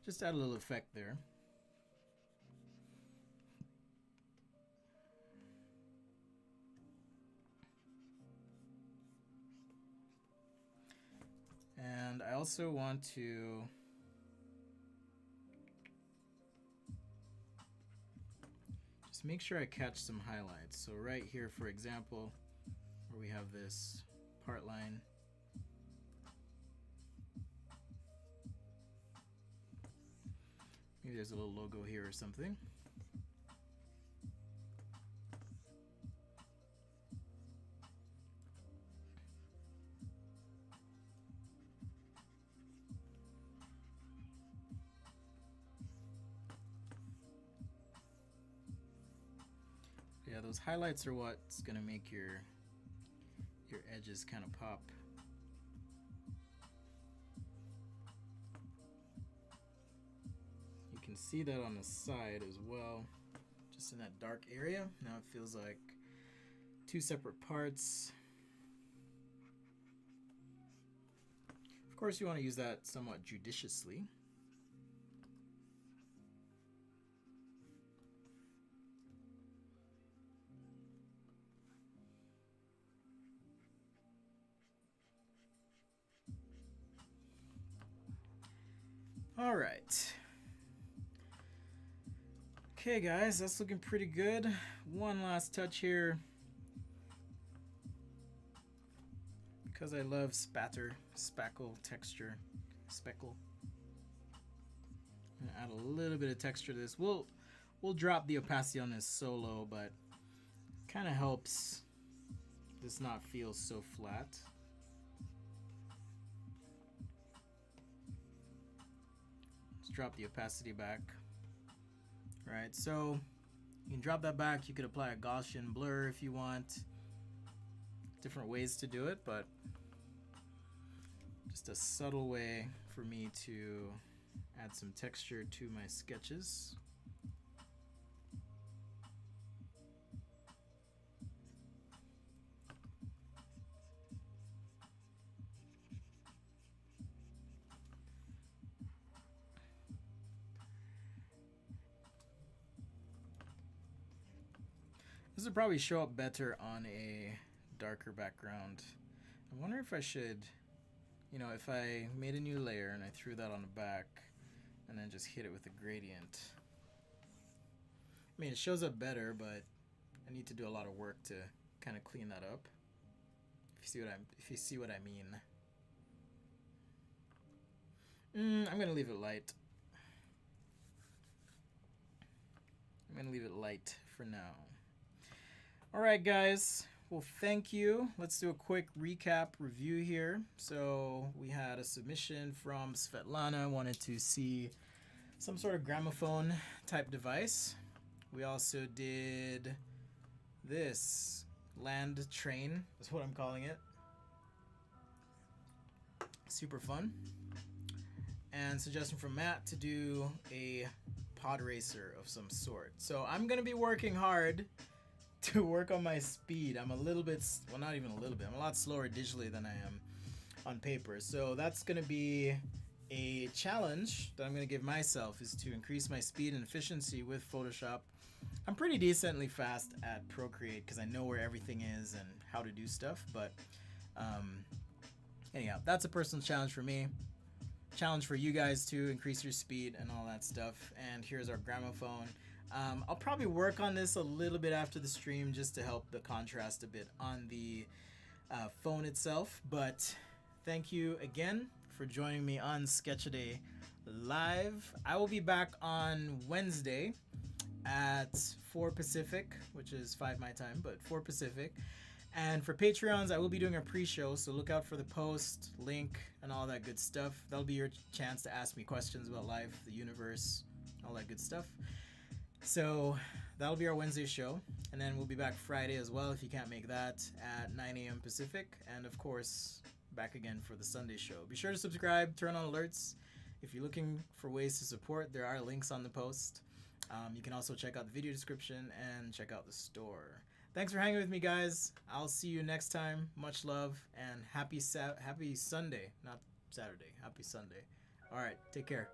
Just add a little effect there. And I also want to just make sure I catch some highlights. So right here, for example, where we have this part line, maybe there's a little logo here or something. Yeah, those highlights are what's gonna make your edges kind of pop. You can see that on the side as well, just in that dark area. Now it feels like two separate parts. Of course, you want to use that somewhat judiciously. All right. Okay, guys, that's looking pretty good. One last touch here. Because I love spackle texture, speckle. I'm gonna add a little bit of texture to this. We'll drop the opacity on this so low, but kind of helps this not feel so flat. Drop the opacity back. All right, so you can drop that back. You could apply a Gaussian blur if you want. Different ways to do it, but just a subtle way for me to add some texture to my sketches. This would probably show up better on a darker background. I wonder if I should, you know, if I made a new layer and I threw that on the back and then just hit it with a gradient. I mean, it shows up better, but I need to do a lot of work to kind of clean that up. If you see what I mean. I'm gonna leave it light. I'm gonna leave it light for now. All right, guys. Well, thank you. Let's do a quick recap review here. So we had a submission from Svetlana, wanted to see some sort of gramophone type device. We also did this land train, is what I'm calling it. Super fun. And suggestion from Matt to do a pod racer of some sort. So I'm gonna be working hard to work on my speed. I'm a little bit, well, not even a little bit, I'm a lot slower digitally than I am on paper. So that's gonna be a challenge that I'm gonna give myself, is to increase my speed and efficiency with Photoshop. I'm pretty decently fast at Procreate because I know where everything is and how to do stuff, but anyhow, that's a personal challenge for me. Challenge for you guys to increase your speed and all that stuff. And here's our gramophone. I'll probably work on this a little bit after the stream just to help the contrast a bit on the phone itself. But thank you again for joining me on Sketchaday Live. I will be back on Wednesday at 4 Pacific, which is 5 my time, but 4 Pacific. And for Patreons, I will be doing a pre-show, so look out for the post, link, and all that good stuff. That'll be your chance to ask me questions about life, the universe, all that good stuff. So that'll be our Wednesday show, and then we'll be back Friday as well if you can't make that at 9 a.m. Pacific, and of course, back again for the Sunday show. Be sure to subscribe, turn on alerts. If you're looking for ways to support, there are links on the post. You can also check out the video description and check out the store. Thanks for hanging with me, guys. I'll see you next time. Much love and happy Sunday. Not Saturday. Happy Sunday. All right. Take care.